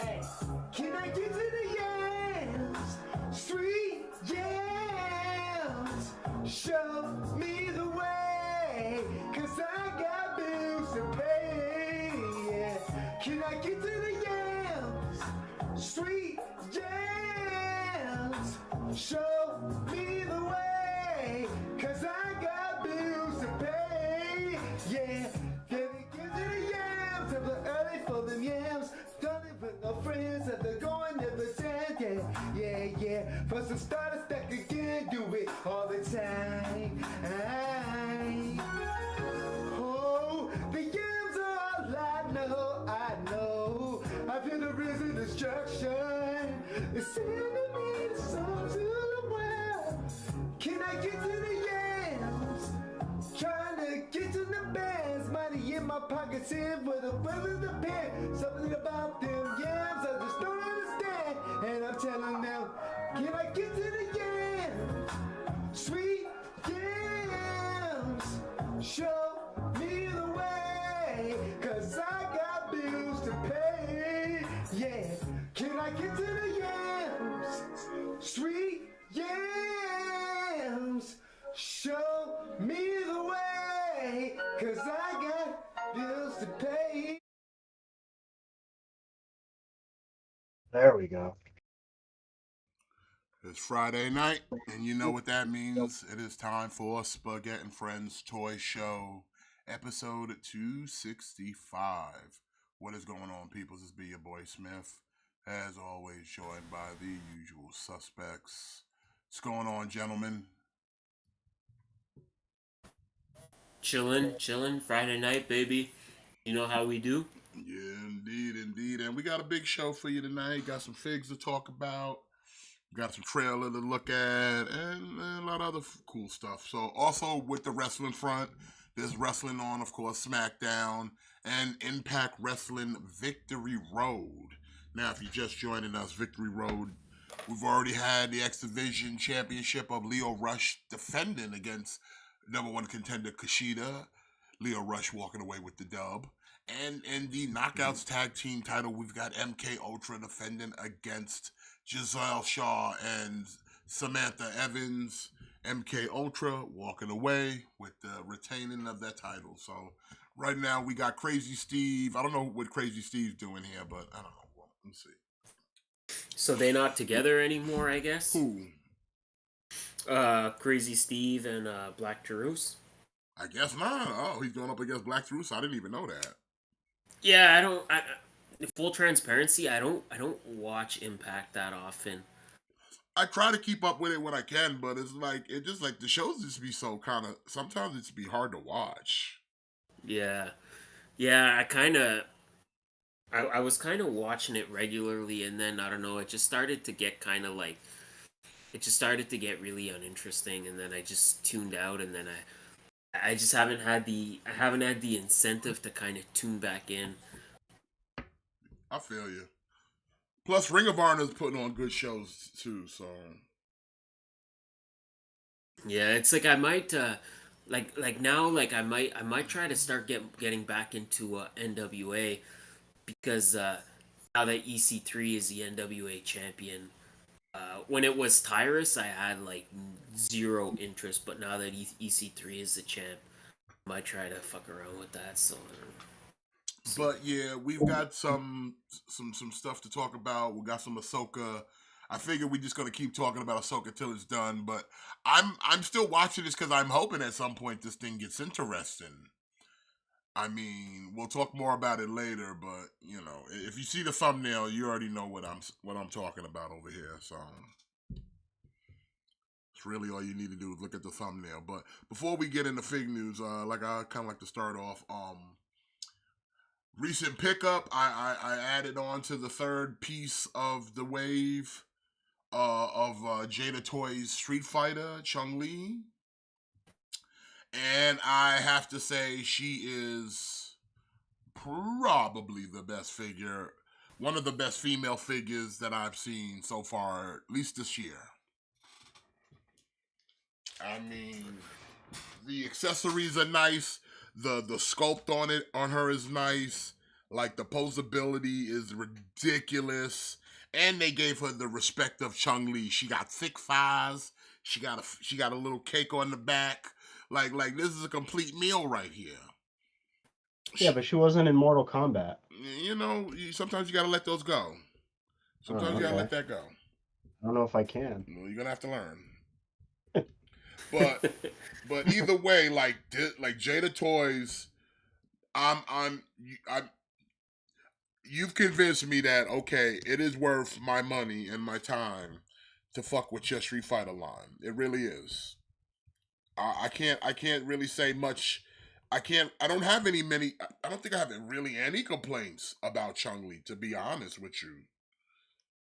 Hey, can I get to the yams? Sweet yams. Show me the way, 'cause I got bills to pay. Yeah. Can I get to the yams? Sweet yams. Show me the way, 'cause I got bills to pay. Yeah. Can I get to the yams? I'm early for them yams. Don't even no friends that they're going to the tent. Yeah. For some starters that can do it all the time. Oh, the yams are all I know. I feel the risen destruction. It's enemy songs to the world. Can I get to the yams? Trying to get to the bands, money in my pockets in with a brother the pen. Something about them yams I just don't understand. And I'm telling them, can I get to the yams? Sweet yams, show me the way, 'cause I got bills to pay. Yeah, can I get to the yams? Sweet yams, show me the way, 'cause I got bills to pay. There we go. It's Friday night, and you know what that means. It is time for Spaghett Friends Toy Show, episode 265. What is going on, people? This be your boy Smith, as always, joined by the usual suspects. What's going on, gentlemen? Chillin', Friday night, baby. You know how we do? Yeah, indeed. And we got a big show for you tonight. Got some figs to talk about. Got some trailer to look at, and a lot of other cool stuff. So also with the wrestling front, there's wrestling on, of course, SmackDown and Impact Wrestling Victory Road. Now, if you're just joining us, Victory Road, we've already had the X Division Championship of Leo Rush defending against number one contender Kushida. Leo Rush walking away with the dub. And in the Knockouts Tag Team title, we've got MK Ultra defending against Giselle Shaw and Samantha Evans. MK Ultra walking away with the retaining of that title. So right now we got Crazy Steve. I don't know what Crazy Steve's doing here, but I don't know. Well, let's see. So they're not together anymore, I guess? Who? Crazy Steve and Black Taurus? I guess not. Oh, he's going up against Black Truth. I didn't even know that. Yeah, full transparency, I don't watch Impact that often. I try to keep up with it when I can, but it's like the shows just be so kind of, sometimes it's be hard to watch. Yeah, I was kind of watching it regularly, and then I don't know, it just started to get really uninteresting, and then I just tuned out, and then I just haven't had the incentive to kind of tune back in. I feel you. Plus, Ring of Honor is putting on good shows too, so yeah, it's like I might now I might try to start getting back into NWA, because now that EC3 is the NWA champion. When it was Tyrus, I had like zero interest, but now that EC3 is the champ, I might try to fuck around with that. So, but yeah, we've got some stuff to talk about. We got some Ahsoka. I figure we're just gonna keep talking about Ahsoka till it's done. But I'm still watching this because I'm hoping at some point this thing gets interesting. I mean, we'll talk more about it later, but you know, if you see the thumbnail, you already know what I'm talking about over here. So it's really all you need to do is look at the thumbnail. But before we get into fig news, like I kind of like to start off. Recent pickup, I added on to the third piece of the wave of Jada Toy's Street Fighter Chun-Li. And I have to say, she is probably the best figure, one of the best female figures that I've seen so far, at least this year. I mean, the accessories are nice. The sculpt on her is nice. Like the posability is ridiculous, and they gave her the respect of Chung-Li. She got thick thighs. She got a little cake on the back. Like this is a complete meal right here. Yeah, but she wasn't in Mortal Kombat. You know, sometimes you gotta let those go. Sometimes you gotta Okay. let that go. I don't know if I can. Well, you're gonna have to learn. But either way, like Jada Toys, I'm you've convinced me that okay, it is worth my money and my time to fuck with your Street Fighter line. It really is. I can't really say much. I don't have many. I don't think I have really any complaints about Chung-Li, to be honest with you.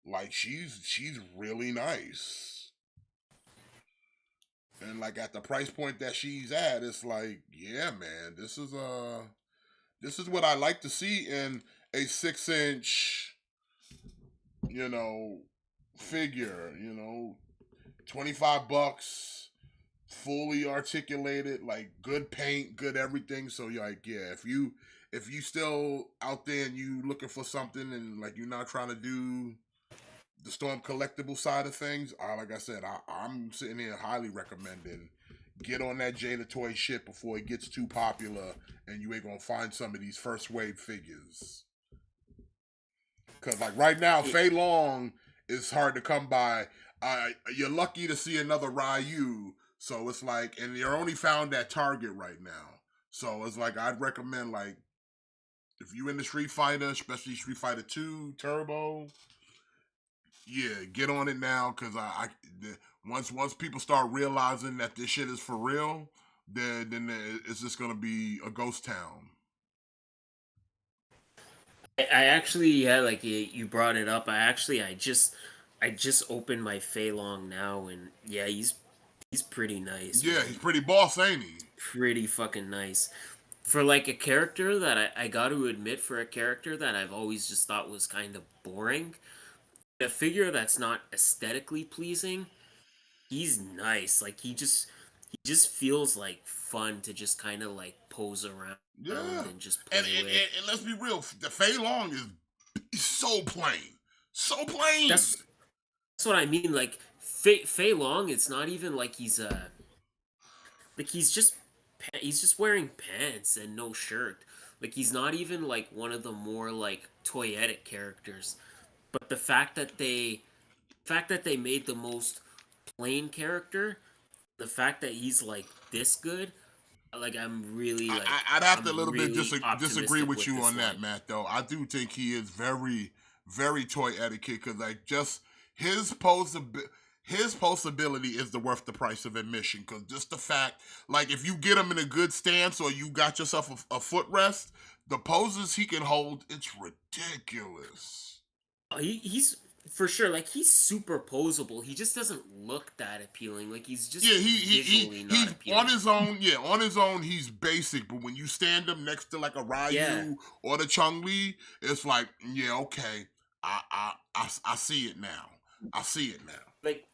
Like she's really nice. And like at the price point that she's at, it's like, yeah, man, this is what I like to see in a 6-inch, you know, figure, you know, $25, fully articulated, like good paint, good everything. So you're like, yeah, if you still out there and you looking for something and like you're not trying to do the Storm collectible side of things, like I said, I'm sitting here highly recommending get on that Jada Toy shit before it gets too popular and you ain't gonna find some of these first wave figures. Cause like right now, Fei Long is hard to come by. You're lucky to see another Ryu, so it's like, and you're only found at Target right now. So it's like I'd recommend like if you in the Street Fighter, especially Street Fighter 2 Turbo, yeah, get on it now because once people start realizing that this shit is for real, then it's just gonna be a ghost town. I actually, yeah, like you brought it up. I just opened my Fei Long now, and yeah, he's pretty nice, Yeah, man. he's pretty boss, ain't he? Pretty fucking nice. For like a character that I got to admit, for a character that I've always just thought was kind of boring, a figure that's not aesthetically pleasing, he's nice. Like he just feels like fun to just kind of like pose around Yeah, and just play with. and let's be real, the Fei Long is so plain, so plain. That's what I mean. Like Fei Long, it's not even like like he's just wearing pants and no shirt. Like he's not even like one of the more like toyetic characters. But the fact that they made the most plain character, the fact that he's like this good, like I'd have to a I'm little bit really disagree optimistic with with you this on that, line. Matt. Though I do think he is very, very toy etiquette because like just his his posability is the worth the price of admission. Because just the fact, like if you get him in a good stance or you got yourself a footrest, the poses he can hold, it's ridiculous. He's for sure like he's super posable. He just doesn't look that appealing. Like he's just Yeah, visually not he's on appealing. his own. Yeah, on his own, he's basic. But when you stand him next to like a Yeah, Ryu or the Chung-Li, it's like, yeah, okay, I see it now. I see it now. like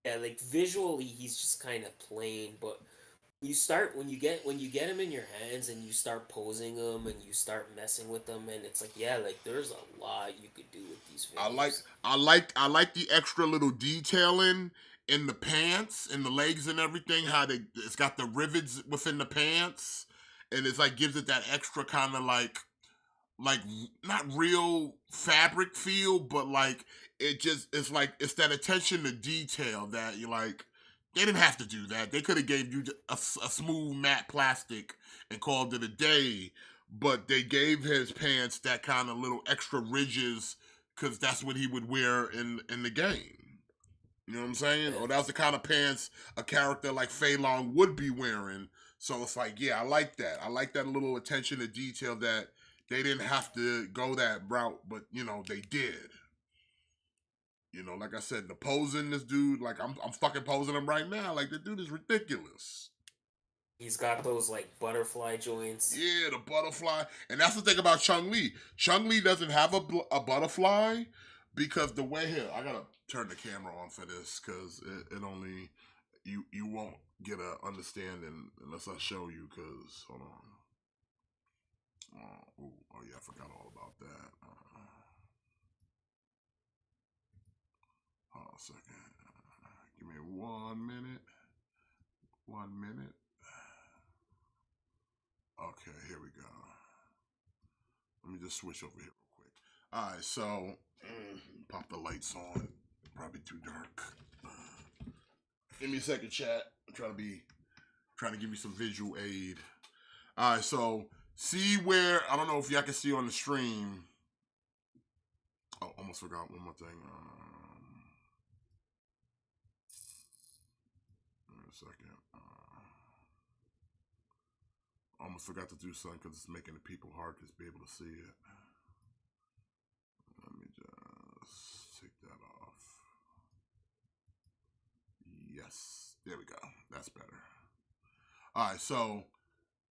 yeah, like visually he's just kind of plain, but you start when you get him in your hands and you start posing them and you start messing with them and it's like yeah, like there's a lot you could do with these figures. I like the extra little detailing in the pants and the legs and everything. How it's got the rivets within the pants, and it's like gives it that extra kind of like not real fabric feel, but like it's like it's that attention to detail that you like. They didn't have to do that. They could have gave you a smooth matte plastic and called it a day, but they gave his pants that kind of little extra ridges because that's what he would wear in the game. You know what I'm saying? Yeah. Or that's the kind of pants a character like Fei Long would be wearing. So it's like, yeah, I like that. I like that little attention to detail that they didn't have to go that route, but you know they did. You know, like I said, the posing this dude, like I'm fucking posing him right now. Like the dude is ridiculous. He's got those like butterfly joints. Yeah, the butterfly. And that's the thing about Chung-Li. Chung-Li doesn't have a butterfly because the way here, I gotta turn the camera on for this because it only, you won't get a understanding unless I show you because, hold on. Oh yeah, I forgot all about that. Hold on a second. Give me 1 minute. 1 minute. Okay, here we go. Let me just switch over here real quick. All right, so pop the lights on. Probably too dark. Give me a second, chat. I'm trying to give you some visual aid. All right, so see where, I don't know if y'all can see on the stream. Oh, almost forgot one more thing. Wait a second. Almost forgot to do something because it's making the people hard to be able to see it. Let me just take that off. Yes, there we go. That's better. All right, so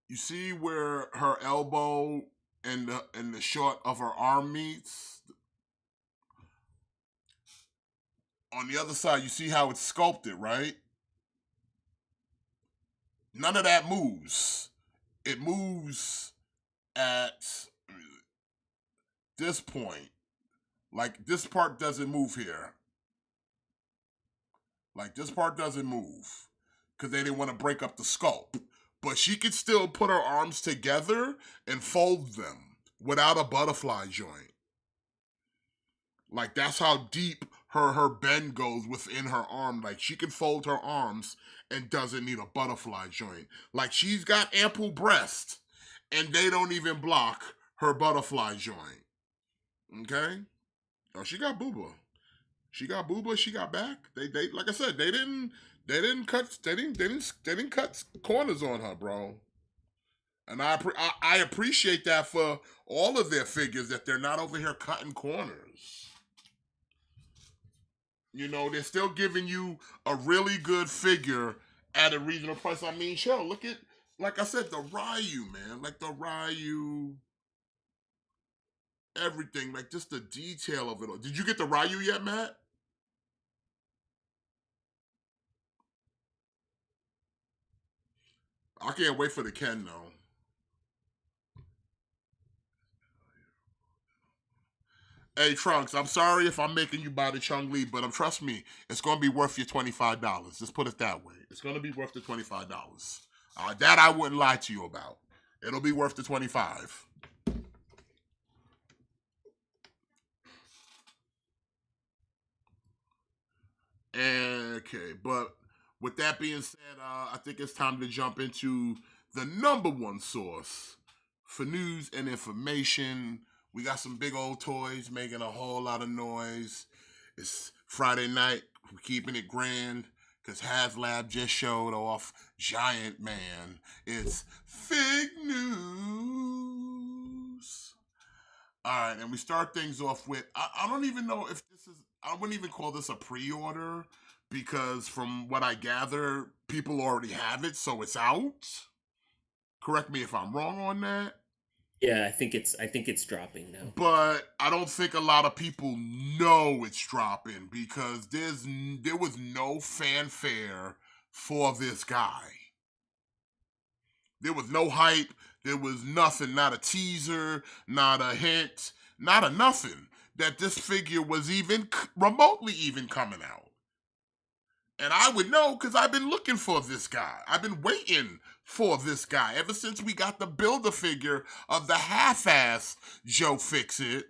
you see where her elbow and the short of her arm meets? On the other side, you see how it's sculpted, right? None of that moves. It moves at this point. Like, this part doesn't move here. Like, this part doesn't move. Because they didn't want to break up the sculpt. But she could still put her arms together and fold them without a butterfly joint. Like, that's how deep her bend goes within her arm. Like, she can fold her arms and doesn't need a butterfly joint. Like, she's got ample breast and they don't even block her butterfly joint. Okay? Oh, she got booba. She got booba, she got back. They like I said, they didn't cut corners on her, bro. And I appreciate that for all of their figures, that they're not over here cutting corners. You know, they're still giving you a really good figure at a reasonable price. I mean, Cheryl, look at, like I said, the Ryu, man. Like the Ryu, everything. Like just the detail of it all. Did you get the Ryu yet, Matt? I can't wait for the Ken, though. Hey, Trunks, I'm sorry if I'm making you buy the Chung-Li, but trust me, it's going to be worth your $25. Just put it that way. It's going to be worth the $25. That I wouldn't lie to you about. It'll be worth the $25. Okay, but with that being said, I think it's time to jump into the number one source for news and information. We got some big old toys making a whole lot of noise. It's Friday night. We're keeping it grand because HasLab just showed off Giant Man. It's Fig News. All right, and we start things off with, I don't even know if this is, I wouldn't even call this a pre-order because from what I gather, people already have it, so it's out. Correct me if I'm wrong on that. Yeah, I think it's dropping now. But I don't think a lot of people know it's dropping because there was no fanfare for this guy. There was no hype. There was nothing, not a teaser, not a hint, not a nothing that this figure was even remotely even coming out. And I would know because I've been looking for this guy. I've been waiting for this guy ever since we got the Build-A-Figure of the half-ass Joe Fixit,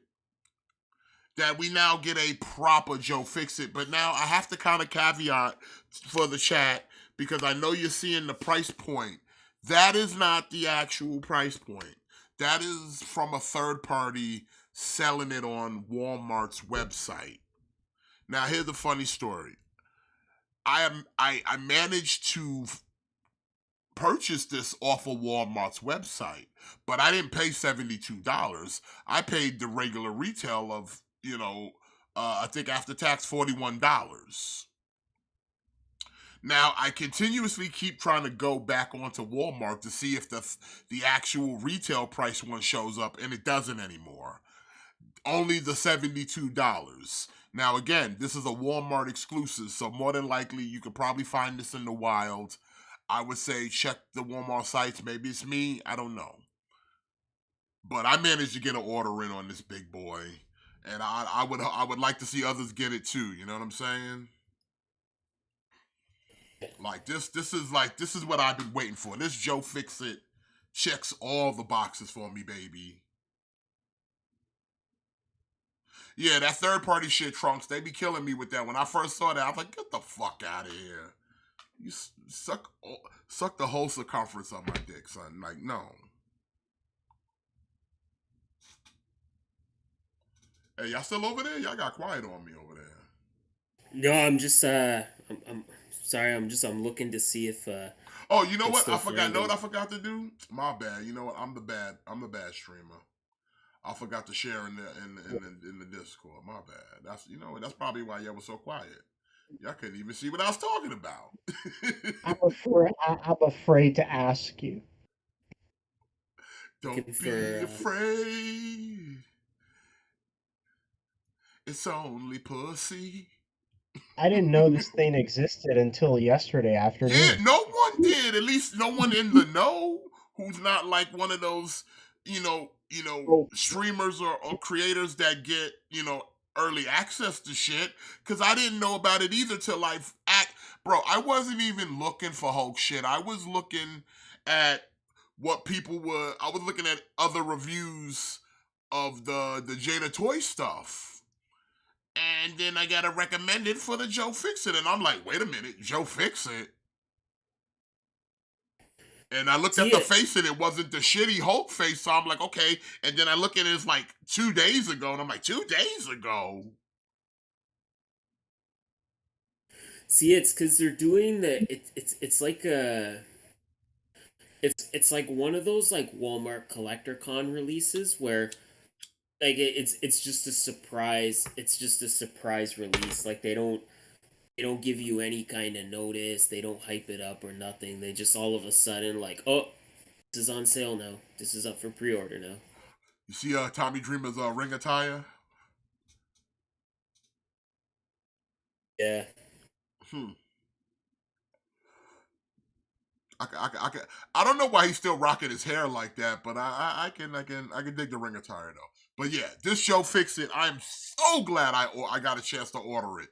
that we now get a proper Joe Fixit. But now I have to kind of caveat for the chat because I know you're seeing the price point. That is not the actual price point. That is from a third party selling it on Walmart's website. Now, here's the funny story. I managed to purchase this off of Walmart's website, but I didn't pay $72. I paid the regular retail of, I think after tax, $41. Now I continuously keep trying to go back onto Walmart to see if the actual retail price one shows up, and it doesn't anymore. Only the $72. Now again, this is a Walmart exclusive, so more than likely you could probably find this in the wild. I would say check the Walmart sites. Maybe it's me. I don't know. But I managed to get an order in on this big boy, and I would like to see others get it too. You know what I'm saying? Like this is what I've been waiting for. This Joe Fix It checks all the boxes for me, baby. Yeah, that third party shit, Trunks, they be killing me with that. When I first saw that, I was like, get the fuck out of here. You suck the whole circumference of my dick, son. Like, no. Hey, y'all still over there? Y'all got quiet on me over there. No, I'm just I'm sorry. I'm looking to see if Oh, you know it's what? still I forgot. Know what friendly. I forgot to do? My bad. You know what? I'm the bad streamer. I forgot to share in the Discord. My bad. That's you know what? That's probably why y'all was so quiet. Y'all couldn't even see what I was talking about. I'm afraid to ask you. Looking Don't be for afraid. It's only pussy. I didn't know this thing existed until yesterday Yeah, afternoon. no one did. At least no one in the know who's not like one of those, Oh, streamers or creators that get, early access to shit. Cause I didn't know about it either till bro, I wasn't even looking for Hulk shit. I was looking at I was looking at other reviews of the Jada Toy stuff. And then I got it recommended for the Joe Fix It. And I'm like, wait a minute, Joe Fix It? And I looked at see the it. face and it wasn't the shitty Hulk face. So I'm like, okay. And then I look at it, it's like 2 days ago. And I'm like, 2 days ago? See, it's because they're doing it's like it's like one of those like Walmart collector con releases where like it's just a surprise. It's just a surprise release. Like they don't give you any kind of notice. They don't hype it up or nothing. They just all of a sudden like, oh, this is on sale now. This is up for pre-order now. You see Tommy Dreamer's ring attire? Yeah. Hmm. I don't know why he's still rocking his hair like that, but I can dig the ring attire though. But yeah, this Joe Fix It. I'm so glad I got a chance to order it.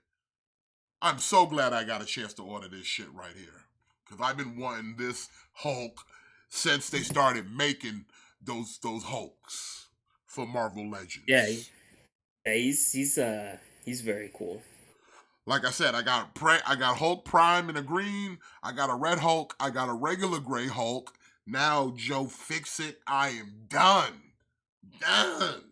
I'm so glad I got a chance to order this shit right here. Because I've been wanting this Hulk since they started making those Hulks for Marvel Yeah, Legends. yeah, he's very cool. Like I said, I got Hulk Prime in a green, I got a red Hulk, I got a regular gray Hulk. Now Joe Fix It. I am done. Done.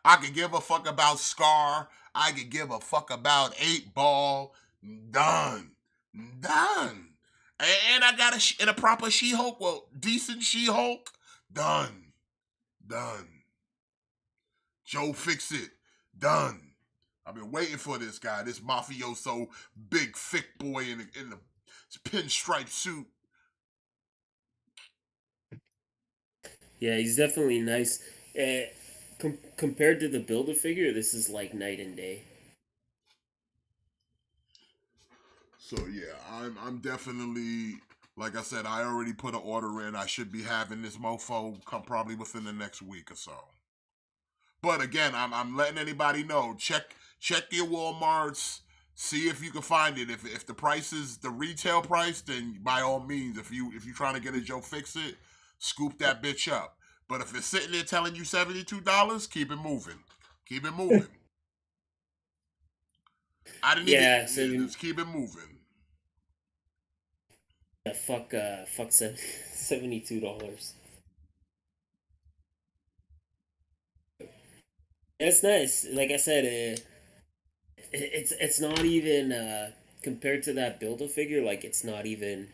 I could give a fuck about Scar. I could give a fuck about 8 Ball. Done. Done. And I got a proper She-Hulk. Well, decent She-Hulk. Done. Done. Joe Fix It. Done. I've been waiting for this guy, this mafioso, big, thick boy in the pinstripe suit. Yeah, he's definitely nice. Compared to the Build a Figure, this is like night and day. So yeah, I'm definitely, like I said, I already put an order in. I should be having this mofo come probably within the next week or so. But again, I'm letting anybody know. Check your WalMarts. See if you can find it. If the price is the retail price, then by all means, if you trying to get a Joe Fix It, scoop that bitch up. But if it's sitting there telling you $72, keep it moving. Keep it moving. I didn't even. Yeah, Yeah, so just keep it moving. fuck $72. That's nice. Like I said, it's not even compared to that Build a Figure. Like it's not even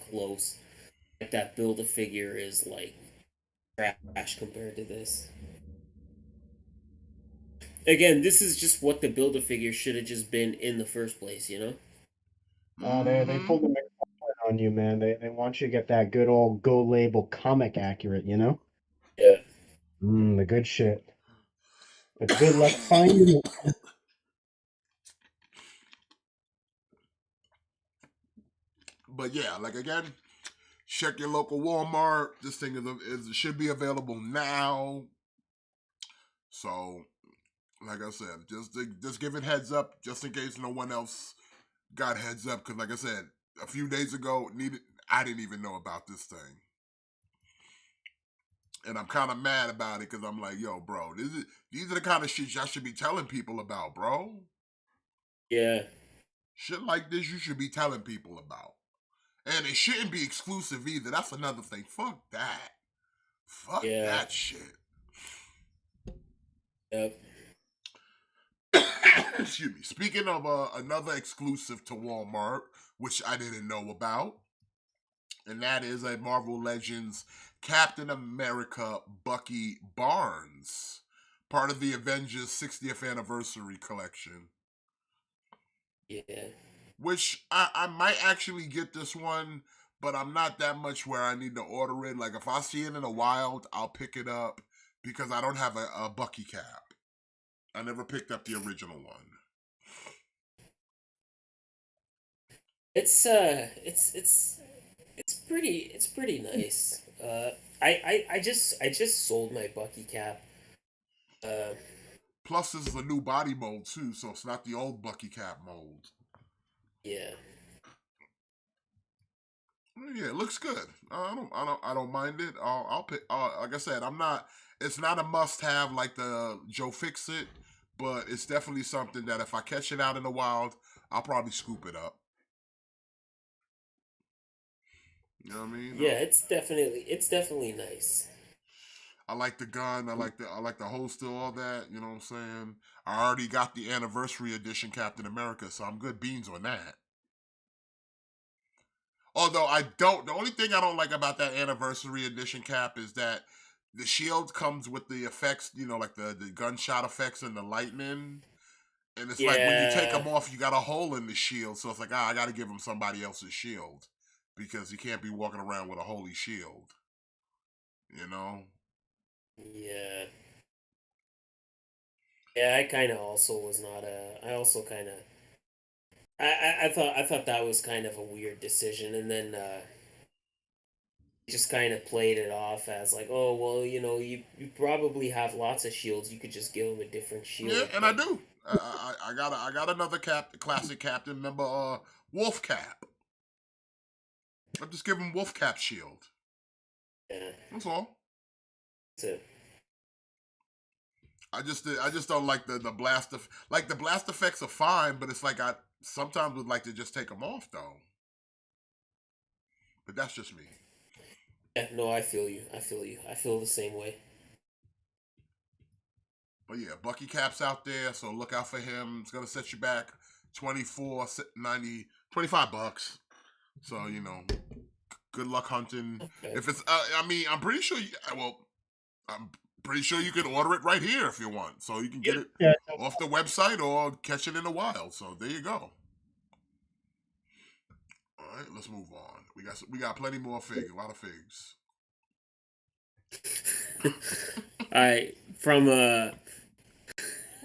close. Like that Build a Figure is like trash compared to this. again, this is just what the Build a Figure should have just been in the first place, you know? They Mm-hmm. pulled the McFarlane on you, man. They want you to get that good old Go label comic accurate, you know? Yeah. The good shit. But good luck finding it. But yeah, like again, check your local Walmart. This thing should be available now. So, like I said, just give it heads up, just in case no one else got heads up. Because, like I said, a few days ago, I didn't even know about this thing, and I'm kind of mad about it because I'm like, yo, bro, these are the kind of shit y'all should be telling people about, bro. Yeah. Shit like this, you should be telling people about. And it shouldn't be exclusive either. That's another thing. Fuck that. Fuck Yeah. that shit. Yep. Excuse me. Speaking of another exclusive to Walmart, which I didn't know about, and that is a Marvel Legends Captain America Bucky Barnes, part of the Avengers 60th anniversary collection. Yeah. Which I might actually get this one, but I'm not that much where I need to order it. Like if I see it in the wild, I'll pick it up because I don't have a Bucky cap. I never picked up the original one. It's pretty nice. I just sold my Bucky cap. Uh, Plus, this is a new body mold too, so it's not the old Bucky cap mold. yeah. Yeah, it looks good. I don't mind it. I'll pick. Like I said, I'm not. It's not a must-have like the Joe Fix It, but it's definitely something that if I catch it out in the wild, I'll probably scoop it up. You know what I mean? Yeah, it's definitely nice. I like the gun. I like the holster, all that. You know what I'm saying? I already got the anniversary edition Captain America, so I'm good beans on that. Although I don't, the only thing I don't like about that anniversary edition cap is that the shield comes with the effects, you know, like the gunshot effects and the lightning. And it's like when you take Yeah. them off, you got a hole in the shield. So it's like, I got to give him somebody else's shield because he can't be walking around with a holy shield. You know? Yeah. Yeah, I kind of also was not a. I also kind of. I thought that was kind of a weird decision, and then just kind of played it off as like, oh well, you probably have lots of shields. You could just give him a different Yeah, shield, and I but do. I got another classic captain. Remember, Wolf Cap. I just give him Wolf Cap shield. yeah, That's all. that's it. I just don't like the blast like the blast effects are fine, but it's like I sometimes would like to just take them off though. But that's just me. Yeah, no, I feel you. I feel you. I feel the same way. But yeah, Bucky Cap's out there, so look out for him. It's gonna set you back 24 90 $25. So you know, good luck hunting. Okay. If it's, I mean, I'm pretty sure. I'm pretty sure you can order it right here if you want. So you can get it Yeah, off the website or catch it in the wild. So there you go. All right, let's move on. We got plenty more figs, a lot of figs. All right, from Well,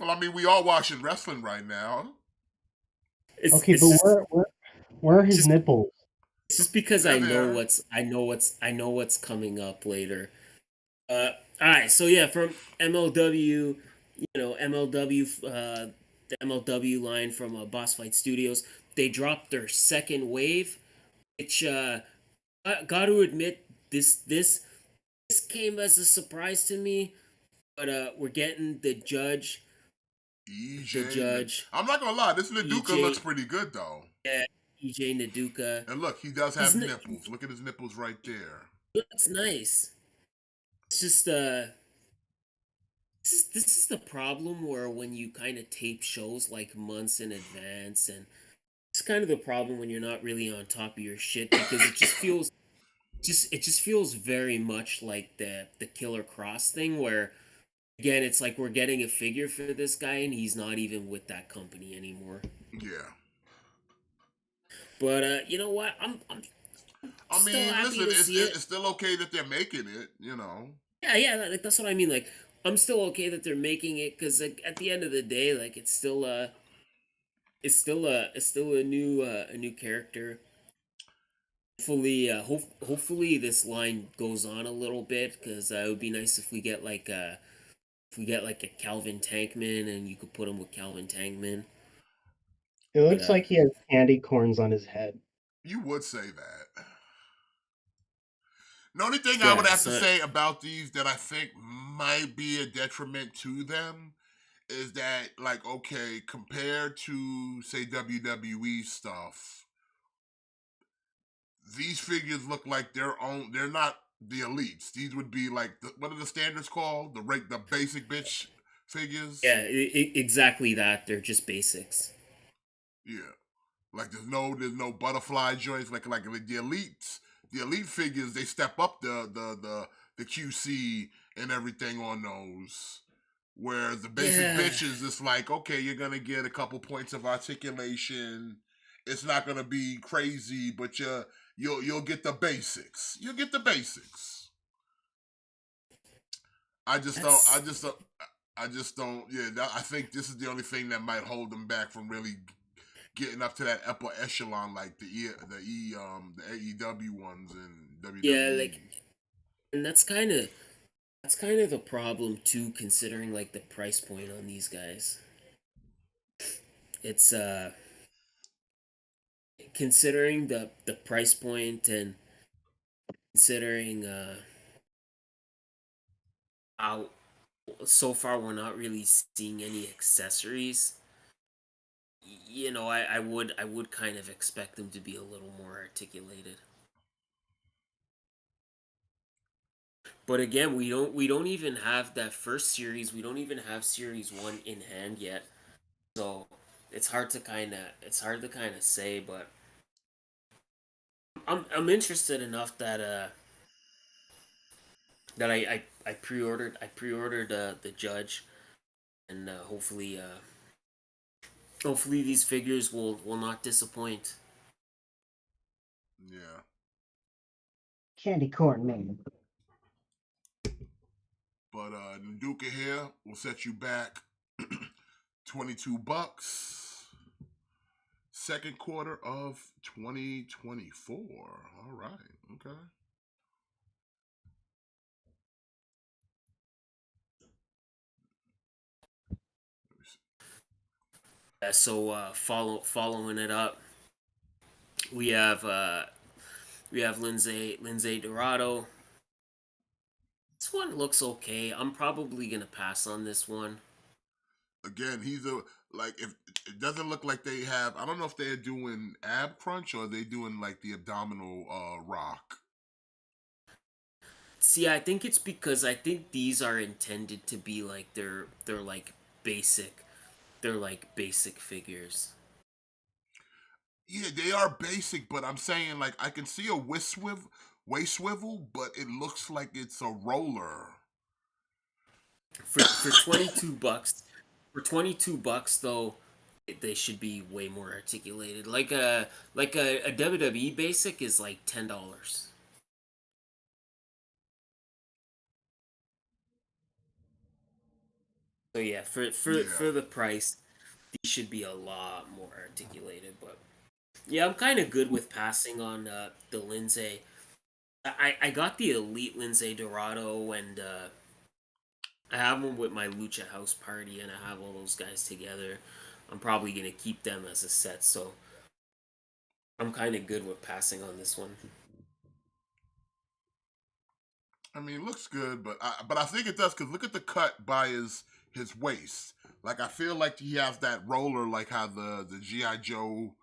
I mean, we all watching wrestling right now. okay, it's but just where are it's his just nipples? it's just because They're there. I know what's coming up later. All right, so yeah, from MLW, MLW, the MLW line from Boss Fight Studios, they dropped their second wave, which I got to admit this came as a surprise to me, but we're getting the judge I'm not gonna lie, this Naduka looks EJ, pretty good though. yeah, EJ Naduka. And look, he does He's have nipples. Look at his nipples right there. he looks nice. It's just this is the problem where when you kind of tape shows like months in advance, and it's kind of the problem when you're not really on top of your shit because it just feels very much like the Killer Cross thing where Again, it's like we're getting a figure for this guy, and he's not even with that company anymore. Yeah. But you know what? I'm I still mean, happy listen, to see it's it. still okay that they're making it, you know. Yeah, yeah, like that's what I mean. Like, I'm still okay that they're making it because, like, at the end of the day, like, it's still a new character. Hopefully this line goes on a little bit because it would be nice if we get like a Calvin Tankman and you could put him with Calvin Tankman. It But looks like he has candy corns on his head. You would say that. The only thing I would yeah, have to so say about these that I think might be a detriment to them is that, like, okay, compared to, say, WWE stuff, these figures look like their own. They're not the elites. These would be like what are the standards called? The basic bitch figures. yeah, exactly that. They're just basics. Yeah, like there's no butterfly joints. Like the elites. The elite figures they step up the QC and everything on those. Whereas the basic Yeah, bitches, it's like, okay, you're gonna get a couple points of articulation. It's not gonna be crazy, but you'll get the basics. You'll get the basics. I just don't. I that's just don't. I just don't. Yeah, I think this is the only thing that might hold them back from really getting up to that upper echelon, like the AEW ones and yeah, WWE. like, and that's kind of the problem too, considering like the price point on these guys. It's considering the price point and considering how so far we're not really seeing any accessories. You know, I would kind of expect them to be a little more articulated. But again, we don't even have that first series. We don't even have series 1 in hand yet. So it's hard to kind of say, but I'm interested enough that I pre-ordered the Judge, and hopefully these figures will not disappoint. Yeah, Candy corn man. but Nduka here will set you back $22. Second quarter of 2024. All right. Okay. So following it up, we have uh, we have Lindsay Dorado. This one looks okay. I'm probably gonna pass on this one. Again, he's a like if it doesn't look like they have. I don't know if they're doing ab crunch or they doing like the abdominal rock. See, I think it's because I think these are intended to be like they're like basic they're like basic figures. Yeah, they are basic, but I'm saying like I can see a waist swivel, but it looks like it's a roller. For $22, for $22 though, they should be way more articulated. A WWE basic is like $10. So yeah, Yeah. for the price, these should be a lot more articulated. But yeah, I'm kind of good with passing on the Lindsay. I got the Elite Lindsay Dorado, and I have them with my Lucha House party, and I have all those guys together. I'm probably gonna keep them as a set, so I'm kind of good with passing on this one. I mean, it looks good, but I think it does because look at the cut by his waist. Like I feel like he has that roller, like how the GI Joe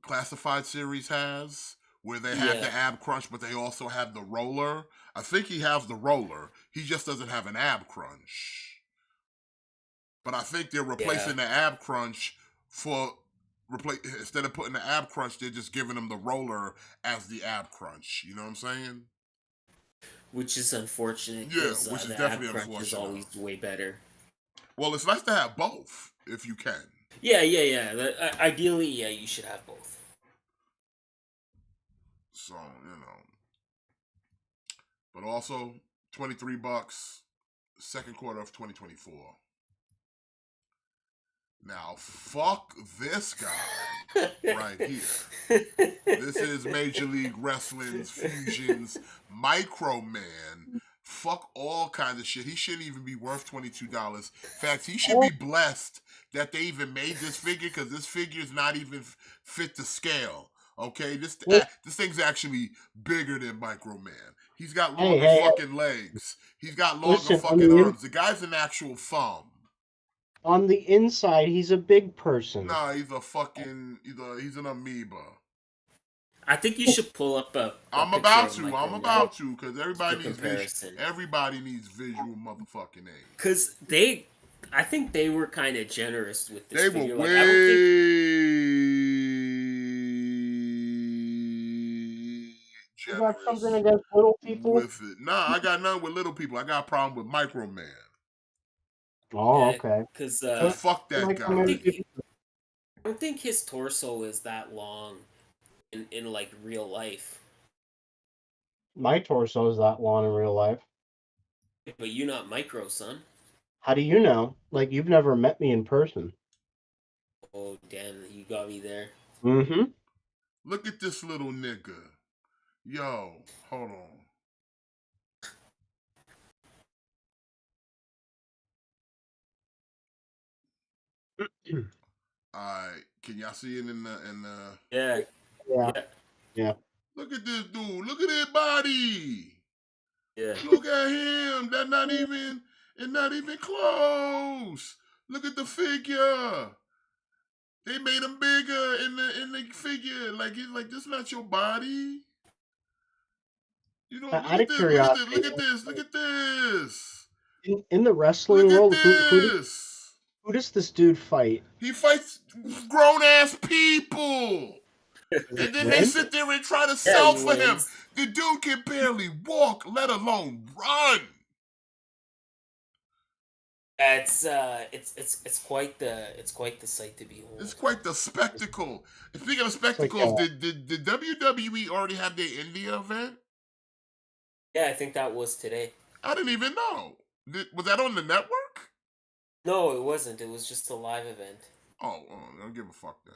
classified series has, where they have Yeah, the ab crunch, but they also have the roller. I think he has the roller. He just doesn't have an ab crunch. But I think they're yeah, replacing the ab crunch for replace instead of putting the ab crunch, they're just giving him the roller as the ab crunch. You know what I'm saying? which is unfortunate Yeah, because which is the ab definitely crunch is unfortunate. always way better. Well, it's nice to have both if you can. Yeah. Ideally, yeah, you should have both. So, but also $23, second quarter of 2024. Now, fuck this guy right here. This is Major League Wrestling's Fusion's Micro Man. Fuck all kinds of shit. He shouldn't even be worth $22. In fact, he should be blessed that they even made this figure because this figure is not even fit to scale. Okay, this thing's actually bigger than Micro Man. He's got longer fucking legs. He's got longer fucking arms. The guy's an actual thumb. On the inside, he's a big person. Nah, he's an amoeba. I think you should pull up a I'm picture about of to. Micro I'm Man about to, because for comparison. Everybody needs visual motherfucking aid. Because I think they were kind of generous with this They figure. were Like, way I don't think You got something generous against little people? with it. Nah, I got nothing with little people. I got a problem with Micro Man. Oh, okay. Because So fuck that guy. I don't think his torso is that long in like real life. My torso is that long in real life. But you not Micro, son. How do you know? Like, you've never met me in person. Oh damn, you got me there. Mm-hmm. Look at this little nigga. Yo, hold on. Alright, can y'all see it in the Yeah. Look at this dude. Look at his body. Yeah. Look at him. It's not even close. Look at the figure. They made him bigger in the figure. Like he's like, this is not your body. Look Out at of this. curiosity, Look at this. Look at this. in the wrestling Look at world, this. who does this dude fight? He fights grown ass people. And then they sit there and try to sell for him. The dude can barely walk, let alone run. It's quite the sight to behold. It's quite the spectacle. And speaking of spectacles, did WWE already have their India event? Yeah, I think that was today. I didn't even know. Was that on the network? No, it wasn't. It was just a live event. Oh, I don't give a fuck then.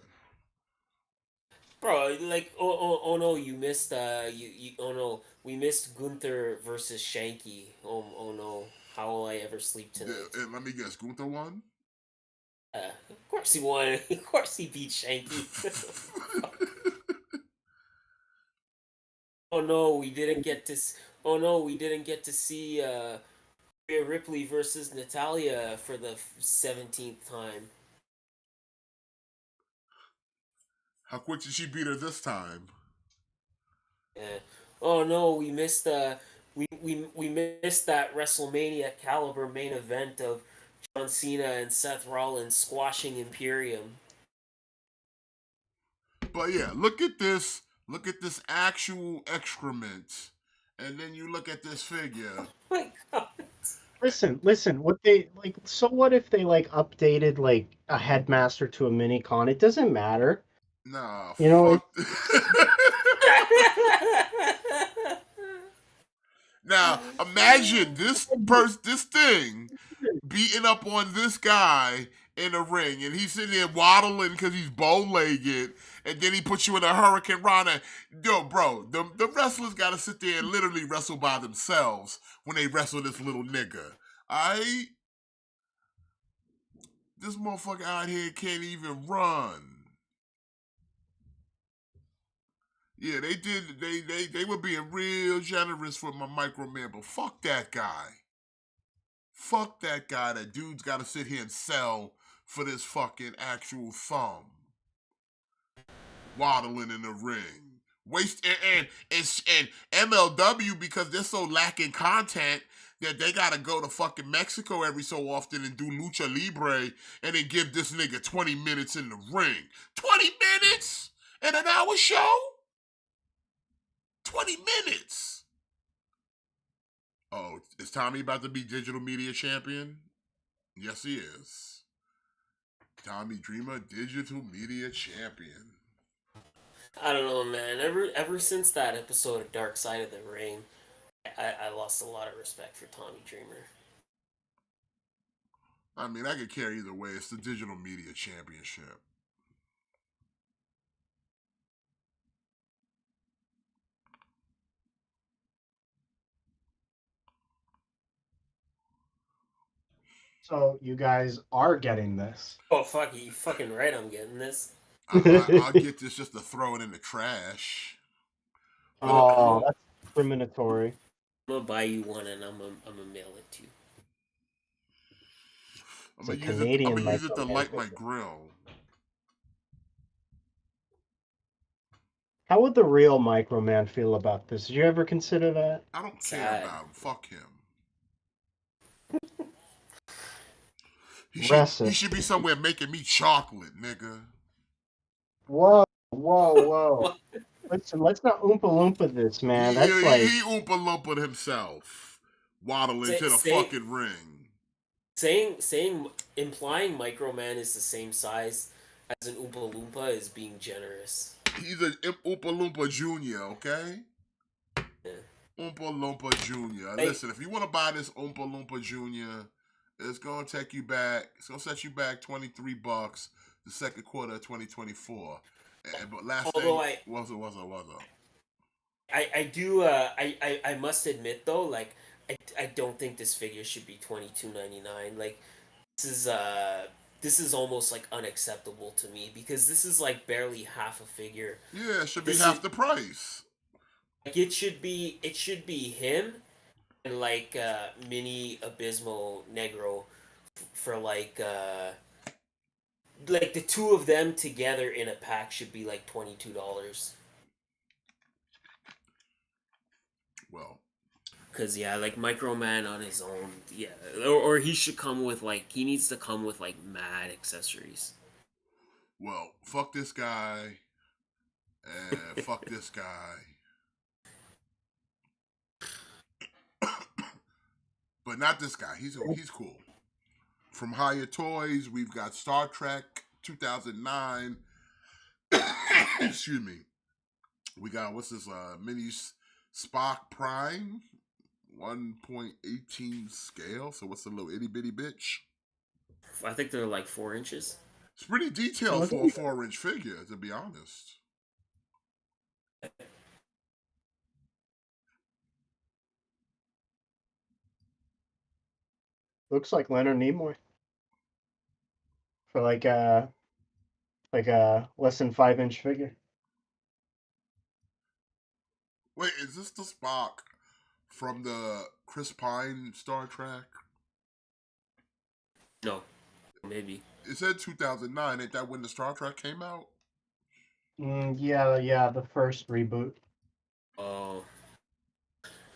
Bro, like, oh no, you missed oh no, we missed Gunther versus Shanky. Oh no, how will I ever sleep tonight? Let me guess, Gunther won? Of course he won. Of course he beat Shanky. Oh no, we didn't get to see Rhea Ripley versus Natalia for the 17th time. How quick did she beat her this time? Yeah. Oh no, we missed we missed that WrestleMania caliber main event of John Cena and Seth Rollins squashing Imperium. But yeah, look at this. Look at this actual excrement. And then you look at this figure. Oh my god. Listen, what they like, so what if they like updated like a headmaster to a mini con? It doesn't matter. Nah, you know. Now, imagine this thing beating up on this guy in a ring, and he's sitting there waddling because he's bow-legged, and then he puts you in a Hurricane Rana. Yo, bro, the wrestlers got to sit there and literally wrestle by themselves when they wrestle this little nigga. Alright? This motherfucker out here can't even run. Yeah, they did. They were being real generous with my Micro Man, but fuck that guy. Fuck that guy. That dude's got to sit here and sell for this fucking actual thumb. Waddling in the ring. Waste and MLW, because they're so lacking content that they gotta go to fucking Mexico every so often and do lucha libre and then give this nigga 20 minutes in the ring. 20 minutes in an hour show? 20 minutes. Oh, is Tommy about to be digital media champion? Yes, he is. Tommy Dreamer, digital media champion. I don't know, man. Ever since that episode of Dark Side of the Ring, I lost a lot of respect for Tommy Dreamer. I mean, I could care either way. It's the digital media championship. So you guys are getting this. Oh fuck, you fucking right. I'm getting this. I'll get this just to throw it in the trash. Oh, that's discriminatory. I'm gonna buy you one and I'm gonna mail it to you. I'm It's a gonna Canadian use it to Micro light Man. my grill. How would the real Microman feel about this? Did you ever consider that? I don't care Sad. about him. Fuck him. He Racist. should be somewhere making me chocolate, nigga. Whoa, whoa. Listen, let's not Oompa Loompa this, man. That's like He Oompa Loompa himself, waddling to the fucking ring. Implying Microman is the same size as an Oompa Loompa is being generous. He's an Oompa Loompa Junior, okay? Yeah. Oompa Loompa Junior. Hey. Listen, if you want to buy this Oompa Loompa Junior, it's gonna take you back. It's gonna set you back $23 the second quarter of 2024. But last Although thing was it. I must admit though, like I don't think this figure should be $22.99. Like this is almost like unacceptable to me because this is like barely half a figure. Yeah, it should be This half is- the price. Like it should be him and like mini Abismo Negro for like the two of them together in a pack should be like $22. Well, Cause yeah, like Microman on his own, yeah, or he should come with he needs to come with like mad accessories. well, fuck this guy, and fuck this guy. But not this guy. He's cool. From Higher Toys, we've got Star Trek 2009. Excuse me. We got what's this mini Spock Prime 1.18 scale. So what's the little itty bitty bitch? I think they're like 4 inches. It's pretty detailed for a 4-inch figure, to be honest. looks like Leonard Nimoy for like a less than 5-inch figure. Wait, is this the Spock from the Chris Pine Star Trek? No, maybe. It said 2009. Ain't that when the Star Trek came out? Yeah, the first reboot. Oh,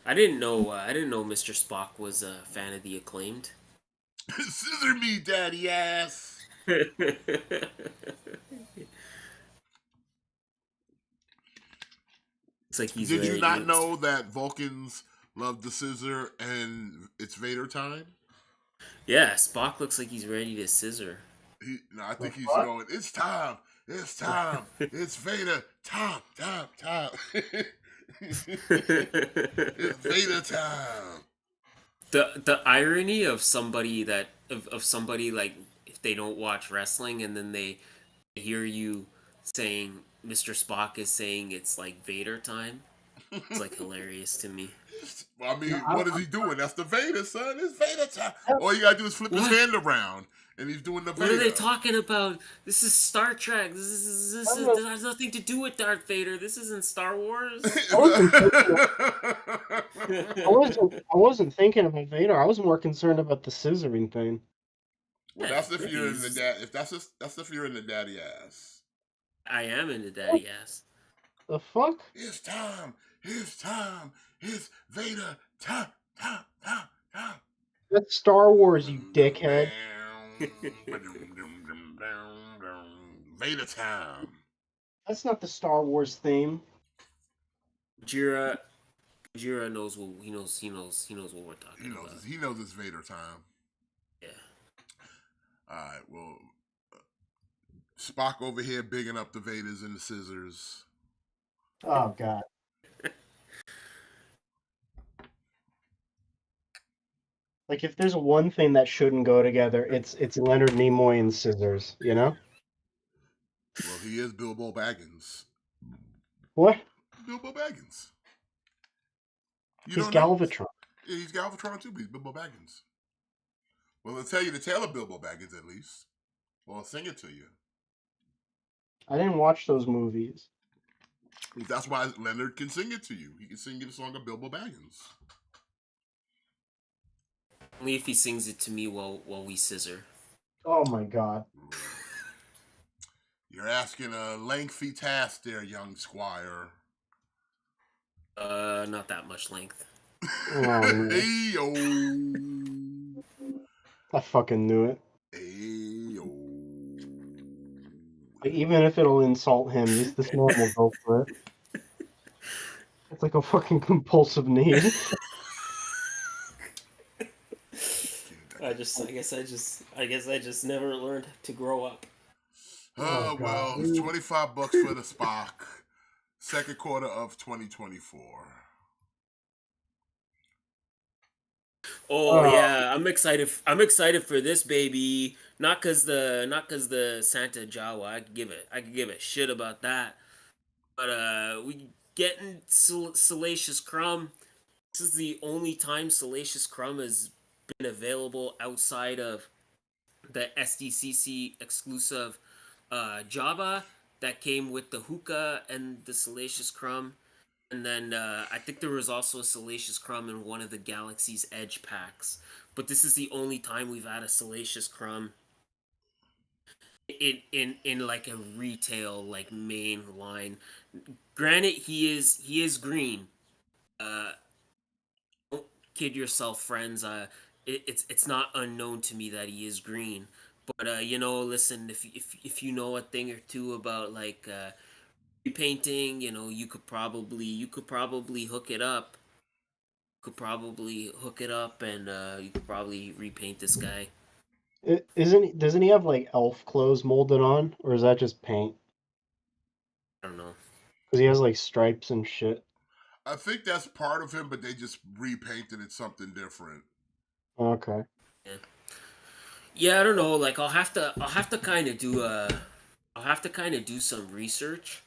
I didn't know Mr. Spock was a fan of the Acclaimed. Scissor me, daddy ass. It's like he's. Did you ready not to- know that Vulcans love the scissor and it's Vader time? Yeah, Spock looks like he's ready to scissor. I think he's What? going, it's time. It's time. It's Vader time. It's Vader time. The irony of somebody of somebody like if they don't watch wrestling and then they hear you saying Mr. Spock is saying it's like Vader time. It's like hilarious to me. I mean, what is he doing? That's the Vader, son. It's Vader time. All you gotta do is flip his hand around, and he's doing the Vader. What are they talking about? This is Star Trek. This has nothing to do with Darth Vader. This isn't Star Wars. I wasn't thinking about Vader. I was more concerned about the scissoring thing. Well, that's if you're in the that's if you're in the daddy ass. I am into daddy ass. The fuck? It's time. It's time. It's Vader time. That's Star Wars, you dickhead. Vader time. That's not the Star Wars theme. Would Jira knows what he knows what we're talking about. He knows it's Vader time. Yeah. All right. Well, Spock over here bigging up the Vaders and the scissors. Oh God. Like if there's one thing that shouldn't go together, it's Leonard Nimoy and scissors. You know Well, he is Bilbo Baggins. what? Bilbo Baggins. You He's don't know? Galvatron. Yeah, he's Galvatron too, but he's Bilbo Baggins. Well, they'll tell you the tale of Bilbo Baggins at least. Or I'll sing it to you. I didn't watch those movies. That's why Leonard can sing it to you. He can sing you the song of Bilbo Baggins. Only if he sings it to me while we scissor. Oh my God. You're asking a lengthy task there, young squire. Not that much length. Oh, no. Ayo. I fucking knew it. Ayo. Even if it'll insult him, this man will go for it. It's like a fucking compulsive need. I guess I just never learned to grow up. Oh, well, it's $25 for the Spock. Second quarter of 2024. Oh yeah, I'm excited. I'm excited for this baby. Not cause the Santa Jawa. I could give a shit about that. But we getting Salacious Crumb. This is the only time Salacious Crumb has been available outside of the SDCC exclusive Java that came with the hookah and the Salacious Crumb. And then I think there was also a Salacious Crumb in one of the Galaxy's Edge packs. But this is the only time we've had a Salacious Crumb in like a retail like main line. Granted, he is green. Don't kid yourself, friends. It's not unknown to me that he is green. But listen, if you know a thing or two about like repainting, you could probably hook it up. And you could probably repaint this guy. Doesn't he have like elf clothes molded on, or is that just paint? I don't know. Because he has like stripes and shit. I think that's part of him, but they just repainted it something different. Okay. Yeah, I don't know. Like I'll have to kind of do some research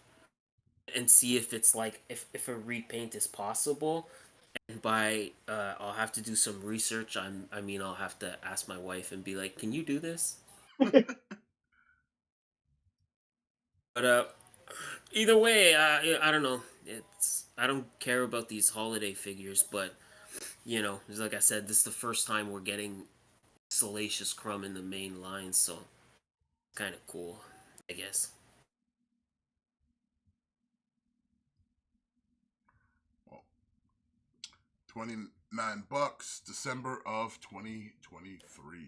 and see if it's like if a repaint is possible. And by I'll have to do some research. I'll have to ask my wife and be like, "Can you do this?" But either way, I don't know. I don't care about these holiday figures, but like I said, this is the first time we're getting Salacious Crumb in the main line, so it's kind of cool, I guess. Well, $29, December of 2023.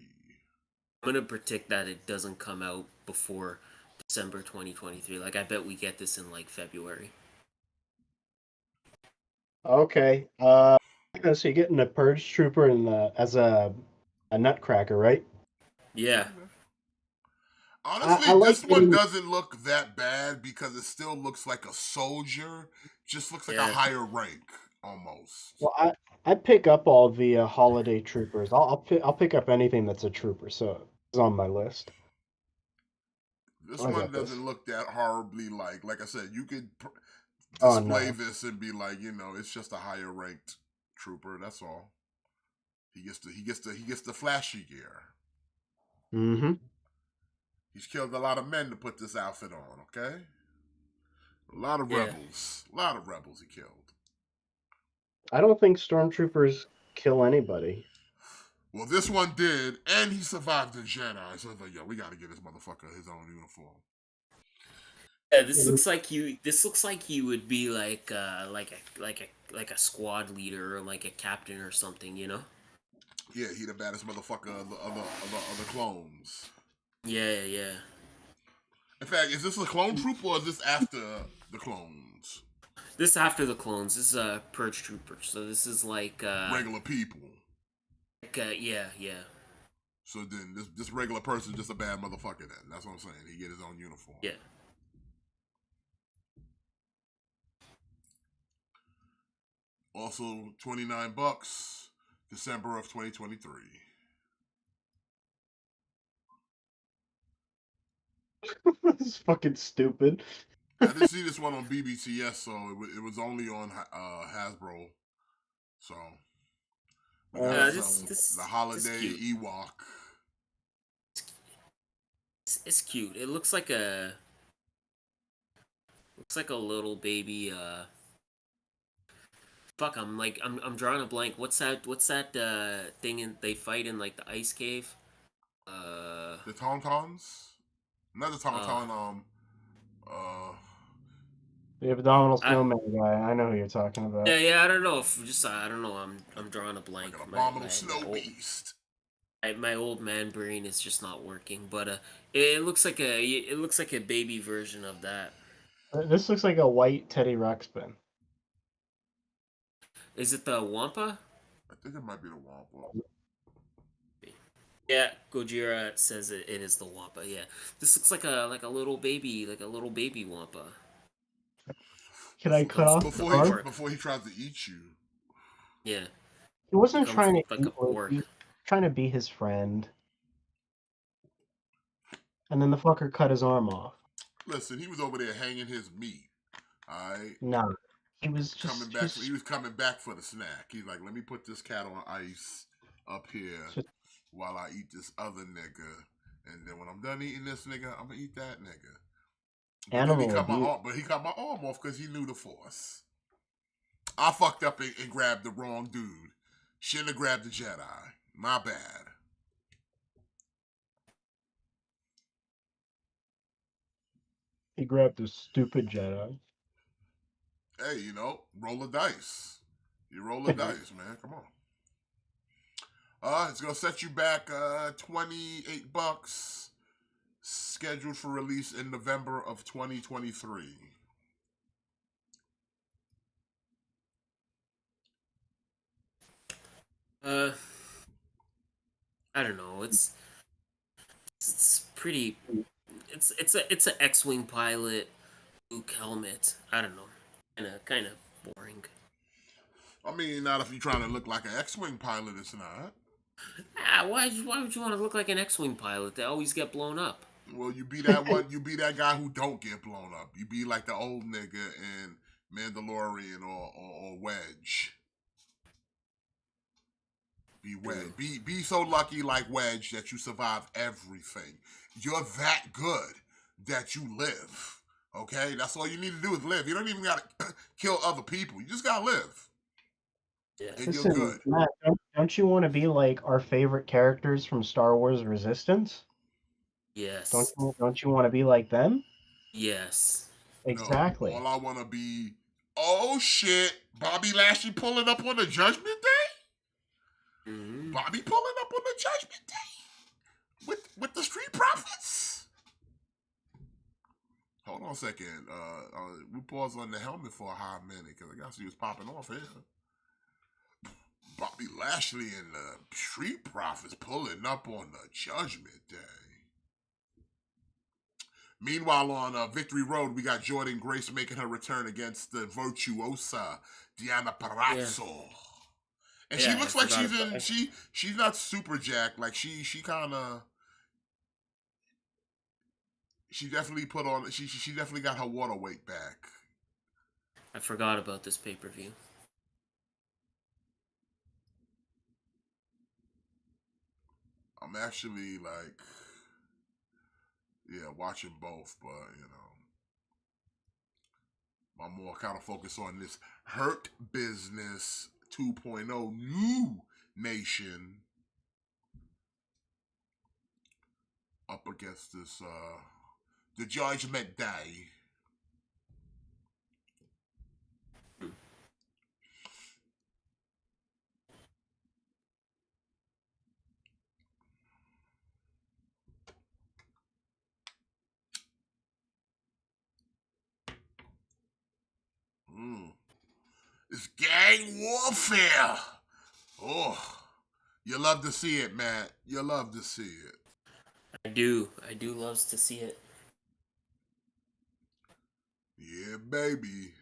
I'm gonna predict that it doesn't come out before December 2023. Like I bet we get this in like February. Okay. So you're getting a Purge Trooper as a Nutcracker, right? Yeah. Honestly, this one doesn't look that bad because it still looks like a soldier. Just looks like a higher rank, almost. Well, I pick up all the holiday troopers. I'll pick up anything that's a trooper, so it's on my list. This one doesn't look that horribly like I said, you could display this and be like, it's just a higher ranked trooper. That's all. He gets the flashy gear. Mm-hmm. He's killed a lot of men to put this outfit on. Okay, a lot of rebels. A lot of rebels he killed. I don't think stormtroopers kill anybody. Well, this one did, and he survived the Jedi. So I was like, we got to get this motherfucker his own uniform. Yeah, this looks like he would be like a squad leader or like a captain or something, Yeah, he the baddest motherfucker of the clones. Yeah. In fact, is this a clone troop or is this after the clones? This is after the clones. This is Purge Troopers. So this is like Regular people. Yeah. So then this regular person is just a bad motherfucker then. That's what I'm saying. He get his own uniform. Yeah. Also, $29, December of 2023. This is fucking stupid. I didn't see this one on BBTS, so it was only on Hasbro. So we got the holiday Ewok. It's cute. It looks like a little baby. Fuck, I'm drawing a blank. What's that thing they fight in like the ice cave? The Tauntauns? Not the Tauntaun, The abdominal snowman guy. I know who you're talking about. Yeah. I don't know if I don't know. I'm drawing a blank. Like an abominable snow beast. My old man brain is just not working. But it looks like a baby version of that. This looks like a white Teddy Ruxpin. Is it the Wampa? I think it might be the Wampa. Yeah, Gojira says it is the Wampa. Yeah, this looks like a little baby, Wampa. Can I cut off before he tries to eat you? Yeah. He wasn't trying to like eat a pork. He was trying to be his friend. And then the fucker cut his arm off. Listen, he was over there hanging his meat. Alright? No. He was just coming back. He was coming back for the snack. He's like, let me put this cat on ice up here while I eat this other nigga. And then when I'm done eating this nigga, I'm gonna eat that nigga. But he cut my arm off because he knew the Force. I fucked up and grabbed the wrong dude. Shouldn't have grabbed the Jedi. My bad. He grabbed the stupid Jedi. Hey, roll the dice. You roll the dice, man. Come on. It's gonna set you back $28. Scheduled for release in November of 2023. I don't know. It's pretty. It's an X-wing pilot, Luke helmet. I don't know. Kind of boring. I mean, not if you're trying to look like an X-wing pilot. It's not. Why would you want to look like an X-wing pilot? They always get blown up. Well, you be that one. You be that guy who don't get blown up. You be like the old nigga in Mandalorian or Wedge. Be Wedge. Be so lucky like Wedge that you survive everything. You're that good that you live. Okay, that's all you need to do is live. You don't even gotta kill other people. You just gotta live. Yeah. And you're good. Matt, don't you want to be like our favorite characters from Star Wars Resistance? Yes. Don't you want to be like them? Yes. Exactly. No, all I want to be. Oh shit! Bobby Lashley pulling up on the Judgment Day. Mm-hmm. Bobby pulling up on the Judgment Day with the Street Profits. Hold on a second. We pause on the helmet for a hot minute because I guess he was popping off here. Bobby Lashley and the Street Profits pulling up on the Judgment Day. Meanwhile, on Victory Road, we got Jordan Grace making her return against the virtuosa Diana Perazzo. And she looks like she's not super jacked. Like she kind of, she definitely put on, she definitely got her water weight back. I forgot about this pay-per-view. I'm actually like, watching both, but I'm more kind of focused on this Hurt Business 2.0 new nation up against this the Judgment Day. It's gang warfare. Oh, you love to see it, Matt. You love to see it. I do. I do loves to see it. Yeah, baby.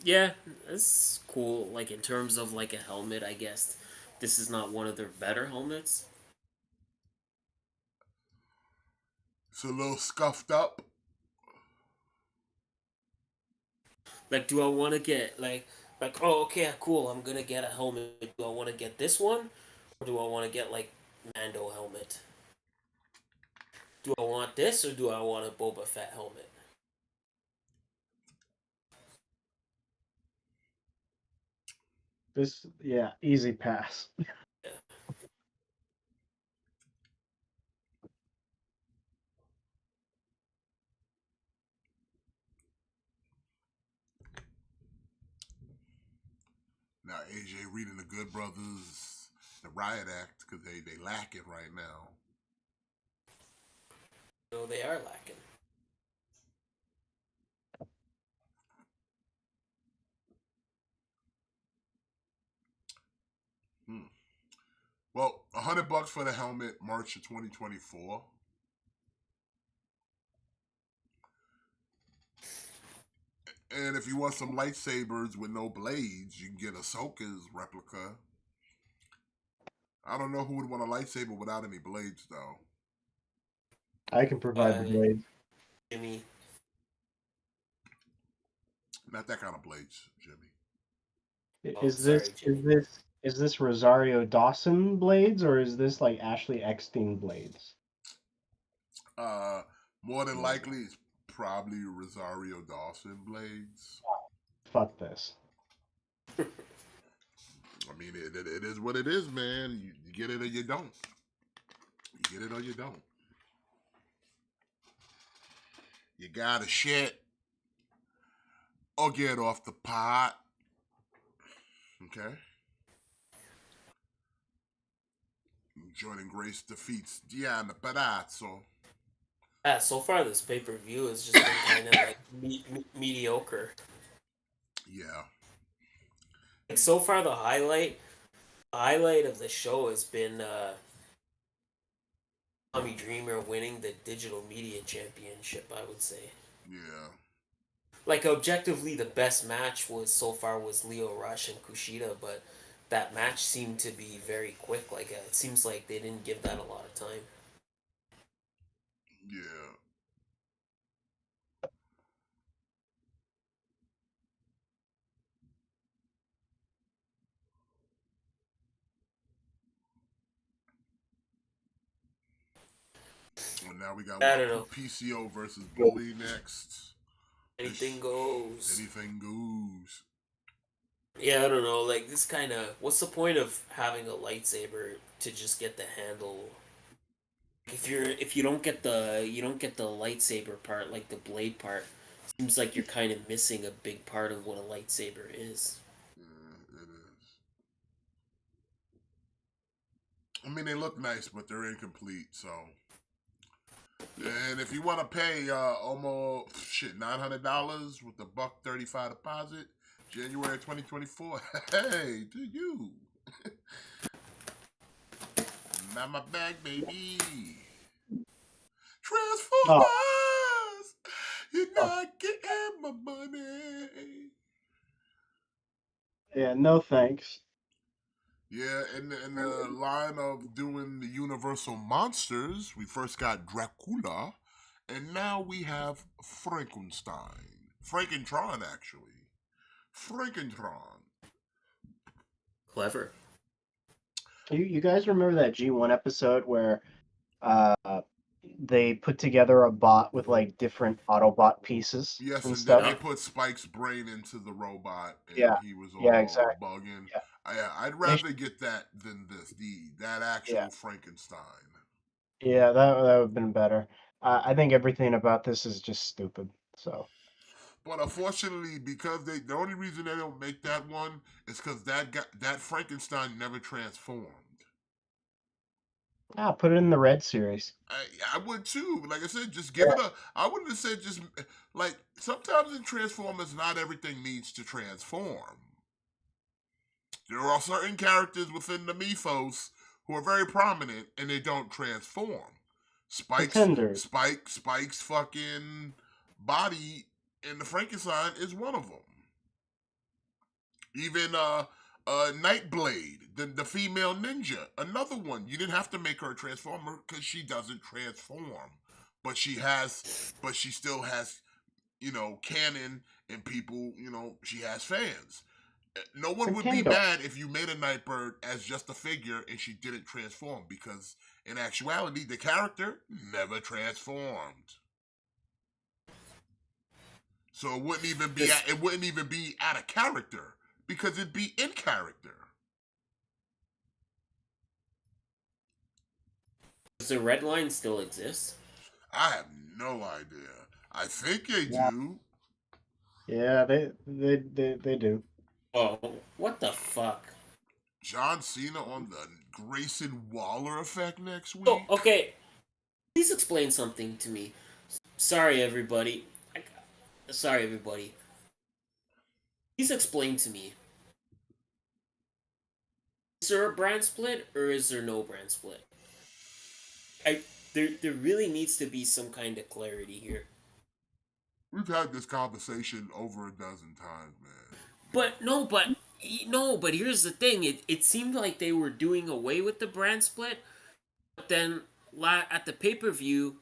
Yeah, it's cool. Like in terms of like a helmet, I guess this is not one of their better helmets. It's a little scuffed up. Like, do I want to get like oh okay cool, I'm gonna get a helmet. Do I want to get this one, or do I want to get like Mando helmet? Do I want this or do I want a Boba Fett helmet? This, yeah, easy pass. Yeah. Now AJ reading the Good Brothers, the Riot Act, because they lack it right now. No, they are lacking. Hmm. Well, $100 for the helmet, March of 2024. And if you want some lightsabers with no blades, you can get Ahsoka's replica. I don't know who would want a lightsaber without any blades, though. I can provide the blade. Jimmy. Not that kind of blades, Jimmy. Oh, sorry, Jimmy. Is this Rosario Dawson blades, or is this like Ashley Eckstein blades? More than likely, it's probably Rosario Dawson blades. Fuck this. I mean, it is what it is, man. You get it or you don't. You get it or you don't. You gotta shit or get off the pot. Okay? Jordan Grace defeats Diana Perazzo. Yeah, so far this pay per view has just been kind of like mediocre. Yeah. Like so far, the highlight of the show has been Tommy Dreamer winning the Digital Media Championship. I would say. Yeah. Like objectively, the best match was Leo Rush and Kushida, but that match seemed to be very quick. Like it seems like they didn't give that a lot of time. Yeah. Well, now we got I don't know. PCO versus Bully next. Anything goes. Anything goes. Yeah, I don't know. Like this kind of. What's the point of having a lightsaber to just get the handle? If you don't get the lightsaber part, like the blade part, seems like you're kind of missing a big part of what a lightsaber is. Yeah, it is. I mean, they look nice, but they're incomplete. So, and if you want to pay almost $900 with the $135 deposit, January 2024, hey, to you. Not my bag, baby. Transformers, you're not getting my money. Yeah, no thanks. Yeah, in the line of doing the Universal Monsters, we first got Dracula, and now we have Frankenstein. Frankentron, actually. Frankentron. Clever. You guys remember that G1 episode where uh they put together a bot with like different Autobot pieces Yes, and and then stuff? they put Spike's brain into the robot, and Yeah, he was yeah, all exactly. bugging. Yeah. I'd They sh- rather get that than that actual yeah, Frankenstein. yeah, that would have been better. I think everything about this is just stupid. So But unfortunately, because the only reason they don't make that one is because that Frankenstein never transformed. Put it in the red series. I would too. Like I said, just give it a. I wouldn't have said just like sometimes in Transformers, not everything needs to transform. There are certain characters within the mythos who are very prominent and they don't transform. Pretenders. Spike's fucking body in the Frankenstein is one of them. Even Nightblade, the female ninja, another one. You didn't have to make her a transformer because she doesn't transform, but she still has, canon and people. She has fans. No one would be Nintendo. mad if you made a Nightbird as just a figure and she didn't transform because in actuality the character never transformed. So it wouldn't even be out of character because it'd be in character. Does the red line still exist? I have no idea. I think they do. Yeah, they do. Oh, what the fuck? John Cena on the Grayson Waller effect next week. Oh, okay. Please explain something to me. Sorry, everybody. Sorry, everybody. Please explain to me. Is there a brand split or is there no brand split? There really needs to be some kind of clarity here. We've had this conversation over a dozen times, man. But here's the thing. It seemed like they were doing away with the brand split, but then at the pay-per-view,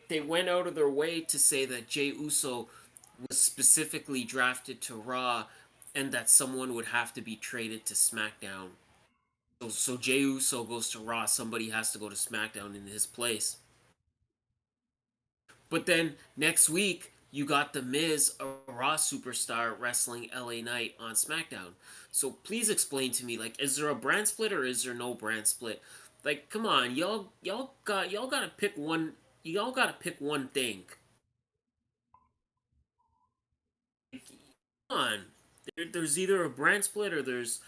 they went out of their way to say that Jey Uso was specifically drafted to Raw and that someone would have to be traded to SmackDown. So Jey Uso goes to Raw, somebody has to go to SmackDown in his place. But then next week, you got The Miz, a Raw superstar, wrestling LA Knight on SmackDown. So please explain to me, like, is there a brand split or is there no brand split? Like, come on, y'all gotta pick one. Y'all gotta pick one thing. Come on, there's either a brand split or there's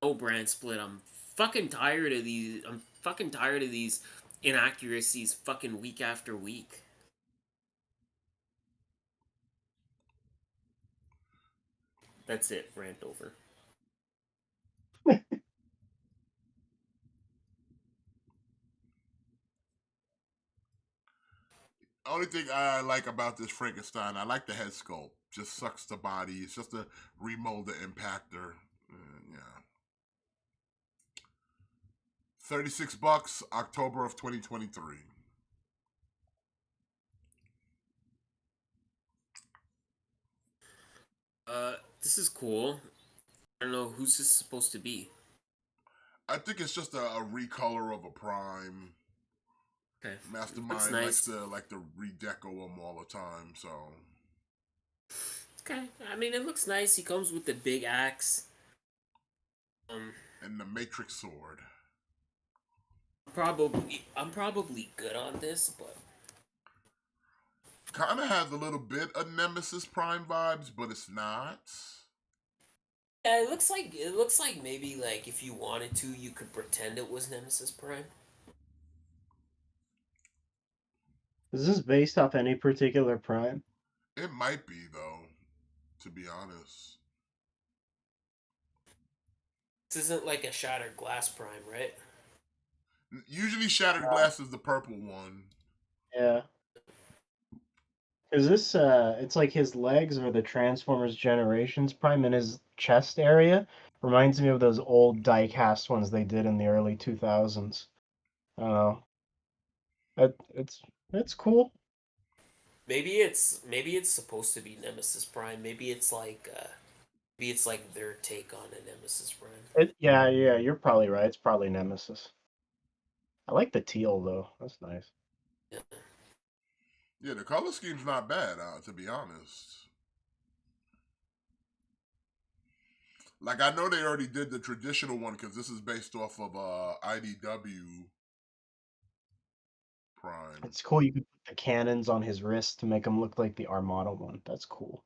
no brand split. I'm fucking tired of these. I'm fucking tired of these inaccuracies, fucking week after week. That's it. Rant over. Only thing I like about this Frankenstein, I like the head sculpt. Just sucks the body. It's just a remold the impactor. Yeah. $36, October of 2023. This is cool. I don't know who's this supposed to be. I think it's just a recolor of a Prime. Okay. Mastermind nice. likes to redeco them all the time, so. Okay. I mean, it looks nice. He comes with the big axe. And the Matrix sword. I'm probably good on this, but Kind of has a little bit of Nemesis Prime vibes, but it's not. yeah, it looks like maybe like if you wanted to, you could pretend it was Nemesis Prime. Is this based off any particular Prime? It might be though, to be honest. This isn't like a Shattered Glass Prime, right? Usually Shattered Glass is the purple one. Yeah. Because this, it's like his legs are the Transformers Generations Prime in his chest area. Reminds me of those old die-cast ones they did in the early 2000s. I don't know. It's cool. Maybe it's supposed to be Nemesis Prime. Maybe it's like their take on a Nemesis Prime. Yeah, you're probably right. It's probably Nemesis. I like the teal though. That's nice. Yeah. Yeah, the color scheme's not bad, to be honest. Like, I know they already did the traditional one because this is based off of IDW Prime. It's cool. You could put the cannons on his wrist to make him look like the Armada one. That's cool.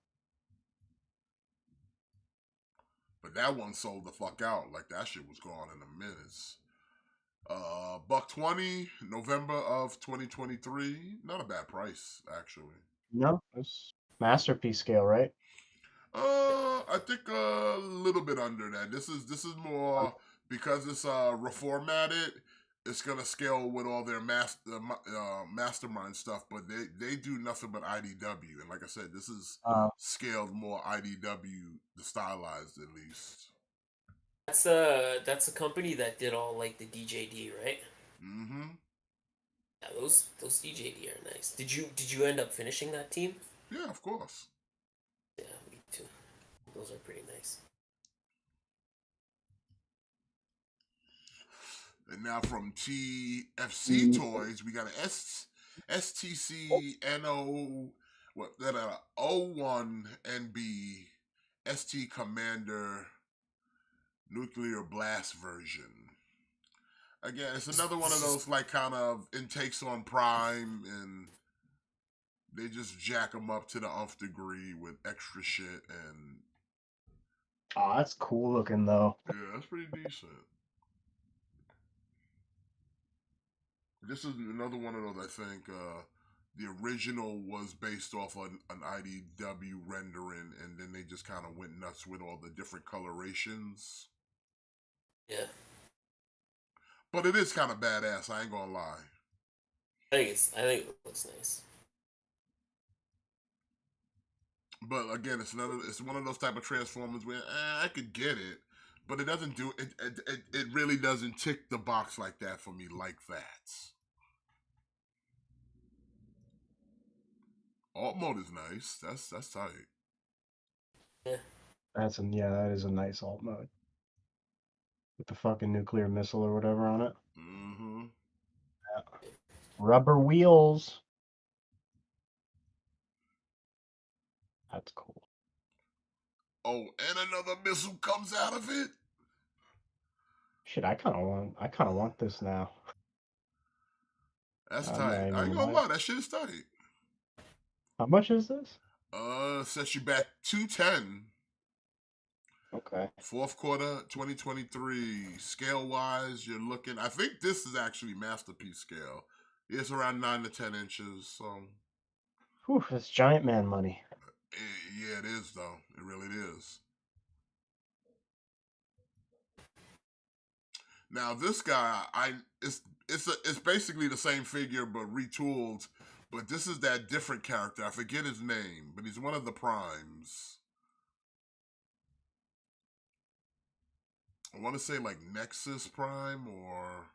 But that one sold the fuck out. Like, that shit was gone in a minute. $120, November of 2023. Not a bad price, actually. No, it's masterpiece scale, right? I think a little bit under that. This is more because it's reformatted. It's gonna scale with all their mastermind stuff, but they do nothing but IDW, and like I said, this is scaled more IDW, the stylized at least. That's a company that did all like the DJD, right? Mm-hmm. Yeah, those DJD are nice. Did you end up finishing that team? Yeah, of course. Yeah, me too. Those are pretty nice. And now from TFC Toys, we got an STC NO what that 01 NB ST Commander nuclear blast version. Again, it's another one of those like kind of intakes on Prime, and they just jack them up to the nth degree with extra shit, and Oh, that's cool looking though. yeah, that's pretty decent. This is another one of those. I think the original was based off an IDW rendering, and then they just kind of went nuts with all the different colorations. Yeah, But it is kind of badass. I ain't gonna lie. I think it looks nice. But again, it's one of those type of Transformers where I could get it, but it doesn't do it. It really doesn't tick the box like that for me, like that. Alt mode is nice. That's tight. Yeah. That is a nice alt mode. With the fucking nuclear missile or whatever on it. Mm-hmm. Yeah. Rubber wheels. That's cool. Oh, and another missile comes out of it. Shit, I kind of want this now. That's I'm not tight. I even ain't gonna lying. lie, that shit is tight. How much is this? Sets you back 210. Okay. Fourth quarter 2023. Scale wise, you're looking. I think this is actually masterpiece scale. It's around 9 to 10 inches. So, Whew, that's giant man money. yeah, it is though. It really is. Now this guy, it's basically the same figure but retooled. But this is that different character. I forget his name, but he's one of the primes. I want to say like Nexus Prime or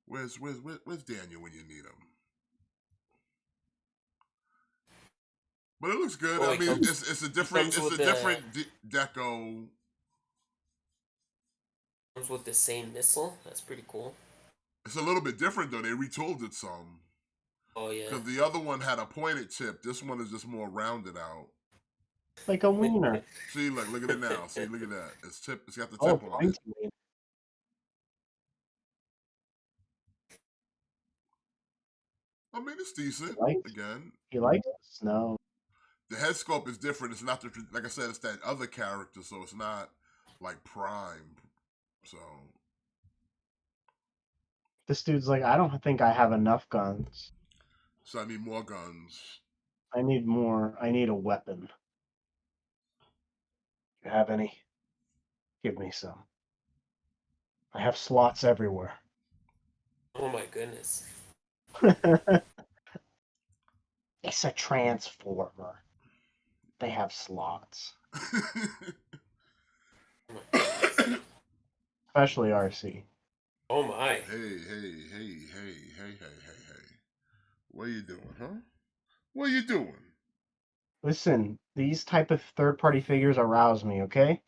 where's Daniel when you need him? But it looks good. Oh, I mean, it's a different deco. Comes with the same missile. That's pretty cool. It's a little bit different though. They retooled it some. Oh yeah. Because the other one had a pointed tip. This one is just more rounded out. Like a wiener. See, look at it now. See, look at that. It's got the Oh, tip on it. wiener. I mean, it's decent. Again, He likes snow. the head sculpt is different. It's not like I said. It's that other character, so it's not like Prime. So This dude's like, I don't think I have enough guns. So I need more guns. I need more. I need a weapon. You have any? Give me some. I have slots everywhere. Oh my goodness. It's a transformer. They have slots. Especially RC. Oh my. Hey. What are you doing, huh? What are you doing? Listen, these type of third-party figures arouse me, okay?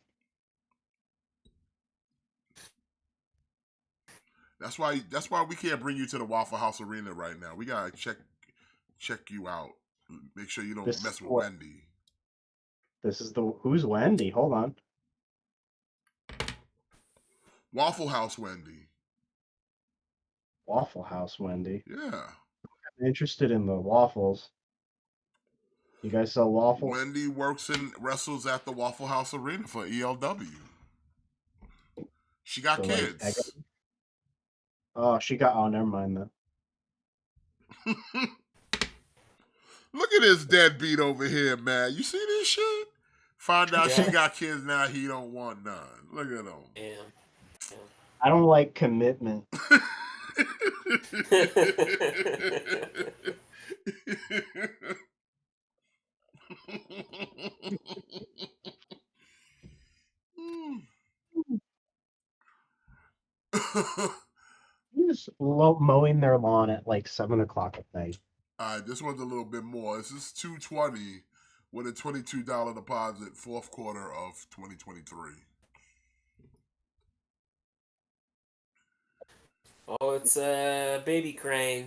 That's why we can't bring you to the Waffle House Arena right now. We gotta check you out. Make sure you don't mess with Wendy. This is who's Wendy? Hold on. Waffle House Wendy. Waffle House Wendy. Yeah. I'm interested in the waffles. You guys sell waffles? Wendy works and wrestles at the Waffle House Arena for ELW. She got So like, kids. oh, she got. Oh, never mind then. Look at this deadbeat over here, man. You see this shit? Find out she Yeah. got kids now. He don't want none. Look at him. Damn. I don't like commitment. Just mowing their lawn at like 7 o'clock at night. All right, this one's a little bit more. This is $220 with a $22 deposit, fourth quarter of 2023. Oh, it's a baby Krang.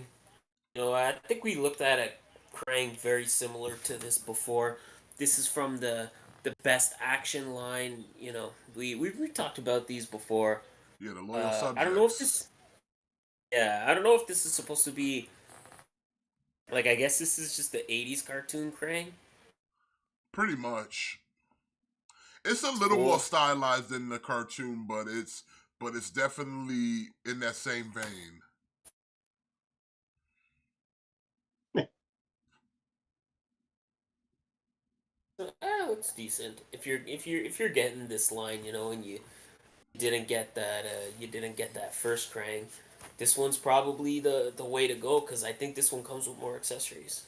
You know, I think we looked at a Krang very similar to this before. This is from the best action line. You know, we talked about these before. Yeah, the loyal I don't know if subjects. this. Yeah, I don't know if this is supposed to be like. I guess this is just the '80s cartoon Krang. Pretty much. It's a It's little more cool. stylized than the cartoon, but it's definitely in that same vein. It's decent. If you're getting this line, you know, and you didn't get that first Krang, this one's probably the way to go because I think this one comes with more accessories.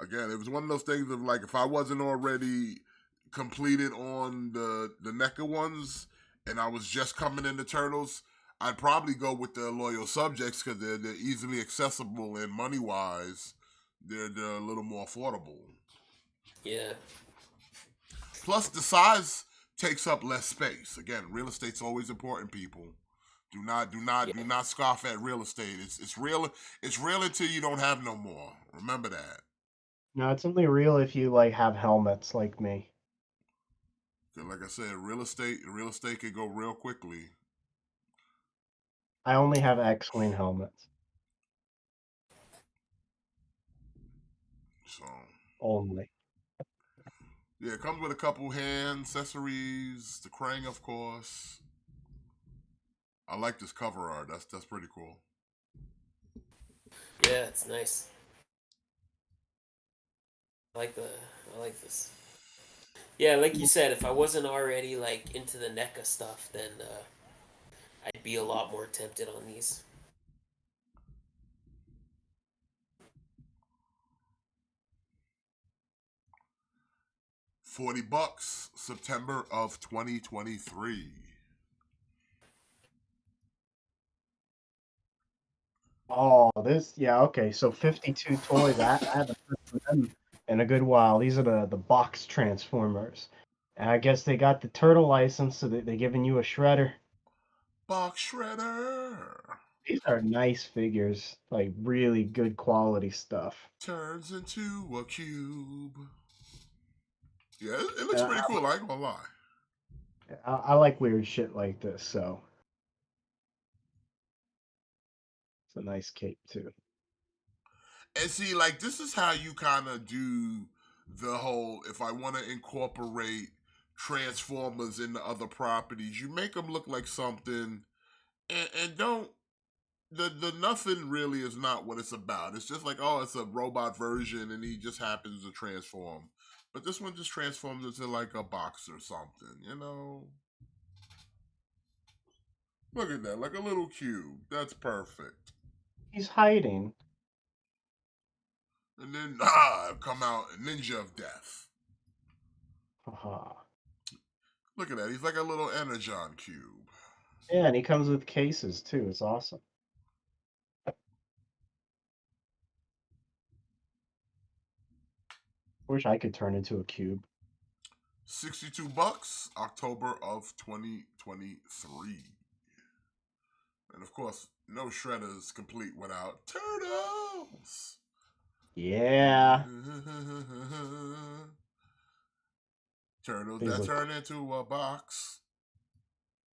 Again, it was one of those things of like if I wasn't already completed on the NECA ones and I was just coming into Turtles, I'd probably go with the loyal subjects because they're easily accessible and money wise, they're a little more affordable. Yeah. Plus, the size takes up less space. Again, real estate's always important, people. Yeah. Do not scoff at real estate. It's real. It's real until you don't have no more. Remember that. No, it's only real if you like have helmets like me. 'Cause like I said, real estate can go real quickly. I only have X-wing helmets. So Only. yeah, it comes with a couple hand accessories, the Krang, of course. I like this cover art. That's pretty cool. Yeah, it's nice. I like this. Yeah, like you said, if I wasn't already like into the NECA stuff, then I'd be a lot more tempted on these. $40, September of 2023. Oh, okay. So 52 toys. I haven't heard from them in a good while. These are the box Transformers. And I guess they got the turtle license, so they're giving you a shredder. Box Shredder These are nice figures, like really good quality stuff. turns into a cube. Yeah, it looks Uh, pretty cool. I ain't gonna lie. I like weird shit like this, so it's a nice cape too. And see, like this is how you kind of do the whole. If I want to incorporate Transformers into other properties, you make them look like something, and don't the nothing really is not what it's about. It's just like, oh, it's a robot version, and he just happens to transform. But this one just transforms into like a box or something, you know. Look at that, like a little cube. That's perfect. He's hiding. And then come out a Ninja of Death. Haha. Look at that. He's like a little Energon cube. Yeah, and he comes with cases too. It's awesome. Wish I could turn into a cube. $62, October of 2023. And of course, no Shredder's complete without Turtles. Yeah. Turtles These that look cool. turn into a box.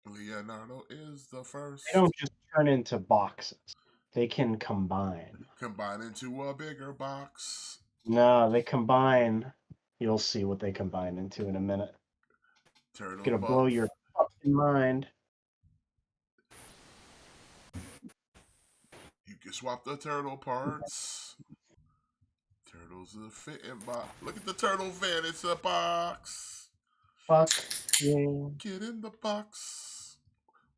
Leonardo is the They first. don't just turn into boxes. They can combine. Combine into a bigger box. No, they combine. You'll see what they combine into in a minute. It's Turtles, gonna blow your fucking mind. can swap the turtle parts. Turtles are fitting box. Look at the turtle van. It's a box. Fuck yeah. Get in the box.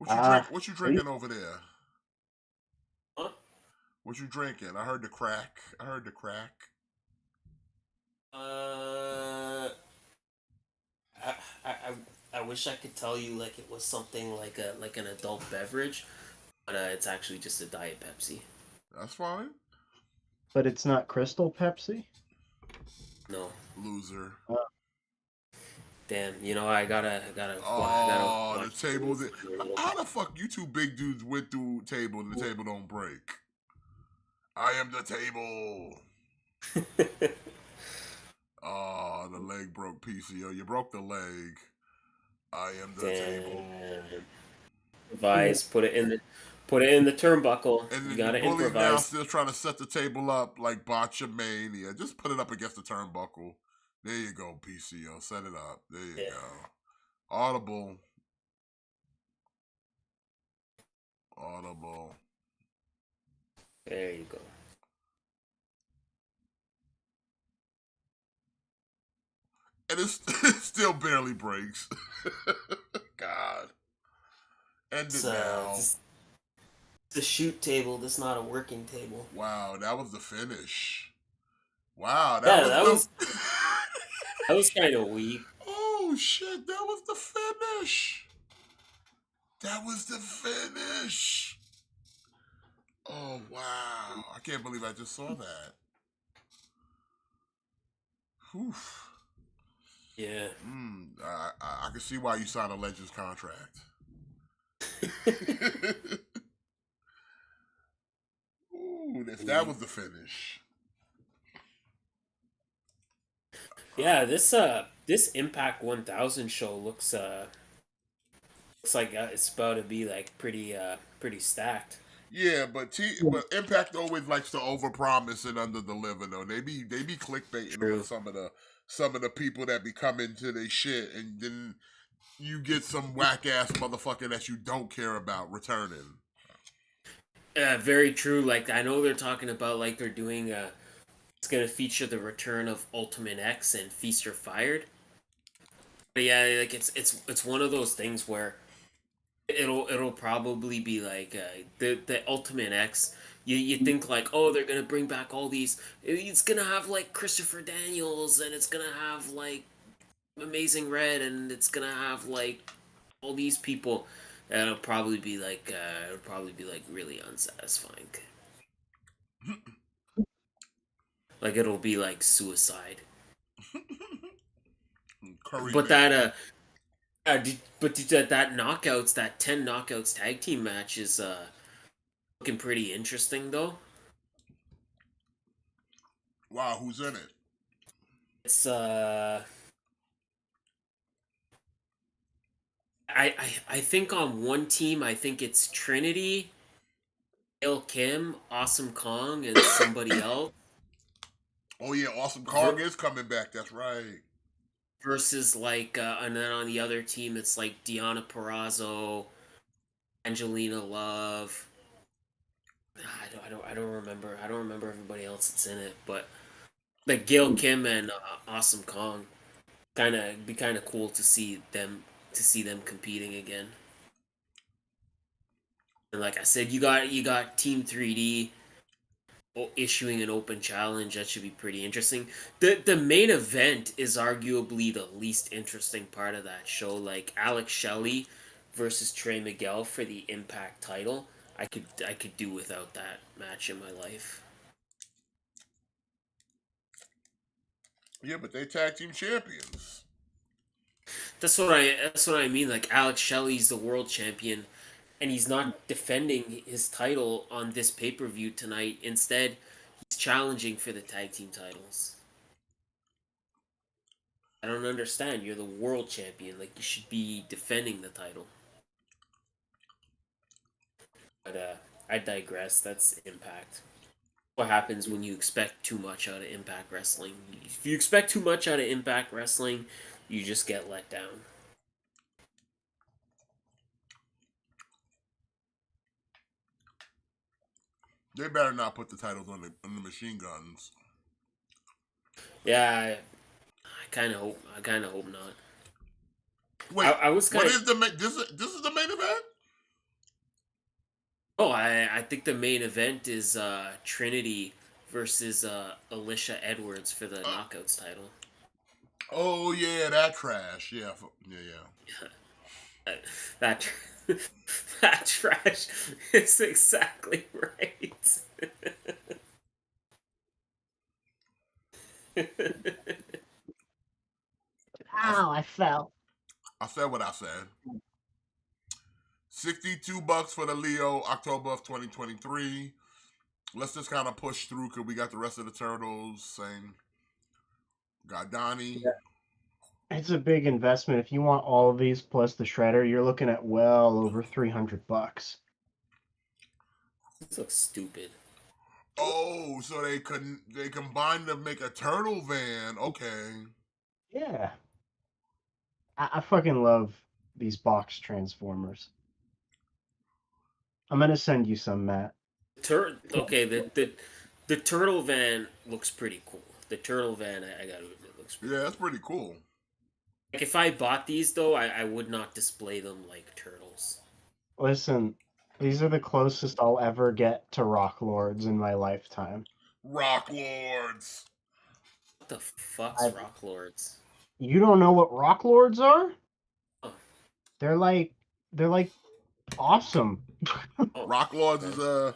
Ah, What you drinking over there? Huh? What you drinking? I heard the crack. Uh, I, I, I I wish I could tell you like it was something like an adult beverage, but it's actually just a Diet Pepsi. That's fine. but it's not Crystal Pepsi. No, Loser. damn. You know I gotta Oh, the watch table. this here a little How the fuck you two big dudes went through table and the table don't break? I am the table. bit. Oh, the leg broke, PCO. You broke the leg. I am the table. Damn. Improvise. Put it in the turnbuckle. And You then gotta your bully now improvise. still trying to set the table up like Botchamania. Just put it up against the turnbuckle. There you go, PCO. Set it up. There you Yeah. go. Audible. Audible. There you go. And it still barely breaks. God. End it now. It's a shoot table. This is not a working table. Wow, that was the finish. Wow, Yeah, that that was kind of weak. Oh shit, that was the finish. That was the finish. Oh wow. I can't believe I just saw that. Whew. Yeah. I can see why you signed a Legends contract. Ooh, if that was the finish. Yeah, this Impact 1000 show looks like it's about to be like pretty stacked. Yeah, but Impact always likes to overpromise and underdeliver though. They be clickbaiting True. on some of the people that be coming to their shit, and then you get some whack ass motherfucker that you don't care about returning. Very true. Like I know they're talking about like they're doing it's gonna feature the return of Ultimate X and Feast or Fired. But yeah, like it's one of those things where it'll probably be like the Ultimate X. You think like, oh, they're gonna bring back all these. It's gonna have like Christopher Daniels, and it's gonna have like Amazing Red, and it's gonna have like all these people. And it'll probably be like really unsatisfying. Like it'll be like Suicide. Curry But man. that knockouts, that 10 knockouts tag team match is looking pretty interesting though. Wow, who's in it? It's I think on one team I think it's Trinity, Gail Kim, Awesome Kong, and somebody else. Oh yeah, Awesome Kong is coming back. That's right. Versus like and then on the other team it's like Deonna Purrazzo, Angelina Love. I don't remember. I don't remember everybody else that's in it, but like Gail Kim and Awesome Kong, kind of cool to see them competing again. And like I said, you got Team 3D issuing an open challenge. That should be pretty interesting. The main event is arguably the least interesting part of that show. Like Alex Shelley versus Trey Miguel for the Impact title. I could do without that match in my life. Yeah, but they tag team champions. That's what I mean. Like Alex Shelley's the world champion, and he's not defending his title on this pay per view tonight. Instead, he's challenging for the tag team titles. I don't understand. You're the world champion. Like you should be defending the title. But I digress. That's Impact. What happens when you expect too much out of Impact Wrestling? If you expect too much out of Impact Wrestling, you just get let down. They better not put the titles on the machine guns. Yeah, I kind of hope. I kind of hope not. Wait, I was what kind of. is the main? This is the main event? Oh, I think the main event is Trinity versus Alicia Edwards for the Knockouts title. Oh yeah, that trash. Yeah, yeah. That that trash is exactly right. Ow, I fell. I said what I said. $62 for the Leo, October of 2023. Let's just kind of push through because we got the rest of the turtles. Same. Got Donnie. It's a big investment. If you want all of these plus the shredder, you're looking at well over $300. This looks stupid. Oh, so they combined to make a turtle van. Okay. Yeah. I fucking love these box transformers. I'm gonna send you some, Matt. Okay, the turtle van looks pretty cool. The turtle van, I gotta admit, looks pretty. Yeah, that's pretty cool. Like if I bought these though, I would not display them like turtles. Listen, these are the closest I'll ever get to Rock Lords in my lifetime. Rock Lords. What the fuck's Rock Lords? You don't know what Rock Lords are? Oh. They're like awesome. Oh. Rock Lords is a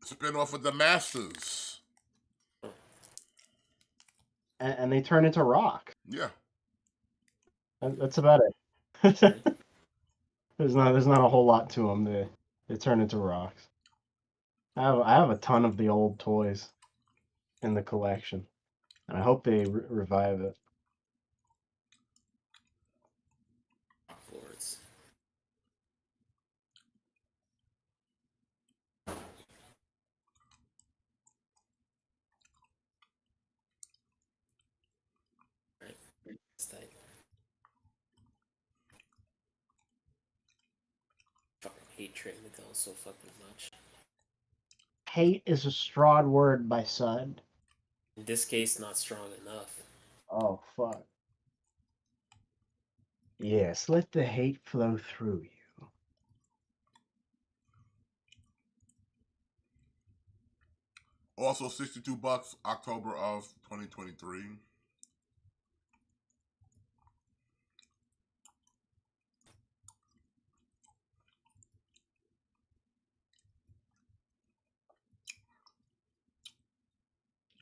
spin-off of the Masters. And they turn into rock. Yeah. That's about it. there's not a whole lot to them. They turn into rocks. I have a ton of the old toys in the collection, and I hope they revive it. Rock Lords. Right. It's tight. Fucking hate Trey Miguel so fucking much. Hate is a strong word, my son. In this case, not strong enough. Oh, fuck. Yes, let the hate flow through you. Also $62, October of 2023.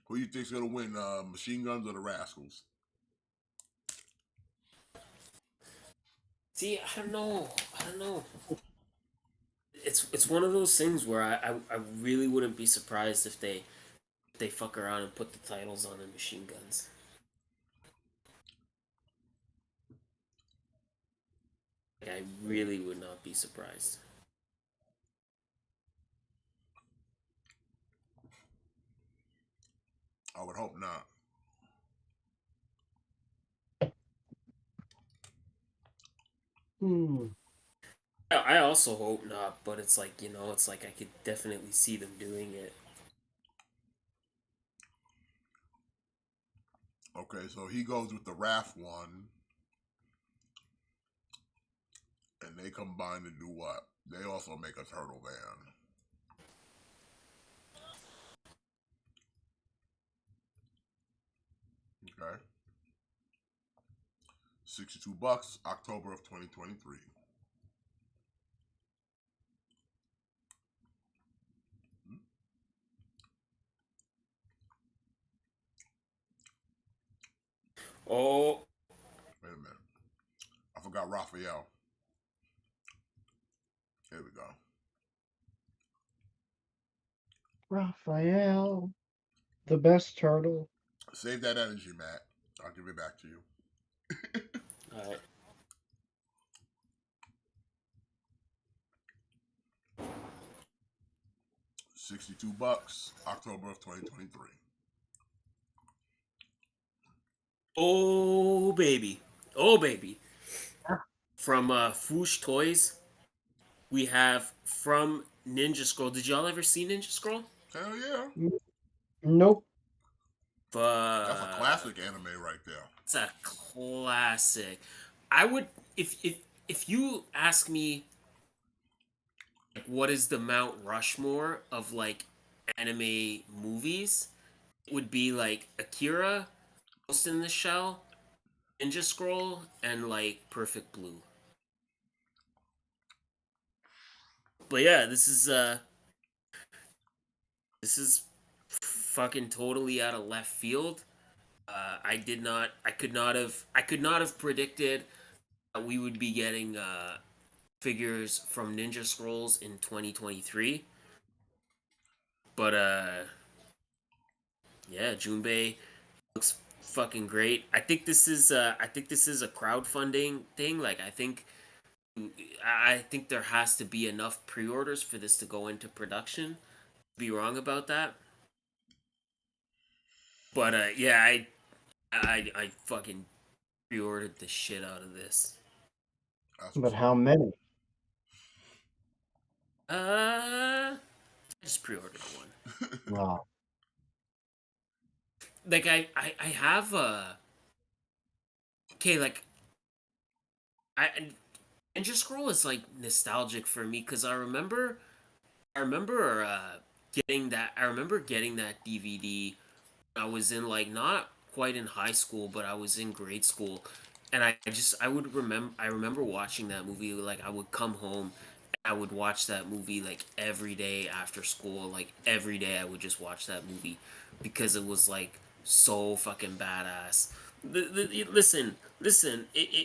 Who you think's gonna win, Machine Guns or the Rascals? See, I don't know. It's one of those things where I really wouldn't be surprised if they fuck around and put the titles on the machine guns. Like, I really would not be surprised. I would hope not. I also hope not, but it's like, it's like I could definitely see them doing it. Okay, so he goes with the Raph one. And they combine to do what? They also make a turtle van. Okay. $62, October of 2023. Oh, Wait a minute. I forgot Raphael. Here we go. Raphael, the best turtle. Save that energy, Matt. I'll give it back to you. all right. $62, October of 2023. Oh baby, oh baby. From Foosh Toys, we have from Ninja Scroll. Did y'all ever see Ninja Scroll? Hell yeah. Nope. That's a But classic anime right there. it's a classic. I would if you ask me like, what is the Mount Rushmore of like anime movies, it would be like Akira, Ghost in the Shell, Ninja Scroll, and like Perfect Blue. But yeah, this is fucking totally out of left field. I could not have predicted that we would be getting figures from Ninja Scrolls in 2023. But yeah, Junbei looks fucking great. I think this is a crowdfunding thing. Like I think there has to be enough pre-orders for this to go into production. Be wrong about that. But yeah, I fucking pre-ordered the shit out of this. That's But what's how up. many? I just pre-ordered one. Wow. Like I have okay, like I Ninja Scroll is like nostalgic for me because I remember I remember getting that DVD. I was in like not quite in high school, but I was in grade school, and I remember watching that movie. Like I would come home, and I would watch that movie like every day after school. Like every day, I would just watch that movie because it was like so fucking badass. Listen.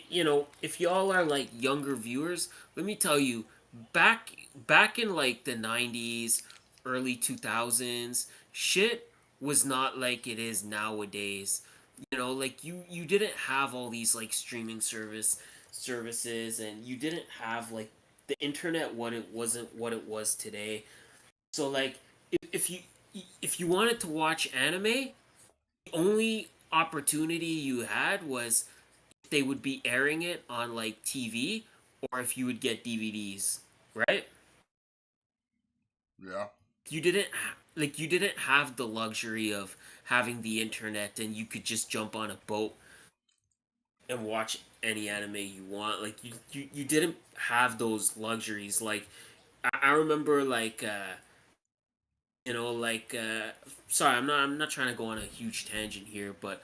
You know, if y'all are like younger viewers, let me tell you, back in like the '90s, early 2000s, shit was not like it is nowadays. You know, like you didn't have all these like streaming services, and you didn't have like the internet what it wasn't what it was today. So like if you wanted to watch anime, the only opportunity you had was if they would be airing it on like TV or if you would get DVDs, right? Yeah. You didn't have the luxury of having the internet and you could just jump on a boat and watch any anime you want. Like you didn't have those luxuries. Like I remember like you know like sorry, I'm not trying to go on a huge tangent here, but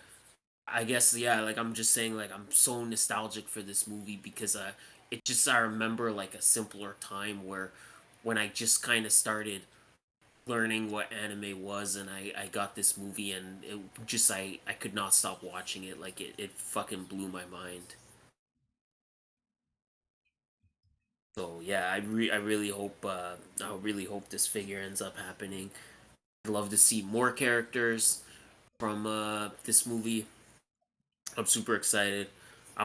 I guess yeah, like I'm just saying like I'm so nostalgic for this movie because it just I remember like a simpler time where when I just kind of started learning what anime was and I got this movie and it just I could not stop watching it. Like it fucking blew my mind. So yeah, I really hope I really hope this figure ends up happening. I'd love to see more characters from this movie. I'm super excited.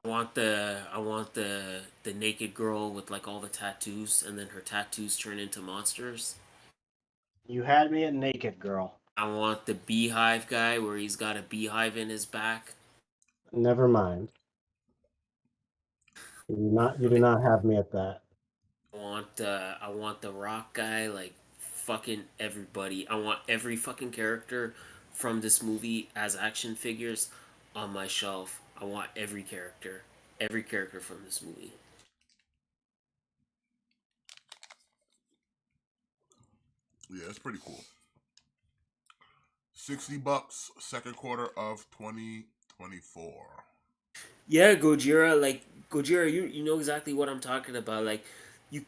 I want the naked girl with like all the tattoos and then her tattoos turn into monsters. You had me at naked, girl. I want the beehive guy where he's got a beehive in his back. Never mind. You do not have me at that. I want the rock guy, like fucking everybody. I want every fucking character from this movie as action figures on my shelf. I want every character from this movie. Yeah, it's pretty cool. $60, second quarter of 2024. Yeah, Gojira, like Gojira, you know exactly what I'm talking about. Like you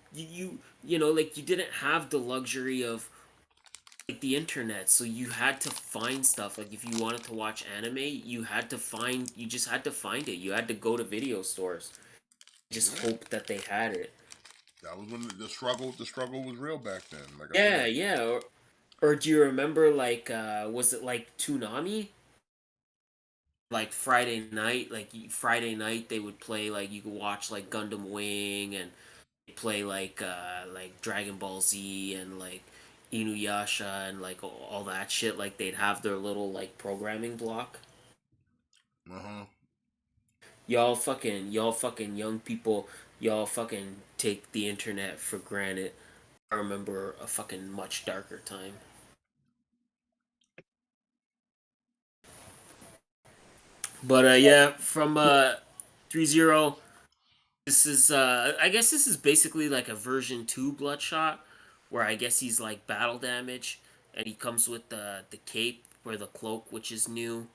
know like you didn't have the luxury of like the internet, so you had to find stuff. Like if you wanted to watch anime, you just had to find it. You had to go to video stores. Just Yeah. hope that they had it. That was when the struggle was real back then. Like I Yeah, said. yeah. Or do you remember like was it like Toonami? Like Friday night they would play like you could watch like Gundam Wing and play like Dragon Ball Z and like Inuyasha and like all that shit. Like they'd have their little like programming block. Uh-huh. Y'all fucking young people, y'all fucking take the internet for granted. I remember a fucking much darker time. But yeah, from 3-0, this is I guess this is basically like a version 2 Bloodshot, where I guess he's like battle damage, and he comes with the cape or the cloak, which is new.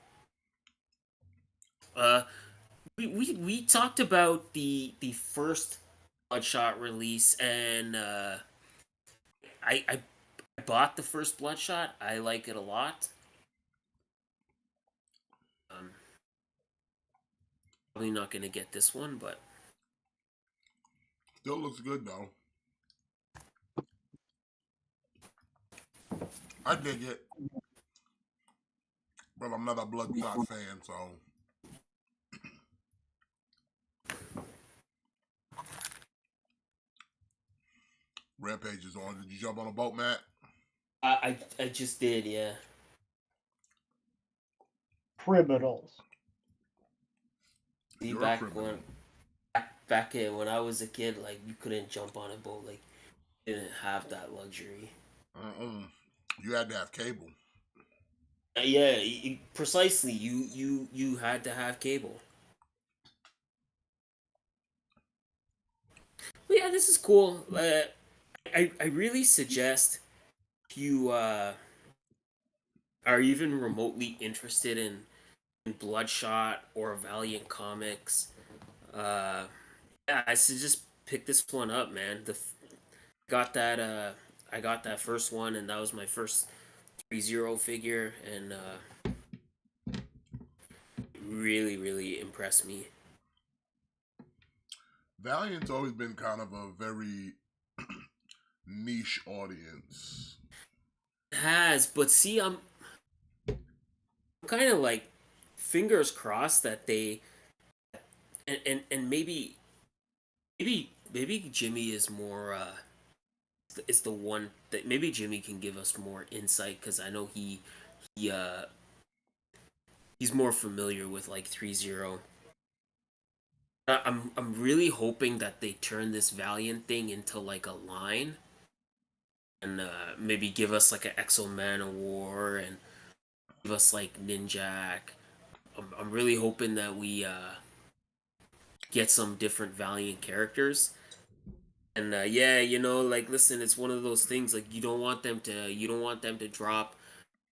Uh, we talked about the first Bloodshot release, and I bought the first Bloodshot. I like it a lot. Um, Probably not gonna get this one, but Still looks good though. I dig it, but I'm not a Bloodshot fan, so. Rampage is on. Did you jump on a boat, Matt? I just did, yeah. Criminals. See, You're a criminal. back in when I was a kid, like you couldn't jump on a boat, like you didn't have that luxury. You had to have cable. Yeah, precisely. You had to have cable. But yeah, this is cool. I really suggest you are even remotely interested in Bloodshot or Valiant Comics. Uh, yeah, I suggest pick this one up, man. Got that I got that first one, and that was my first 3-0 figure, and really impressed me. Valiant's always been kind of a very niche audience. It has, but see, I'm kind of like fingers crossed that they and maybe Jimmy is more is the one that maybe Jimmy can give us more insight, because I know he he's more familiar with like 3-0. I'm really hoping that they turn this Valiant thing into like a line, and maybe give us like an Exo Man of War, and give us like Ninjak. I'm really hoping that we get some different Valiant characters. And yeah, like listen, it's one of those things, like you don't want them to drop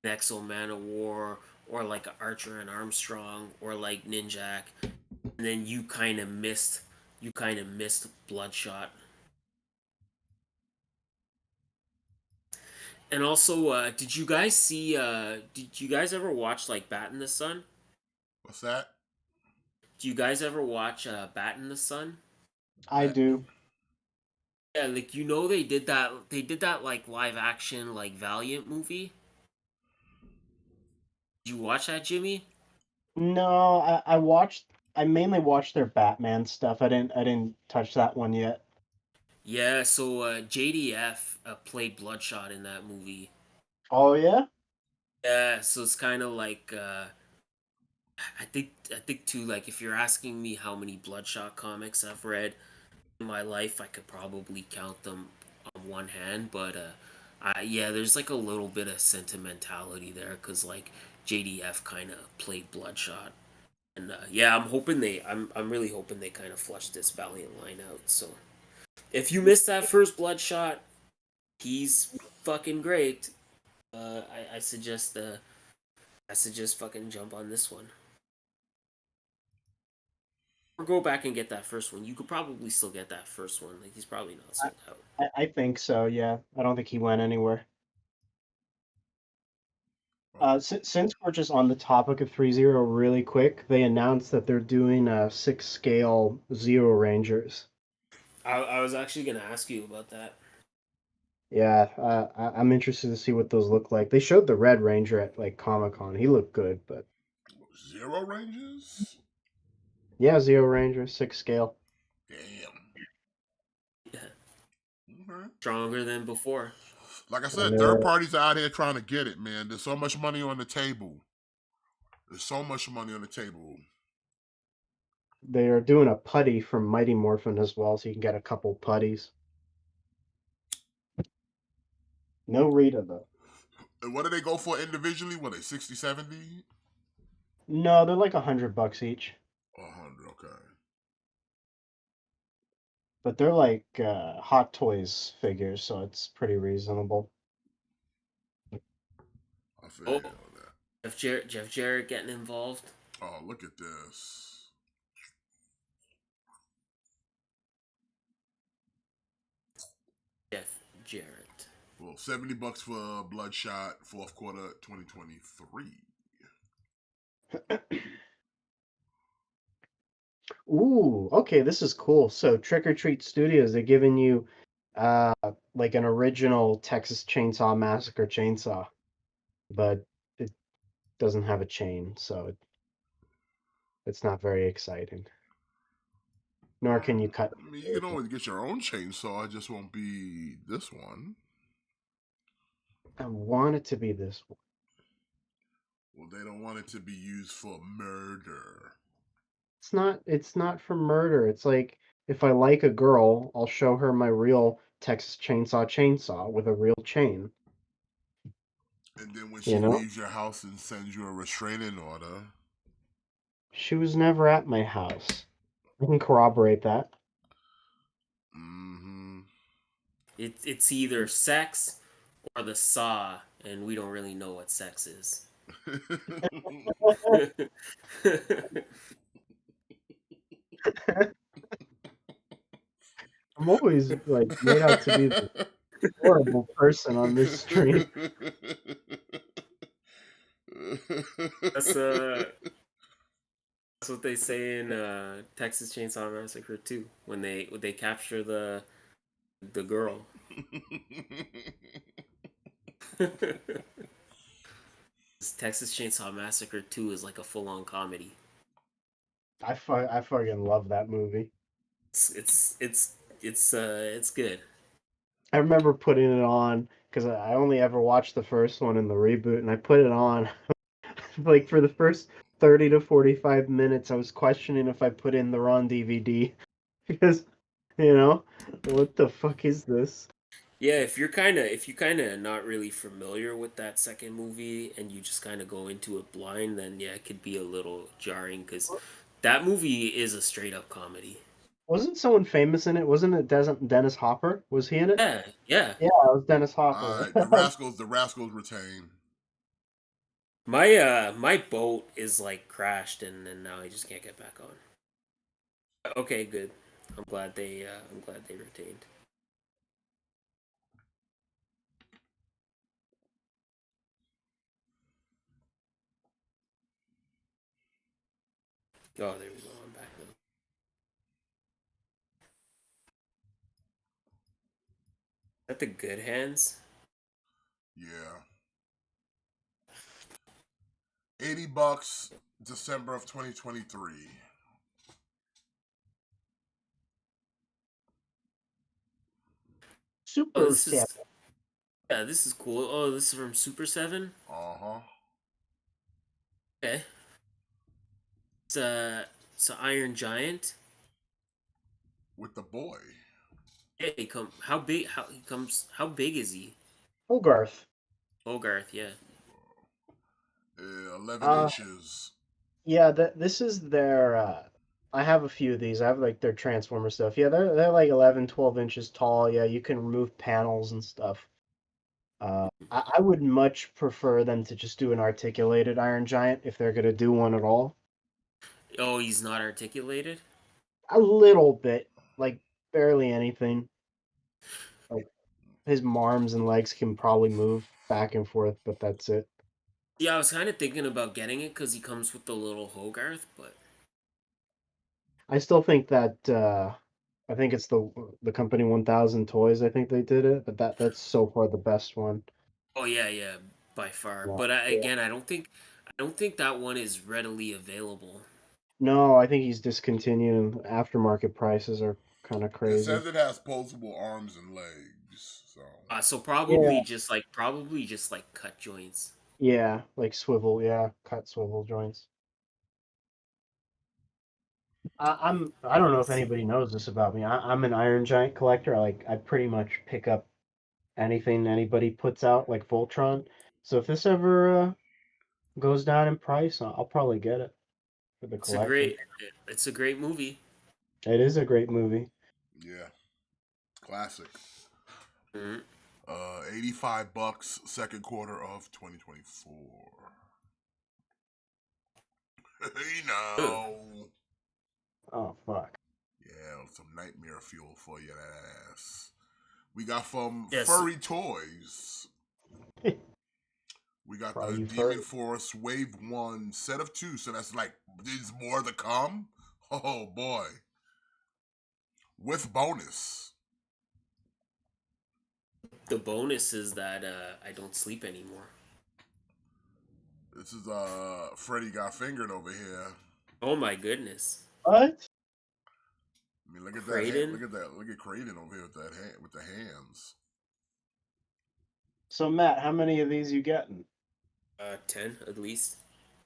an Exo Man of War, or like Archer and Armstrong, or like Ninjak, and then you kind of missed Bloodshot. And also, did you guys ever watch like Bat in the Sun? What's that? Do you guys ever watch Bat in the Sun? I do. Yeah, like they did that like live action like Valiant movie. Did you watch that, Jimmy? No, I mainly watched their Batman stuff. I didn't touch that one yet. Yeah, so JDF played Bloodshot in that movie. Oh yeah? Yeah, so it's kind of like I think too, like if you're asking me how many Bloodshot comics I've read in my life, I could probably count them on one hand. But yeah, there's like a little bit of sentimentality there, because like JDF kind of played Bloodshot, and yeah, I'm really hoping they kind of flush this Valiant line out. So if you missed that first Bloodshot, he's fucking great. I suggest I suggest fucking jump on this one. Or go back and get that first one. You could probably still get that first one. Like he's probably not I, sold out. I think so, yeah. I don't think he went anywhere. Oh, Since we're just on the topic of 3-0 really quick, they announced that they're doing 6 scale Zero Rangers. I was actually gonna ask you about that. Yeah, I'm interested to see what those look like. They showed the Red Ranger at like Comic-Con. He looked good, but Zero Rangers? yeah, Zero Ranger, 6 scale. Damn. Yeah, Okay. stronger than before. Like I And said, third parties are out here trying to get it, man. There's so much money on the table. There's so much money on the table. they are doing a putty from Mighty Morphin as well, so you can get a couple putties. No Rita though. And what do they go for individually? What are they 60, 70? No, they're like $100 each. 100, okay. But they're like Hot Toys figures, so it's pretty reasonable. I feel you Oh, on that. Jeff Jarrett getting involved. Oh, look at this. Jeff Jarrett. Well, $70 for Bloodshot, fourth quarter 2023. Ooh, okay, this is cool. So Trick or Treat Studios, they're giving you uh like an original Texas Chainsaw Massacre chainsaw, but it doesn't have a chain, so it's not very exciting. Nor can you cut. I mean, you can always get your own chainsaw. It just won't be this one. I want it to be this one. Well, they don't want it to be used for murder. It's not for murder. It's like if I like a girl, I'll show her my real Texas chainsaw with a real chain. And then when You she know? leaves your house and sends you a restraining order. She was never at my house. I can corroborate that. Mm-hmm. It's either sex or the saw, and we don't really know what sex is. I'm always like made out to be the horrible person on this stream. That's that's what they say in Texas Chainsaw Massacre 2 when they capture the girl. Texas Chainsaw Massacre 2 is like a full-on comedy. I fucking love that movie. It's good. I remember putting it on because I only ever watched the first one in the reboot, and I put it on like for the first 30 to 45 minutes. I was questioning if I put in the wrong DVD because what the fuck is this? Yeah, if you kind of not really familiar with that second movie and you just kind of go into it blind, then yeah, it could be a little jarring because that movie is a straight up comedy. Wasn't someone famous in it? Wasn't it Dennis Hopper? Was he in it? Yeah, yeah. Yeah, it was Dennis All Hopper. right, the Rascals retain. My boat is like crashed and now I just can't get back on. Okay, good. I'm glad they retained. Oh, there we go. I'm back now. Is that the good hands? Yeah. $80, December of 2023. Oh, Super this Seven. is yeah, this is cool. Oh, this is from Super 7. Uh-huh. Okay. It's a Iron Giant. With the boy. Yeah, he come. How big? How he comes? How big is he? Hogarth. Hogarth. Yeah. 11 Uh, inches. yeah, this is their I have a few of these. I have like their Transformer stuff. Yeah, they're like 11, 12 inches tall. Yeah, you can remove panels and stuff. I would much prefer them to just do an articulated Iron Giant if they're gonna do one at all. Oh, he's not articulated. A little bit, like barely anything. Like his arms and legs can probably move back and forth, but that's it. Yeah, I was kind of thinking about getting it because he comes with the little Hogarth, but I still think that I think it's the company 1000 Toys. I think they did it, but that's so far the best one. oh yeah, yeah, by far. Yeah. But Yeah. again, I don't think that one is readily available. No, I think he's discontinued. Aftermarket prices are kind of It crazy. says it has posable arms and legs. So So Yeah. probably just like cut joints. Yeah, like swivel. Yeah, cut swivel joints. I don't know if Let's see. anybody knows this about me. I'm an Iron Giant collector. I pretty much pick up anything anybody puts out, like Voltron. So if this ever goes down in price, I'll probably get it for the collection. It's a great movie. It is a great movie. Yeah, classic. Mhm. $85, second quarter of 2024. Hey Ugh. now. Oh fuck. Yeah, some nightmare fuel for your ass. We got from Yes. Furry Toys. We got For all the you Demon furry. Force Wave 1 set of 2. So that's like, there's more to come? Oh boy. With bonus. The bonus is that I don't sleep anymore. This is Freddy got fingered over here. Oh my goodness. What? I mean, look at that hand. Kraden? Look at that. Look at Kraden over here with that hand, with the hands. So Matt, how many of these you getting? 10 at least.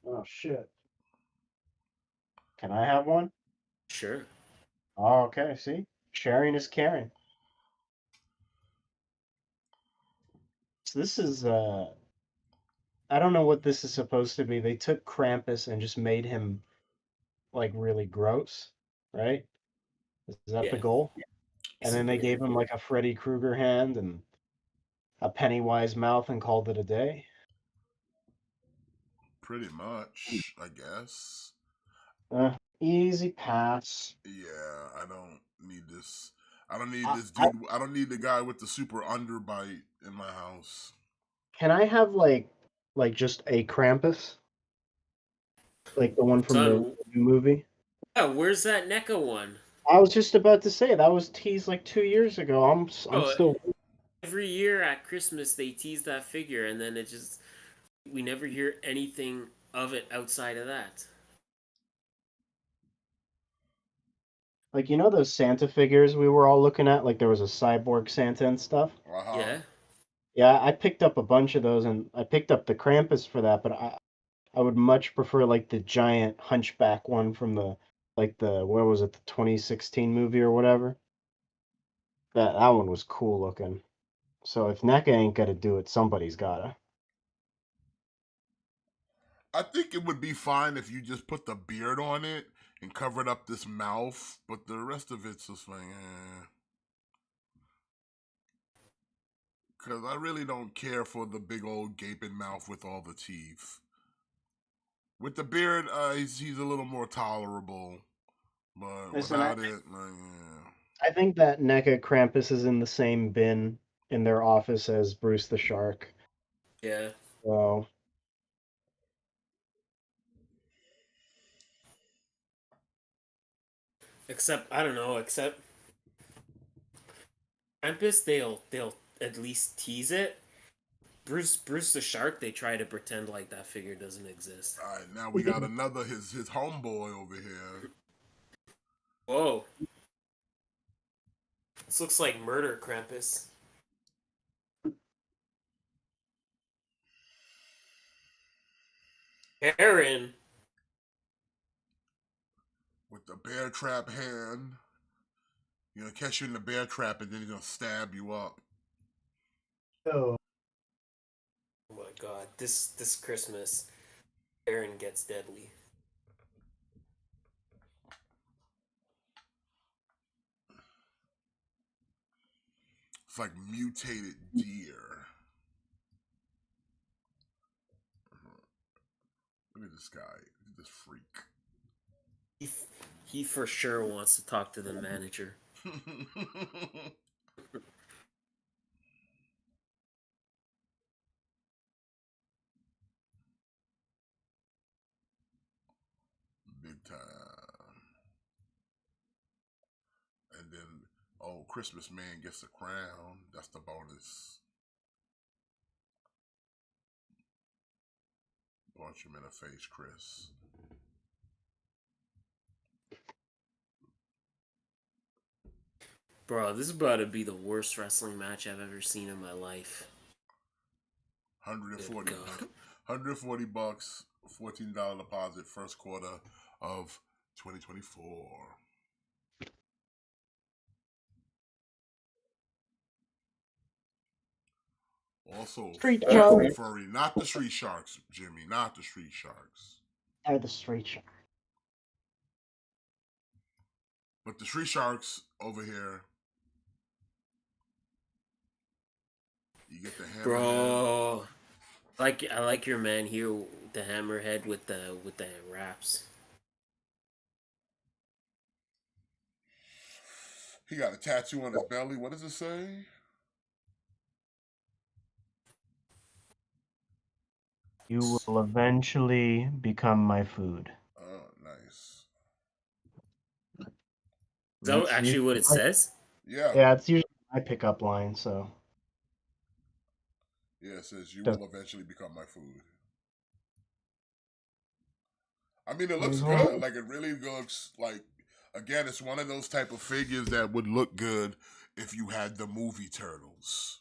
Oh shit. Can I have one? Sure. Oh, okay, see? Sharing is caring. So this is I don't know what this is supposed to be. They took Krampus and just made him like really gross, right? Is that the Yeah. goal? And then they Basically. gave him like a Freddy Krueger hand and a Pennywise mouth and called it a day. Pretty much, I guess. Easy pass. Yeah, I don't need this. I don't need I, this I, dude. I don't need the guy with the super underbite in my house. can I have like just a Krampus, like the one from the Son, new movie? yeah, where's that NECA one? I was just about to say that was teased like 2 years ago. I'm Oh, still. every year at Christmas they tease that figure, and then we never hear anything of it outside of that. Like, you know those Santa figures we were all looking at? Like there was a cyborg Santa and stuff? Uh huh. Yeah. Yeah, I picked up a bunch of those and I picked up the Krampus for that, but I would much prefer like the giant hunchback one from the like the what was it, the 2016 movie or whatever? That one was cool looking. So if NECA ain't gonna do it, somebody's gotta. I think it would be fine if you just put the beard on it and covered up this mouth, but the rest of it's just like, because I really don't care for the big old gaping mouth with all the teeth. With the beard, he's a little more tolerable, but Listen, without it, like, I think that NECA Krampus is in the same bin in their office as Bruce the Shark. Yeah. So Except I don't know. Except Krampus, they'll at least tease it. Bruce the Shark, they try to pretend like that figure doesn't exist. all right, now we got another his homeboy over here. Whoa. This looks like Murder Krampus. Aaron. With the bear trap hand. He's gonna catch you in the bear trap and then he's gonna stab you up. oh, Oh my god. This Christmas, Aaron gets deadly. It's like mutated deer. Look at this guy. Look at this freak. He for sure wants to talk to the manager. Big time. And then, oh, Christmas man gets a crown. That's the bonus. Punch him in the face, Chris. Bro, this is about to be the worst wrestling match I've ever seen in my life. 140, Good God. 140 bucks, $14 deposit, first quarter of 2024. Also, Street very sharks. furry. Not the street sharks, Jimmy. Not the street sharks. They're the street sharks. But the street sharks over here, you get the hammerhead. Bro, I like your man here, the hammerhead with the wraps. He got a tattoo on his belly. What does it say? You will eventually become my food. Oh, nice. Is that That's actually usually what it says? Yeah. Yeah, it's usually my pickup line, so. Yeah, it says you Does- will eventually become my food. I mean, it He's looks home. good. Like, it really looks like, again, it's one of those type of figures that would look good if you had the movie Turtles.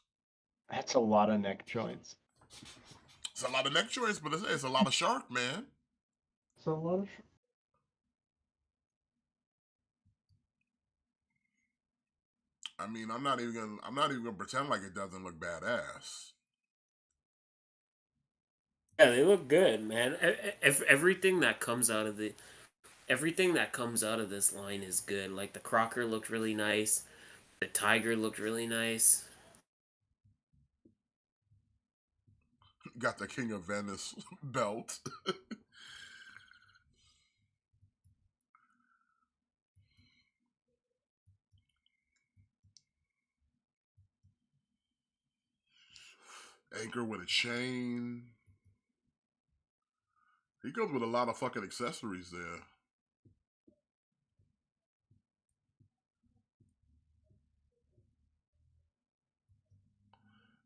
That's a lot of neck joints. It's a lot of neck joints, but it's a lot of shark, man. It's a lot of. I mean, I'm not even gonna pretend like it doesn't look badass. Yeah, they look good, man. Everything that comes out of this line is good. Like the Crocker looked really nice. The Tiger looked really nice. Got the King of Venice belt. Anchor with a chain. He goes with a lot of fucking accessories there.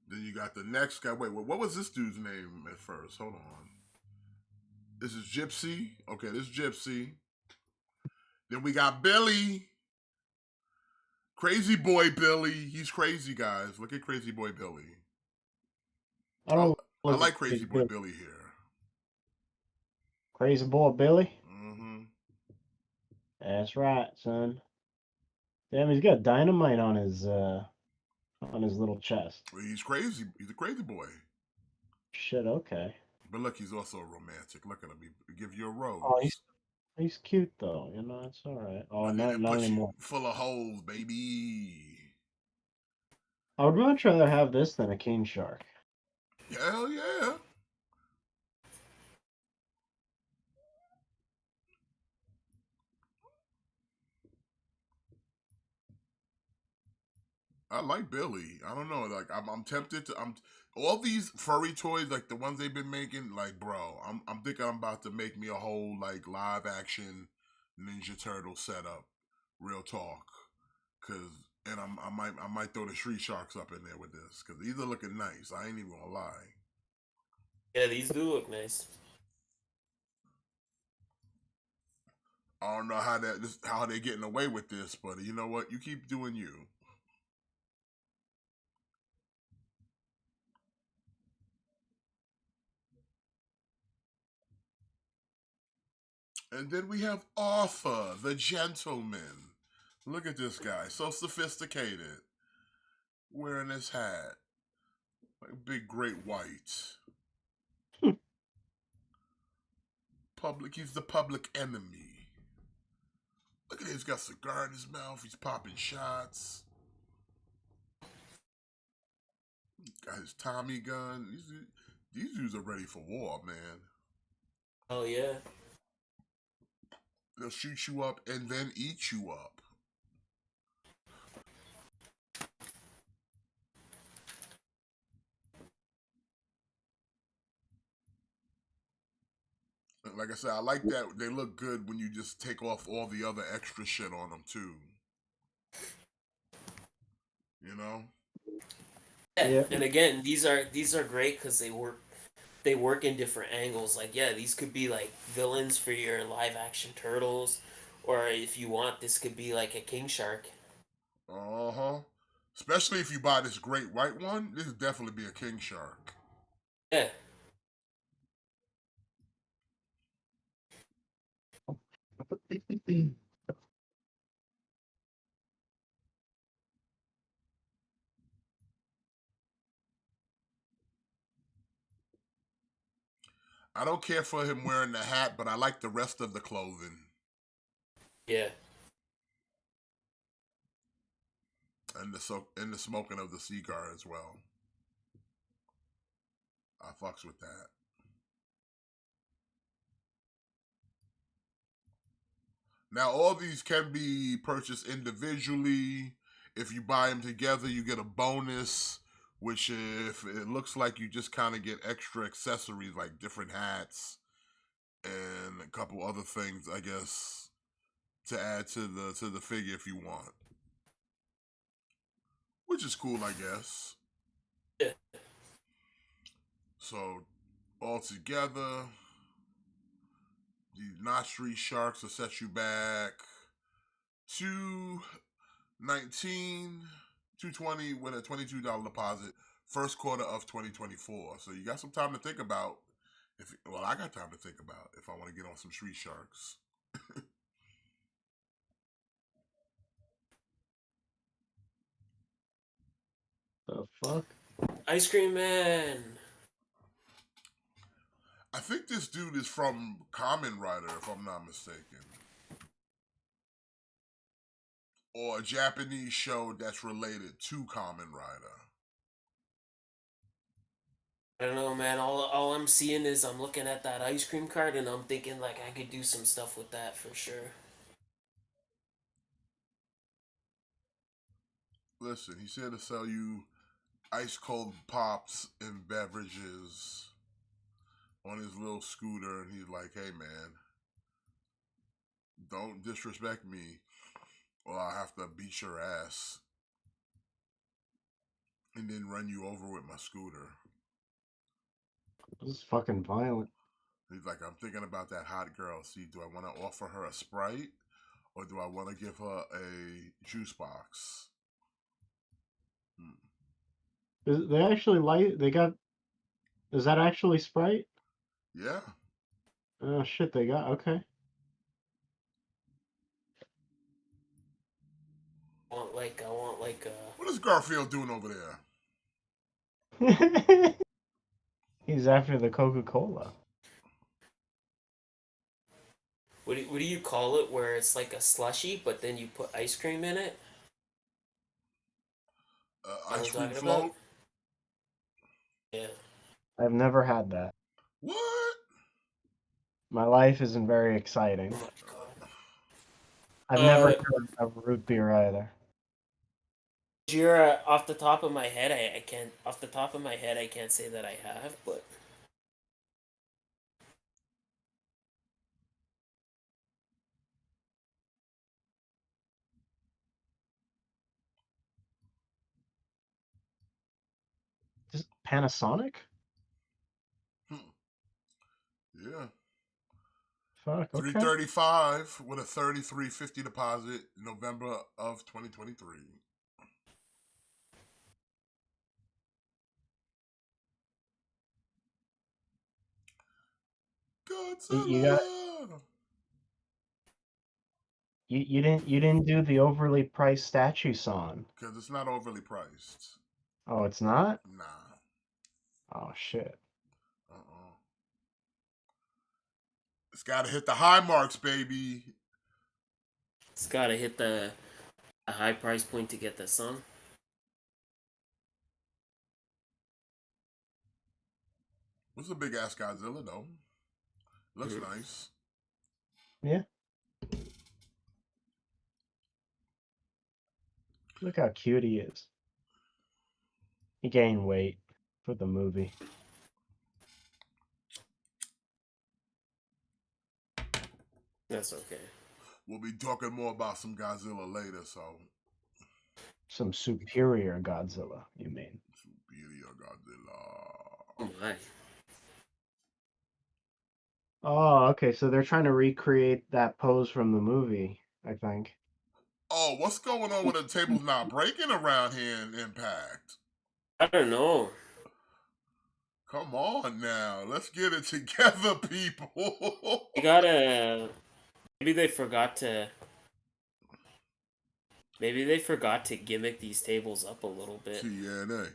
Then you got the next guy. Wait, what was this dude's name at first? Hold on. This is Gypsy. Okay, this is Gypsy. Then we got Billy. Crazy Boy Billy. He's crazy, guys. Look at Crazy Boy Billy. I like Crazy Boy Billy here. Crazy boy Billy? Mm-hmm. That's right, son. Damn, he's got dynamite on his little chest. He's crazy. He's a crazy boy. Shit, okay. But look, he's also a romantic. Look at him. He give you a rose. Oh, he's cute though, it's alright. Oh, not anymore. Full of holes, baby. I would much rather have this than a king shark. Hell yeah. I like Billy. I don't know. Like I'm tempted to. All these furry toys, like the ones they've been making. Like, bro, I'm thinking I'm about to make me a whole like live action Ninja Turtle setup. Real talk, and I might throw the Street Sharks up in there with this because these are looking nice. I ain't even gonna lie. Yeah, these do look nice. I don't know how they're getting away with this, but you know what? You keep doing you. And then we have Arthur, the gentleman. Look at this guy, so sophisticated, wearing his hat, like big great white. He's the public enemy. Look at him, he's got a cigar in his mouth. He's popping shots. Got his Tommy gun. These dudes are ready for war, man. Oh yeah. They'll shoot you up and then eat you up. Like I said, I like that they look good when you just take off all the other extra shit on them too. You know? Yeah. And again, these are great because they work in different angles. Like, yeah, these could be like villains for your live action turtles, or if you want, this could be like a king shark. Uh-huh. Especially if you buy this great white one, this would definitely be a king shark. Yeah. I don't care for him wearing the hat, but I like the rest of the clothing. Yeah. And the smoking of the cigar as well. I fucks with that. Now, all these can be purchased individually. If you buy them together, you get a bonus, which if it looks like you just kind of get extra accessories like different hats and a couple other things, I guess, to add to the figure if you want. Which is cool, I guess. Yeah. So, all together, the Knot Street Sharks will set you back to 220 with a $22 deposit, first quarter of 2024. So you got some time to think about. I got time to think about if I want to get on some Street Sharks. The fuck? Ice Cream Man. I think this dude is from Kamen Rider, if I'm not mistaken. Or a Japanese show that's related to Kamen Rider. I don't know, man. All I'm seeing is I'm looking at that ice cream cart and I'm thinking like I could do some stuff with that for sure. Listen, he's here to sell you ice cold pops and beverages on his little scooter, and he's like, hey man, don't disrespect me or I'll have to beat your ass and then run you over with my scooter. This is fucking violent. He's like, I'm thinking about that hot girl. See, do I want to offer her a Sprite or do I want to give her a juice box? They actually they got. Is that actually Sprite? Yeah. Oh shit, they got okay. I want like What is Garfield doing over there? He's after the Coca-Cola. what do you call it where it's like a slushy but then you put ice cream in it? Ice cream talking float? about? Yeah. I've never had that. What? My life isn't very exciting. Oh my god. I've never had a root beer either. You're off the top of my head, I can't off the top of my head I can't say that I have, but Just Panasonic? Yeah. Fuck, okay. $335 with a $33.50 deposit, November of 2023. Godzilla. You didn't do the overly priced statue song. Because it's not overly priced. Oh, it's not? Nah. Oh shit. It's got to hit the high marks, baby. it's gotta hit the a high price point to get the song. It's a big ass Godzilla, though. Looks nice. Yeah. Look how cute he is. He gained weight for the movie. That's okay. We'll be talking more about some Godzilla later, so. Some superior Godzilla, you mean? Superior Godzilla. Oh my. Oh, okay, so they're trying to recreate that pose from the movie, I think. Oh, what's going on with the tables not breaking around here in Impact? I don't know. Come on now. Let's get it together, people. You gotta maybe they forgot to gimmick these tables up a little bit. TNA.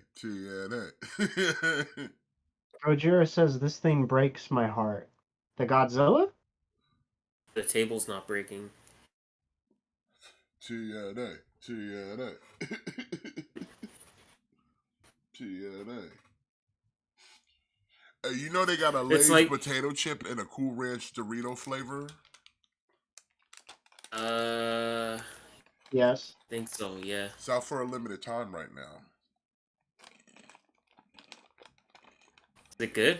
Gojira says this thing breaks my heart. The Godzilla? The table's not breaking. TNA. TNA. TNA. You know they got a It's Lay's like potato chip and a Cool Ranch Dorito flavor? Yes. think so, yeah. It's out for a limited time right now. Is it good?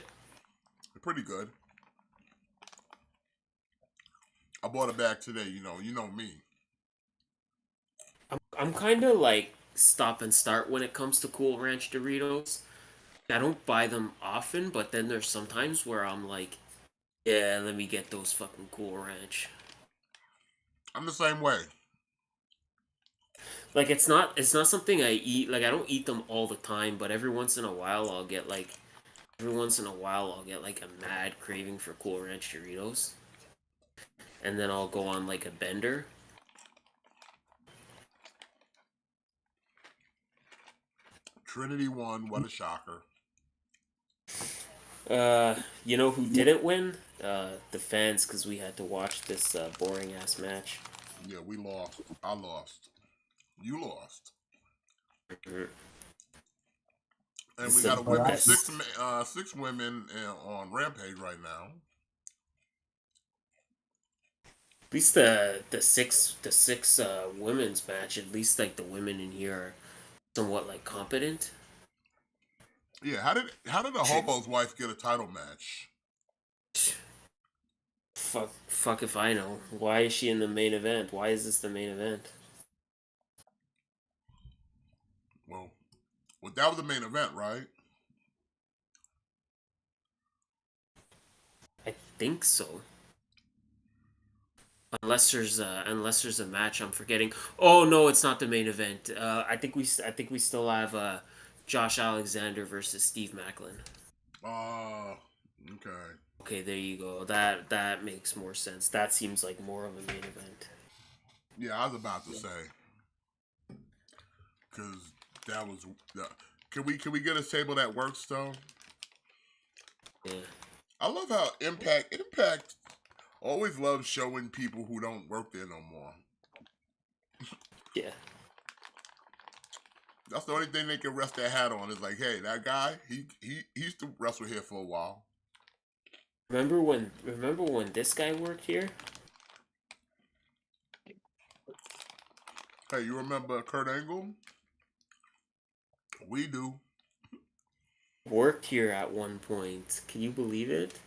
They're pretty good. I bought a bag today, you know me. I'm kind of like stop and start when it comes to Cool Ranch Doritos. I don't buy them often, but then there's sometimes where I'm like, yeah, let me get those fucking Cool Ranch. I'm the same way. Like it's not something I eat. Like I don't eat them all the time, but every once in a while I'll get like a mad craving for Cool Ranch Doritos, and then I'll go on like a bender. Trinity won. What a shocker. You know who didn't win? The fans, because we had to watch this boring ass match. Yeah, we lost. I lost. You lost. Mhm. And This we is got the a women best. six women on Rampage right now. At least the six women's match. At least like the women in here are somewhat like competent. Yeah, how did the hobo's wife get a title match? Fuck if I know. Why is she in the main event? Why is this the main event? Well, that was the main event, right? I think so. Unless there's a match I'm forgetting. Oh no, it's not the main event. I think we still have Josh Alexander versus Steve Macklin. Okay. Okay, there you go. That makes more sense. That seems like more of a main event. Yeah, I was about to say, because that was. Can we get a table that works though? Yeah. I love how Impact always loves showing people who don't work there no more. Yeah. That's the only thing they can rest their hat on. Is like, hey, that guy, he used to wrestle here for a while. Remember when this guy worked here? Hey, you remember Kurt Angle? We do. Worked here at one point. Can you believe it?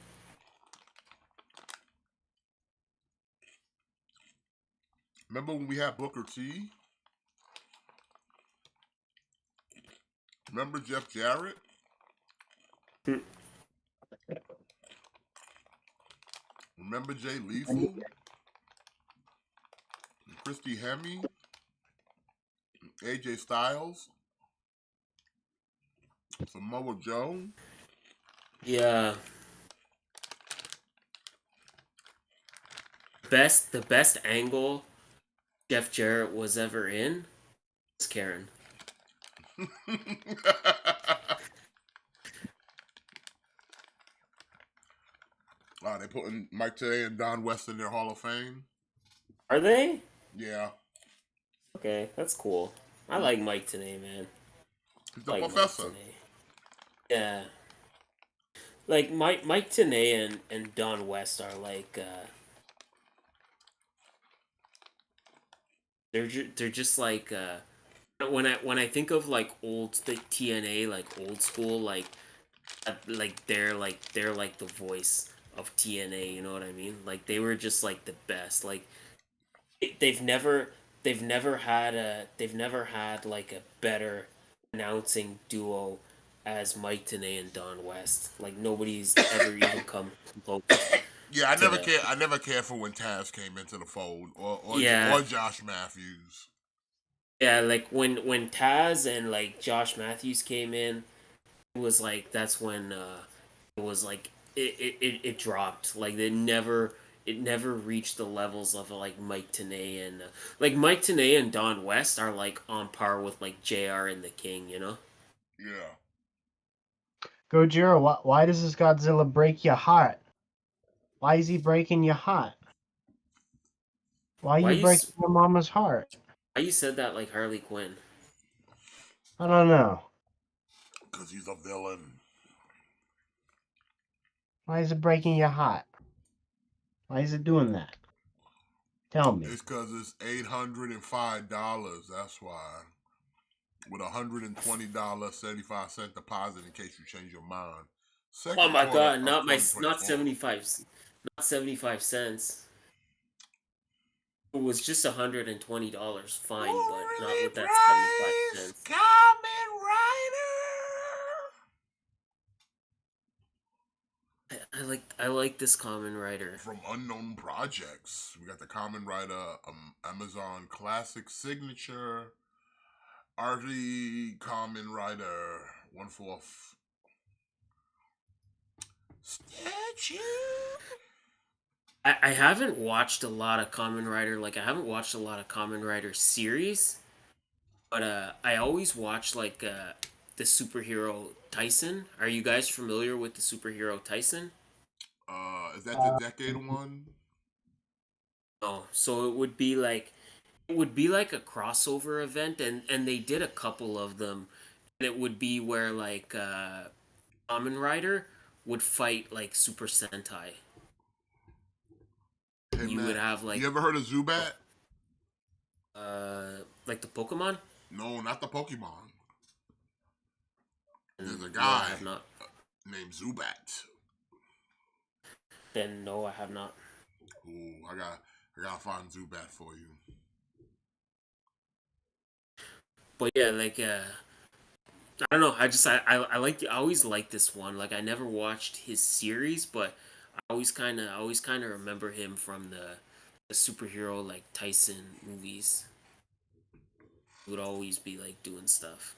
Remember when we had Booker T? Remember Jeff Jarrett? Remember Jay Lethal? Christy Hemme? AJ Styles? Samoa Joe? Yeah. The best angle Jeff Jarrett was ever in was Karen. They putting Mike Today and Don West in their Hall of Fame. Are they? Yeah. Okay, that's cool. I like Mike today, man. He's the Like Mike professor. today. Yeah. Like Mike Tenay and Don West are like they're just like when I think of like the TNA like old school they're like the voice of TNA, you know what I mean? Like they were just like the best. Like they've never they've never had like a better announcing duo as Mike Tenay and Don West. Like nobody's ever even come close Yeah, I to never that. cared. I never cared for when Taz came into the fold, Yeah, or Josh Matthews. yeah. Like when Taz and like Josh Matthews came in, it was like that's when it was like it dropped. Like it never reached the levels of like Mike Tenay and like Mike Tenay and Don West are like on par with like JR and the King, you know? Yeah. Gojira, why does this Godzilla break your heart? Why is he breaking your heart? Why are Why you you breaking your mama's heart? why you said that like Harley Quinn? I don't know. Because he's a villain. Why is it breaking your heart? Why is it doing that? Tell me. It's because it's $805. That's why. With $120.75 deposit in case you change your mind. Oh Second my quarter god, of not 2024. 75 cents. It was just $120, fine, but not Overly with that 75 priced cents. Kamen Rider. I like this Common Rider. From Unknown Projects, we got the Kamen Rider Amazon Classic Signature RV Kamen Rider 1/4 statue. I haven't watched a lot of Kamen Rider. Like I haven't watched a lot of Kamen Rider series, but I always watch like the superhero Tyson. Are you guys familiar with the superhero Tyson? Is that the decade one? No. So it would be like a crossover event, and they did a couple of them, and it would be where like Kamen Rider would fight like Super Sentai. Hey You would man, have you like ever heard of Zubat? like the Pokemon. No, not the Pokemon. There's a No, I guy have not. named Zubat. Then no, I have not. Ooh, I gotta find Zubat for you. But yeah, like I don't know. I like I always liked this one. Like I never watched his series, but I always kind of remember him from the superhero like Tyson movies. He would always be like doing stuff.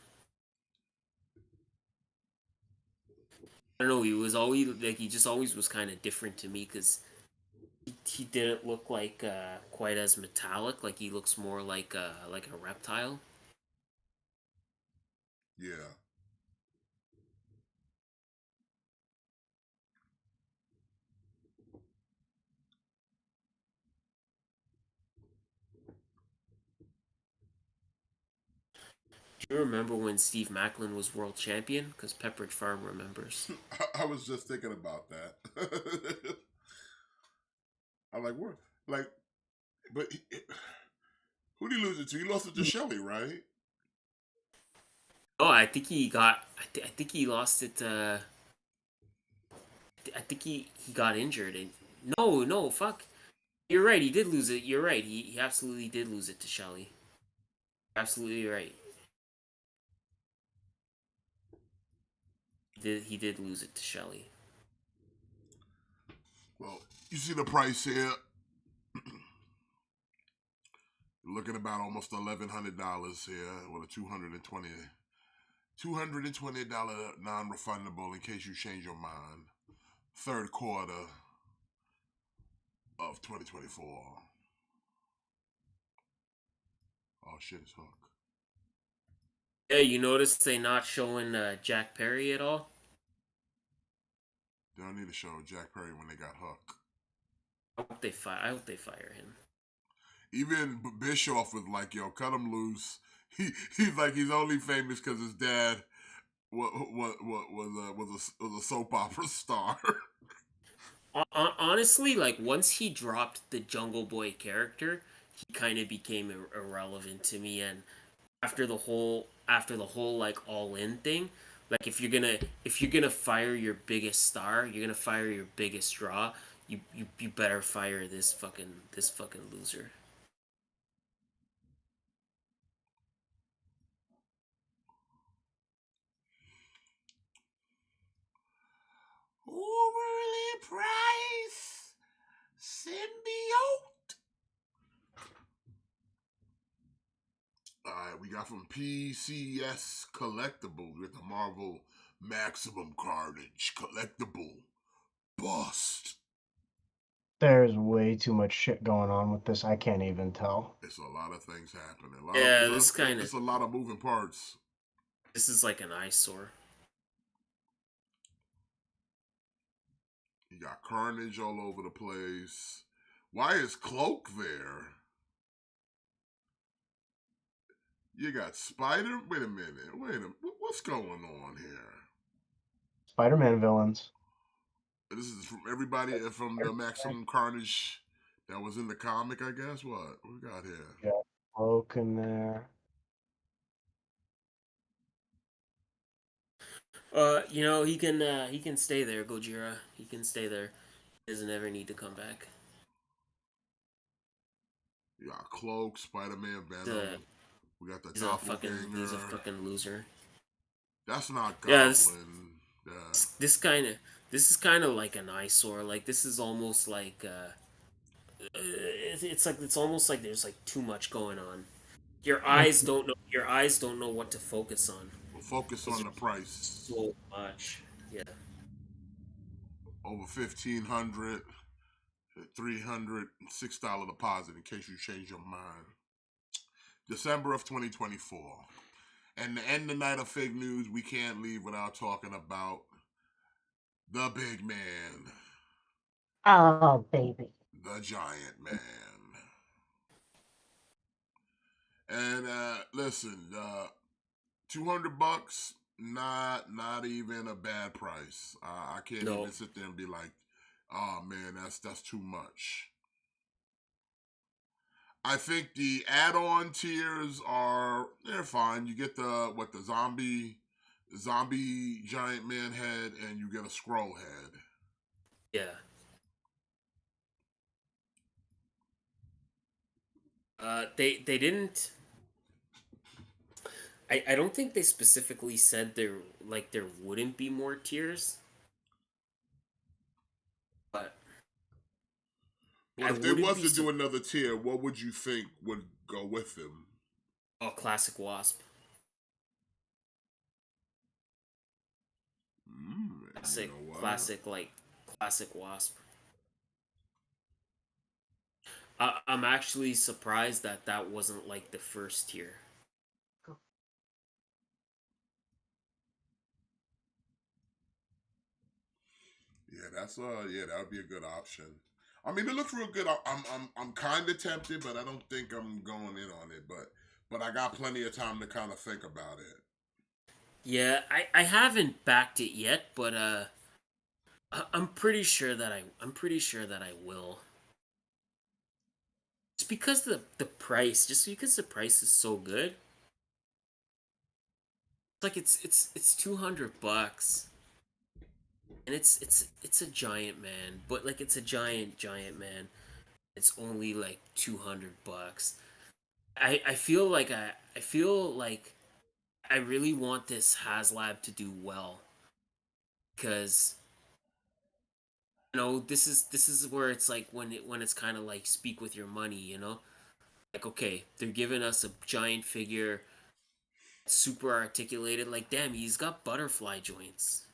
I don't know. He was always like he just always was kind of different to me because he didn't look like quite as metallic. Like he looks more like a reptile. Yeah. Do you remember when Steve Macklin was world champion? Because Pepperidge Farm remembers. I was just thinking about that. I'm like, what? Like, but who did he lose it to? He lost it to Shelly, right? Oh, I think he got. I think he lost it. I think he got injured. And no, fuck. You're right. He did lose it. You're right. He absolutely did lose it to Shelly. Absolutely right. He did lose it to Shelly. Well, you see the price here. You're looking about almost $1,100 here with a $220 non-refundable in case you change your mind. Third quarter of 2024. Oh shit, it's Hook. Yeah, you noticed they not showing Jack Perry at all. They don't need to show Jack Perry when they got Hook. I hope they fire him. Even Bischoff was like, "Yo, cut him loose." He's like he's only famous because his dad was a soap opera star. Honestly, like once he dropped the Jungle Boy character, he kind of became irrelevant to me. And after the whole like all in thing, like if you're gonna fire your biggest star, you're gonna fire your biggest draw. You better fire this fucking loser. Overly priced symbiote. Alright, we got from PCS Collectibles with the Marvel Maximum Carnage Collectible Bust. There's way too much shit going on with this. I can't even tell. It's a lot of things happening. Yeah, this kind It's of a lot of moving parts. this is like an eyesore. You got Carnage all over the place. Why is Cloak there? You got Spider. Wait a minute. What's going on here? Spider-Man villains. This is from everybody from the Maximum Carnage that was in the comic, I guess. What we got here? Yeah, Cloak in there. He can stay there, Gojira. He can stay there. He doesn't ever need to come back. You got Cloak, Spider-Man, He's a, Venom. We got the he's a fucking Doppelganger. loser. That's not Yeah, Goblin. this is kind of like an eyesore. Like this is almost like it's almost like there's like too much going on. Your eyes don't know what to focus on. We'll focus on the price. So much. Yeah. Over $1,500, $300, $6 deposit in case you change your mind. December of 2024. And to end the night of fake news, we can't leave without talking about the big man. Oh, baby. The giant man. And listen, $200, not even a bad price. I can't even sit there and be like, oh man, that's too much. I think the add-on tiers they're fine. You get the zombie giant man head, and you get a scroll head. Yeah. They didn't. I don't think they specifically said there wouldn't be more tiers. But Well, if they was to do another tier, what would you think would go with them? Oh, Classic Wasp. Classic Wasp. I'm actually surprised that wasn't like the first tier. Yeah, that would be a good option. I mean, it looks real good. I'm kind of tempted, but I don't think I'm going in on it. But I got plenty of time to kind of think about it. Yeah, I haven't backed it yet, but I'm pretty sure that I will. Just because the price is so good. It's like it's $200. And it's a giant man, but like it's a giant man. It's only like $200. I feel like I really want this HasLab to do well, because this is where it's like when it's kind of like speak with your money, like, okay, they're giving us a giant figure, super articulated, like, damn, he's got butterfly joints.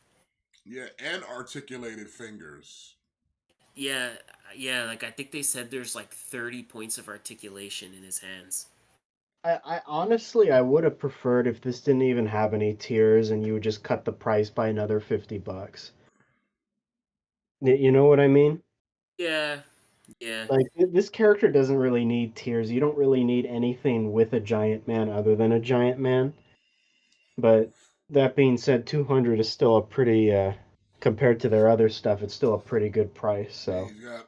Yeah, and articulated fingers. Yeah, like I think they said there's like 30 points of articulation in his hands. I honestly, I would have preferred if this didn't even have any tiers and you would just cut the price by another $50. You know what I mean? Yeah. Like, this character doesn't really need tiers. You don't really need anything with a giant man other than a giant man. But that being said, 200 is still a pretty, compared to their other stuff, it's still a pretty good price. So He's got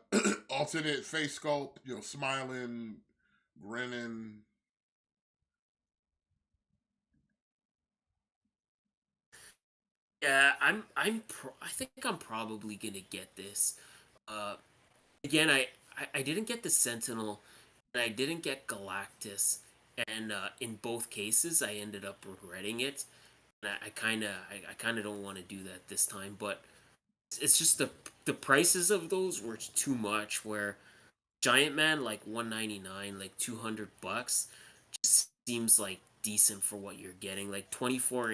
alternate face sculpt, smiling, grinning. Yeah, I think I'm probably gonna get this. Again, I didn't get the Sentinel, and I didn't get Galactus, and in both cases, I ended up regretting it. And I kind of don't want to do that this time, but it's just the prices of those were too much. Where Giant Man like $199, like $200, just seems like decent for what you're getting. Like 24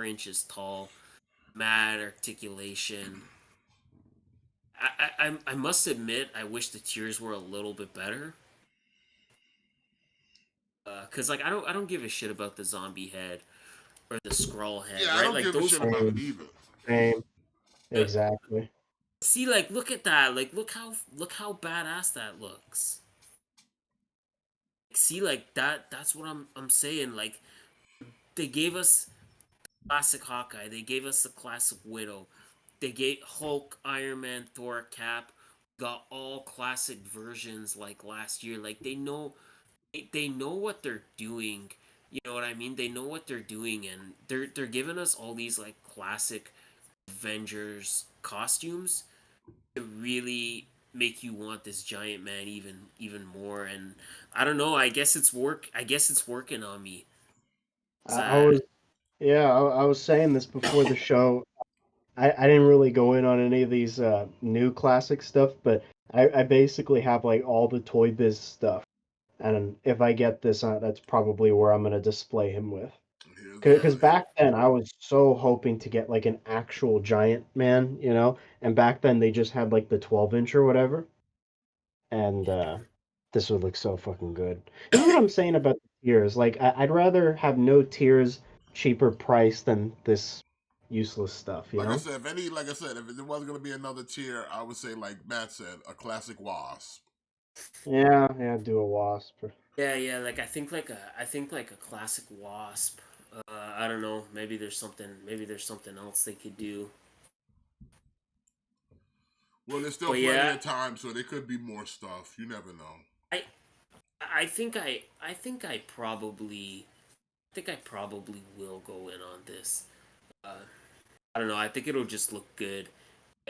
inches tall, mad articulation. I must admit, I wish the tiers were a little bit better. Cause like I don't give a shit about the zombie head or the scroll head. Yeah, right? I don't like give a shit about it either. same, the, exactly. See, like, look at that. Like, look how badass that looks. See, like that. That's what I'm saying. Like, they gave us classic Hawkeye. They gave us the classic Widow. They gave Hulk, Iron Man, Thor, Cap. Got all classic versions like last year. Like they know what they're doing. You know what I mean? They know what they're doing, and they're giving us all these like classic Avengers costumes to really make you want this giant man even more. And I don't know. I guess it's working on me. I was yeah, I was saying this before the show. I didn't really go in on any of these new classic stuff, but I basically have like all the Toy Biz stuff. And if I get this, that's probably where I'm gonna display him with. Here's Because the back then I was so hoping to get like an actual giant man, you know, and back then they just had like the 12-inch or whatever, and this would look so fucking good. This is what I'm saying about the tiers. Like I'd rather have no tiers, cheaper price than this useless stuff, you like I know? said, like I said, if there was gonna be another tier, I would say like Matt said, a classic Wasp. Yeah, yeah, do a wasp. Yeah. Like I think like a classic Wasp. I don't know. Maybe there's something else they could do. Well, there's still But plenty yeah, of time, so there could be more stuff. You never know. I I think I think I probably will go in on this. Uh, I don't know. I think it'll just look good.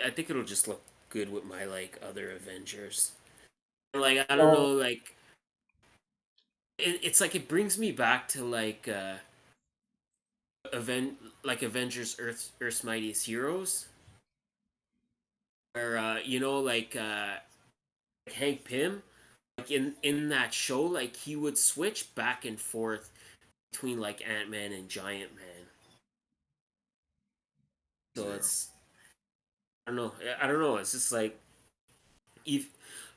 I think it'll just look good with my like other Avengers. Like I don't Well, know. Like it's like it brings me back to like Avengers Earth's Mightiest Heroes, where you know Hank Pym, like in that show, like he would switch back and forth between like Ant Man and Giant Man. So Yeah. it's I don't know. I don't know. It's just like if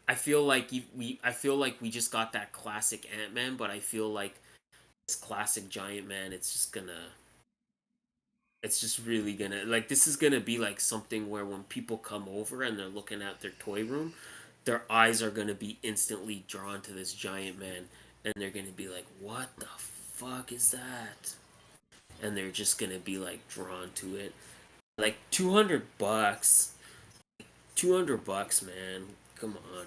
I feel like we just got that classic Ant Man, but I feel like this classic Giant Man, it's just really gonna like this is gonna be like something where when people come over and they're looking at their toy room, their eyes are gonna be instantly drawn to this giant man, and they're gonna be like, "What the fuck is that?" And they're just gonna be like drawn to it. Like $200, $200, man. Come on,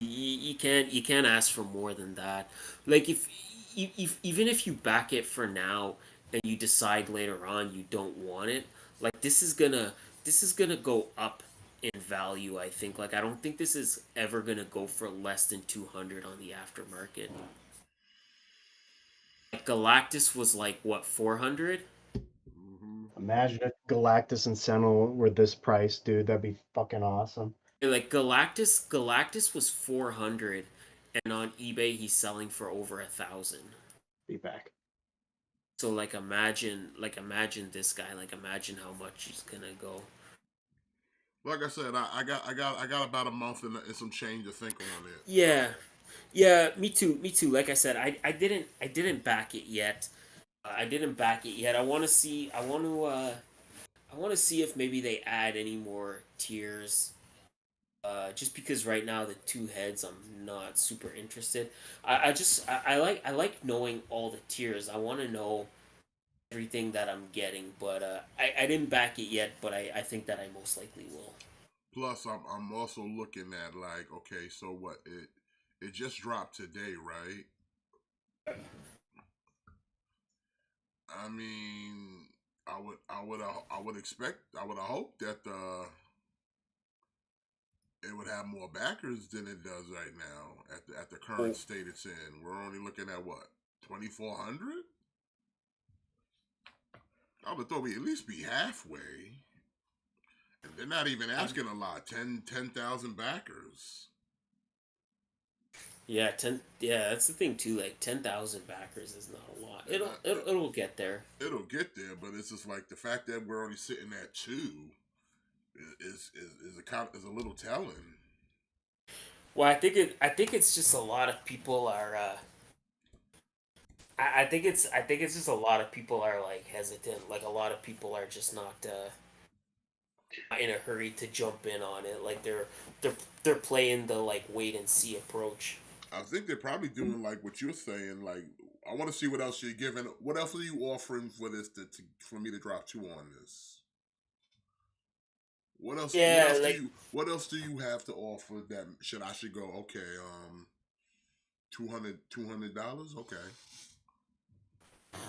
you can't ask for more than that. Like if even if you back it for now and you decide later on you don't want it, like this is gonna go up in value. I think like I don't think this is ever gonna go for less than 200 on the aftermarket. Like Galactus was like what 400. Hmm. imagine if Galactus and Sentinel were this price, dude. That'd be fucking awesome. Like Galactus was 400, and on eBay he's selling for over 1,000. Be back. So like imagine this guy, like imagine how much he's gonna go. Like I said, I got about a month and some change to think on it. So Yeah, yeah, me too, me too. Like I said, I didn't back it yet. I didn't back it yet. I want to see if maybe they add any more tiers. Just because right now the two heads, I'm not super interested. I like knowing all the tiers. I want to know everything that I'm getting, but I didn't back it yet, but I think that I most likely will. plus I'm also looking at like okay, so what it just dropped today, right? I mean, I would expect I would hope that it would have more backers than it does right now at the current Oh, state it's in. We're only looking at what 2,400. I would thought we at least be halfway. And they're not even asking a lot 10,000 backers. yeah, 10. Yeah, that's the thing too. Like 10,000 backers is not a lot. And It'll get there. it'll get there, but it's just like the fact that we're only sitting at two is a little telling. Well, I think it's just a lot of people are. I think it's just a lot of people are like hesitant. Like a lot of people are just not. not in a hurry to jump in on it. Like they're they're playing the like wait and see approach. I think they're probably doing like what you're saying. Like, I want to see what else you're giving. What else are you offering for this for me to drop two on this? What else? What Yeah, else do like you? What else do you have to offer that should go? Okay, $200. Okay.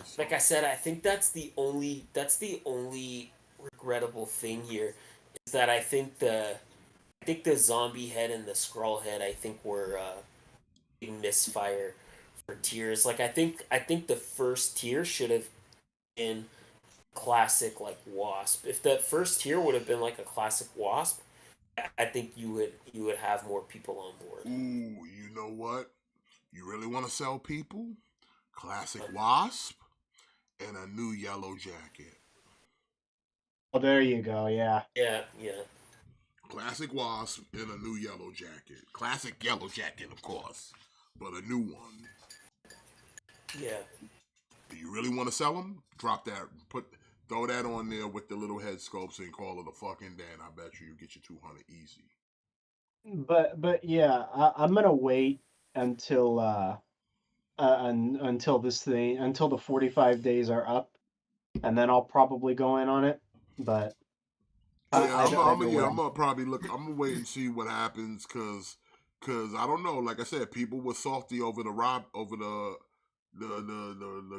So, like I said, I think that's the only regrettable thing here is that I think the zombie head and the Skrull head I think were big misfire for tiers. Like I think the first tier should have been classic like Wasp. If the first tier would have been like a classic Wasp, I think you would have more people on board. ooh, you know what? You really want to sell people? Classic Wasp and a new yellow jacket. Oh, there you go. Yeah. Yeah, yeah, Classic Wasp in a new yellow jacket. Classic yellow jacket, of course, but a new one. yeah. Do you really want to sell them? Drop that. Throw that on there with the little head sculpts and call it a fucking day. And I bet you get your 200 easy. But yeah, I'm gonna wait until until until the 45 days are up, and then I'll probably go in on it. But Yeah, either way, I'm gonna probably look. I'm gonna wait and see what happens because I don't know. Like I said, people were salty over the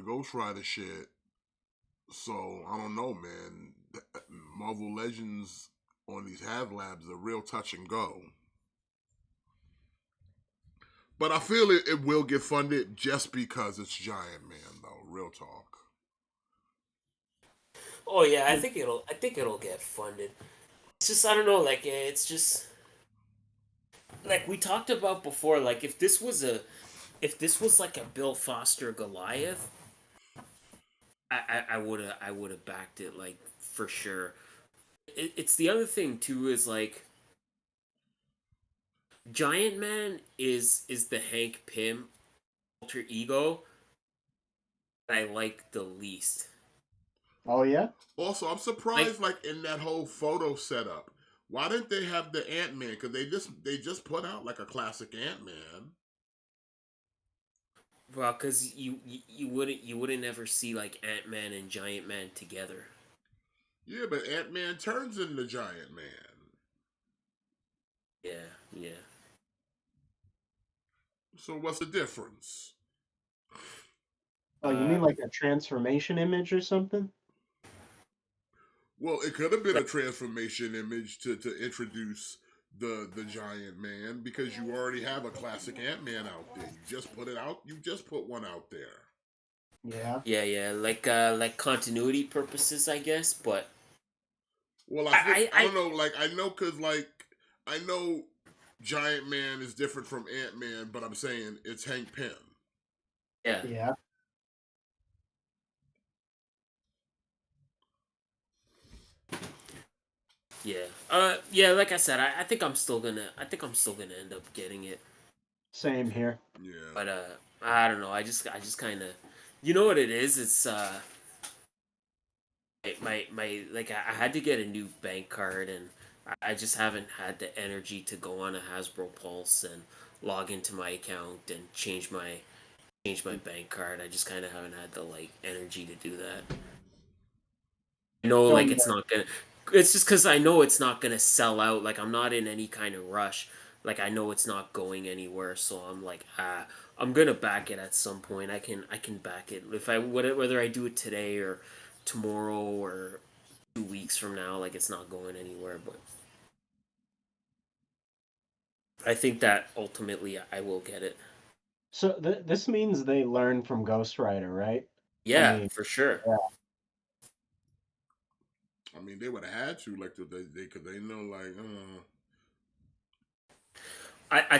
Ghost Rider shit. So I don't know, man. Marvel Legends on these Have Labs are real touch and go. But I feel it will get funded just because it's Giant Man, though. Real talk. Oh yeah, I think it'll get funded. It's just I don't know, like it's just like we talked about before. Like if this was like a Bill Foster Goliath, I would have backed it like for sure. It's the other thing too is like Giant Man is the Hank Pym alter ego that I like the least. oh yeah. Also, I'm Like surprised, like in that whole photo setup, why didn't they have the Ant Man? Because they just put out like a classic Ant Man. well, because you wouldn't ever see like Ant Man and Giant Man together. Yeah, but Ant Man turns into Giant Man. Yeah, yeah. So what's the difference? Oh, you mean Uh, like a transformation image or something? Well, it could have been a like transformation image to introduce the Giant Man because you already have a classic Ant Man out there. You just put it out. You just put one out there. Yeah. yeah, yeah, like continuity purposes, I guess. But Well, I think I I don't know. Like I know because like I know Giant Man is different from Ant Man, but I'm saying it's Hank Pym. yeah, Yeah. yeah, yeah. Like I said, I think I'm still gonna end up getting it. Same here. Yeah. But I don't know. I just kind of, you know what it is? It's my like I had to get a new bank card and I just haven't had the energy to go on a Hasbro Pulse and log into my account and change my bank card. I just kind of haven't had the like energy to do that. I know like Don't it's worry. not gonna. It's just because I know it's not gonna sell out. Like I'm not in any kind of rush. Like I know it's not going anywhere, so I'm like I'm gonna back it at some point. I can back it if I whether I do it today or tomorrow or 2 weeks from now. Like it's not going anywhere, but I think that ultimately I will get it. So this means they learn from Ghost Rider, right? I Yeah, mean, for sure. yeah. I mean, they would have had to like they because they know like I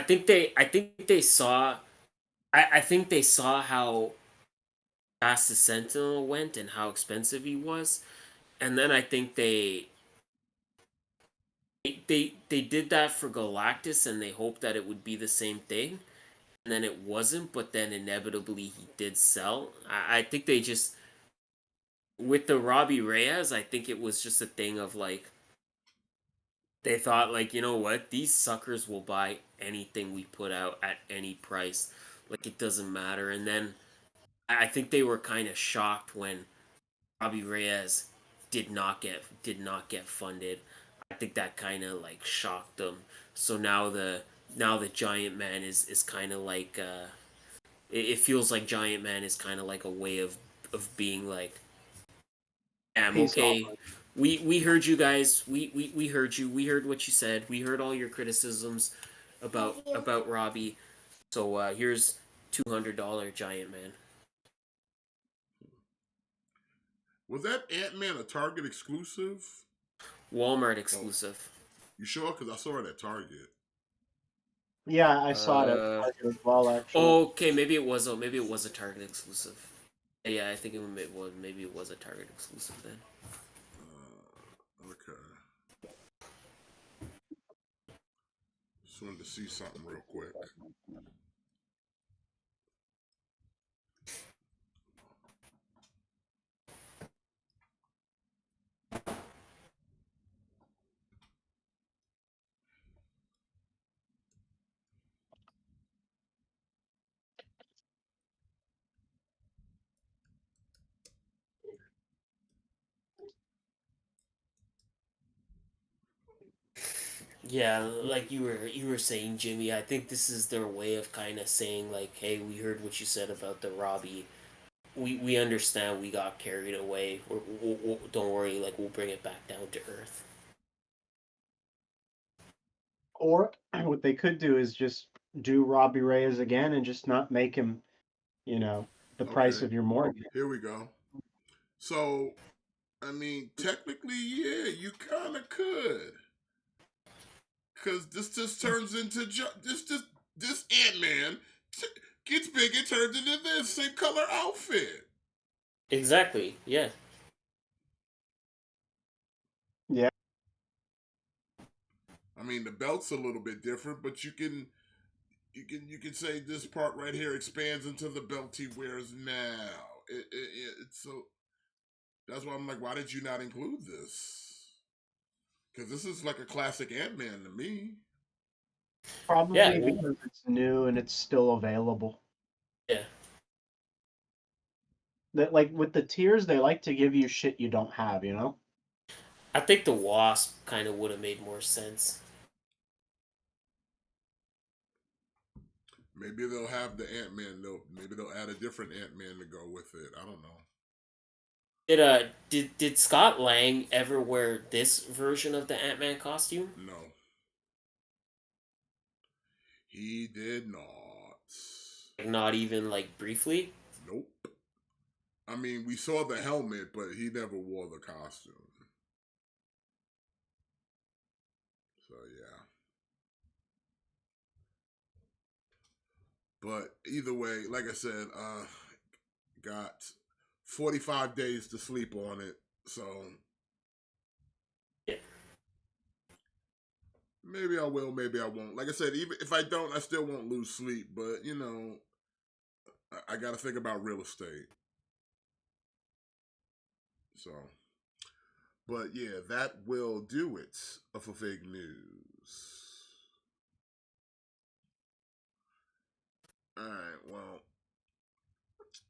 think they saw how fast the Sentinel went and how expensive he was, and then I think they did that for Galactus, and they hoped that it would be the same thing, and then it wasn't. But then inevitably he did sell. I think they just with the Robbie Reyes, I think it was just a thing of like They thought, like, you know what? These suckers will buy anything we put out at any price. Like, it doesn't matter. And then I think they were kind of shocked when Robbie Reyes did not get funded. I think that kind of like shocked them. So now the Giant Man is kind of like it feels like Giant Man is kind of like a way of being like, Peace okay, offering. we heard you guys. We heard you. We heard what you said. We heard all your criticisms about Robbie. So here's $200 Giant Man. Was that Ant-Man a Target exclusive? Walmart Oh, exclusive. you sure? Because I saw it at Target. Yeah, I saw it at Uh, Target as well, actually. okay, maybe it was a Target exclusive. Yeah, I think maybe it was a Target exclusive then. Okay. Just wanted to see something real quick. Yeah, like you were saying, Jimmy. I think this is their way of kind of saying like, "Hey, we heard what you said about the Robbie. We understand. We got carried away. Don't worry. Like we'll bring it back down to earth." Or what they could do is just do Robbie Reyes again and just not make him, the price Okay, of your mortgage. here we go. So, I mean, technically, yeah, you kind of could. Because this just turns into this Ant-Man gets big and turns into this same color outfit. Exactly. Yeah. Yeah. I mean, the belt's a little bit different, but you can say this part right here expands into the belt he wears now. It's so that's why I'm like, why did you not include this? Because this is like a classic Ant-Man to me. Probably Yeah. because it's new and it's still available. Yeah. That, like with the tiers, they like to give you shit you don't have, I think the Wasp kind of would have made more sense. Maybe they'll have the Ant-Man. Maybe they'll add a different Ant-Man to go with it. I don't know. Did Scott Lang ever wear this version of the Ant Man costume? No, he did not. Like not even like briefly. Nope. I mean, we saw the helmet, but he never wore the costume. So yeah. But either way, like I said, got 45 days to sleep on it. So Yeah. maybe I will, maybe I won't. Like I said, even if I don't, I still won't lose sleep. But I got to think about real estate. So, but yeah, that will do it for fake news. All right, well,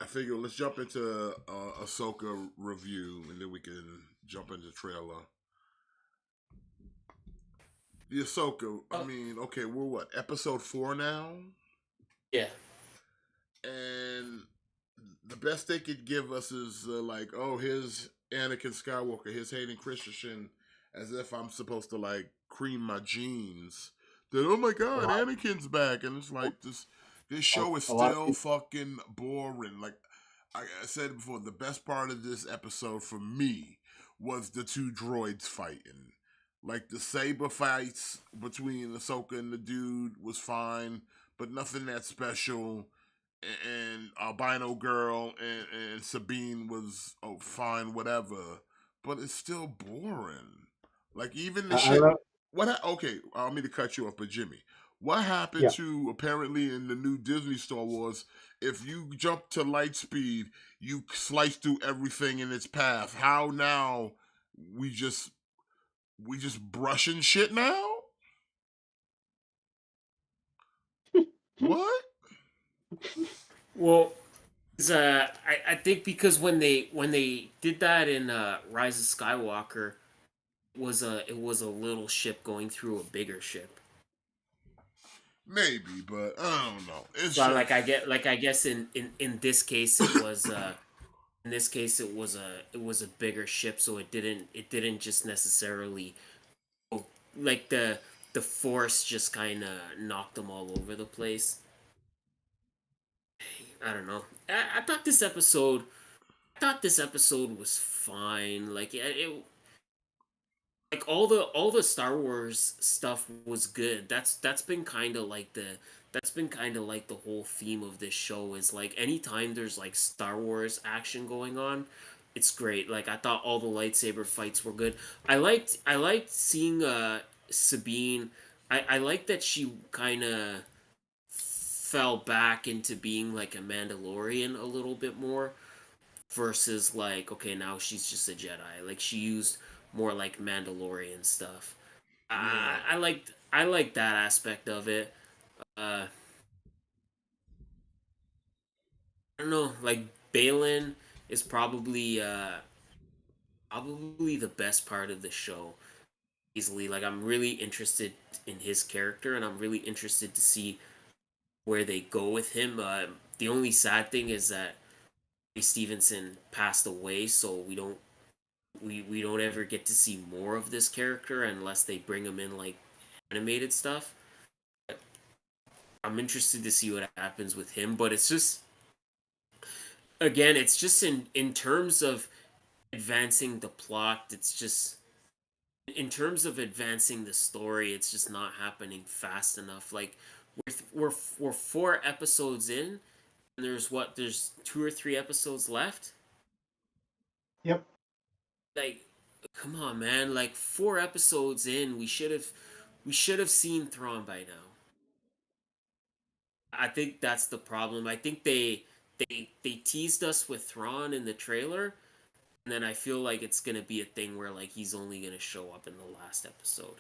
I figure let's jump into Ahsoka review, and then we can jump into trailer. The Ahsoka, I mean, okay, we're what, episode 4 now? Yeah. And the best they could give us is like, oh, here's Anakin Skywalker, here's Hayden Christensen, as if I'm supposed to like cream my jeans. That, oh my god, Anakin's back, and it's like this show is A lot of still people, fucking boring. Like I said before, the best part of this episode for me was the two droids fighting. Like the saber fights between Ahsoka and the dude was fine, but nothing that special. And Albino Girl and Sabine was fine, whatever. But it's still boring. Like even the I shit. wrote, Okay, I don't mean to cut you off, but Jimmy, what happened yeah. to apparently in the new Disney Star Wars? If you jump to light speed, you slice through everything in its path. How now? We just We just brushing shit now? What? Well, I think because when they did that in Rise of Skywalker, it was a little ship going through a bigger ship. Maybe, but I don't know. It's So just I guess in this case it was in this case it was a bigger ship, so it didn't just necessarily like the force just kind of knocked them all over the place. I don't know. I thought this episode was fine. Like like all the Star Wars stuff was good. That's been kind of like the whole theme of this show is like anytime there's like Star Wars action going on, it's great. Like I thought all the lightsaber fights were good. I liked seeing Sabine. I like that she kind of fell back into being like a Mandalorian a little bit more versus like okay now she's just a Jedi. Like she used more like Mandalorian stuff. yeah. I liked that aspect of it. I don't know, like Balin is probably the best part of the show. Easily, like I'm really interested in his character, and I'm really interested to see where they go with him. The only sad thing is that Stevenson passed away, so we don't ever get to see more of this character unless they bring him in like animated stuff. I'm interested to see what happens with him, but it's just again, it's just in terms of advancing the plot, it's just in terms of advancing the story, it's just not happening fast enough. Like we're 4 episodes in, and there's 2 or 3 episodes left. Yep. Like, come on, man! Like 4 episodes in, we should have seen Thrawn by now. I think that's the problem. I think they teased us with Thrawn in the trailer, and then I feel like it's gonna be a thing where like he's only gonna show up in the last episode.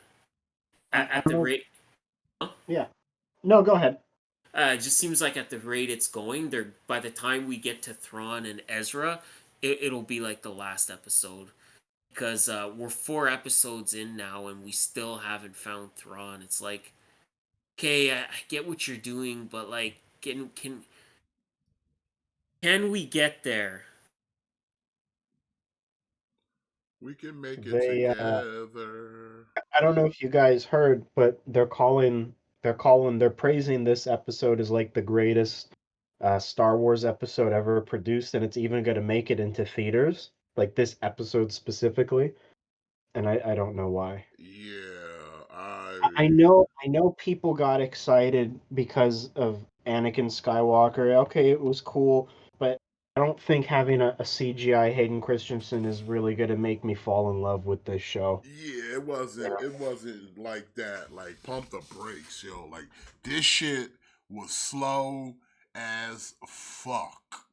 I At don't the know. rate, huh? Yeah. No, go ahead. It just seems like at the rate it's going, there by the time we get to Thrawn and Ezra, it'll be like the last episode because we're 4 episodes in now and we still haven't found Thrawn. It's like, okay, I get what you're doing, but like, can we get there? We can make it They together. I don't know if you guys heard, but they're praising this episode as like the greatest Star Wars episode ever produced, and it's even going to make it into theaters, like this episode specifically. And I don't know why. Yeah, I know people got excited because of Anakin Skywalker. Okay, it was cool, but I don't think having a CGI Hayden Christensen is really going to make me fall in love with this show. yeah, You know? it wasn't like that. Like pump the brakes, yo. Like this shit was slow as fuck.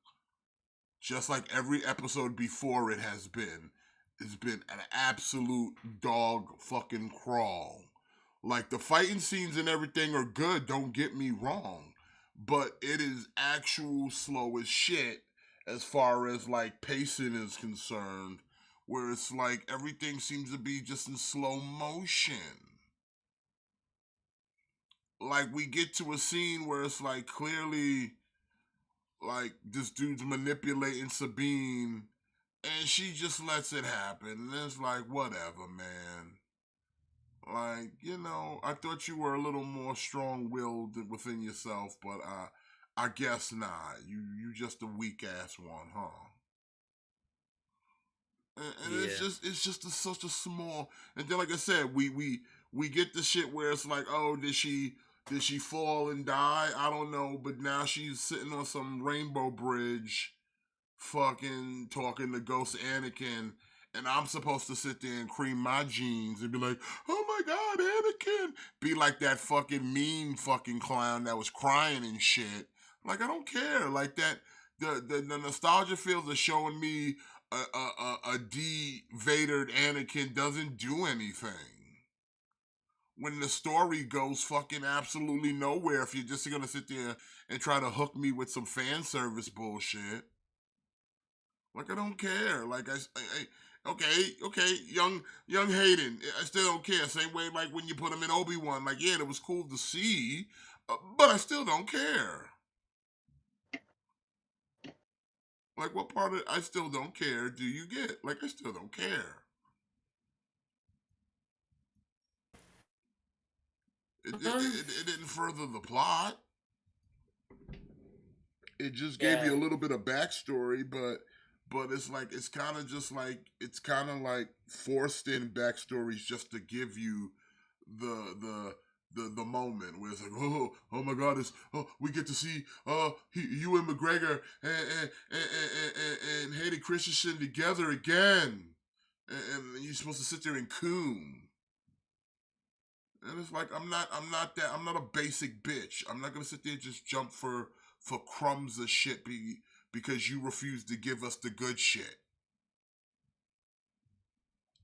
Just like every episode before it has been. It's been an absolute dog fucking crawl. Like the fighting scenes and everything are good, don't get me wrong. But it is actual slow as shit as far as like pacing is concerned. Where it's like everything seems to be just in slow motion. Like we get to a scene where it's like clearly like this dude's manipulating Sabine and she just lets it happen. And it's like, whatever, man. Like, you know, I thought you were a little more strong-willed within yourself, but I guess not. You just a weak ass one, huh? And Yeah. it's just such a small. And then, like I said, we get the shit where it's like, oh, did she fall and die? I don't know, but now she's sitting on some rainbow bridge fucking talking to Ghost Anakin, and I'm supposed to sit there and cream my jeans and be like, oh my god, Anakin! Be like that fucking mean fucking clown that was crying and shit. Like, I don't care. Like, that, the nostalgia feels are showing me a de-Vadered Anakin doesn't do anything. When the story goes fucking absolutely nowhere, if you're just gonna sit there and try to hook me with some fan service bullshit, like I don't care. Like okay, young Hayden, I still don't care. Same way like when you put him in Obi-Wan, like yeah, it was cool to see, but I still don't care. Like what part of I still don't care do you get? Like I still don't care. Um, It didn't further the plot. It just gave yeah, you a little bit of backstory, but it's like it's kind of like forced in backstories just to give you the moment where it's like oh my god, it's we get to see Ewan McGregor and Hayden Christensen together again, and you're supposed to sit there and coom. And it's like I'm not a basic bitch. I'm not gonna sit there and just jump for crumbs of shit because you refuse to give us the good shit.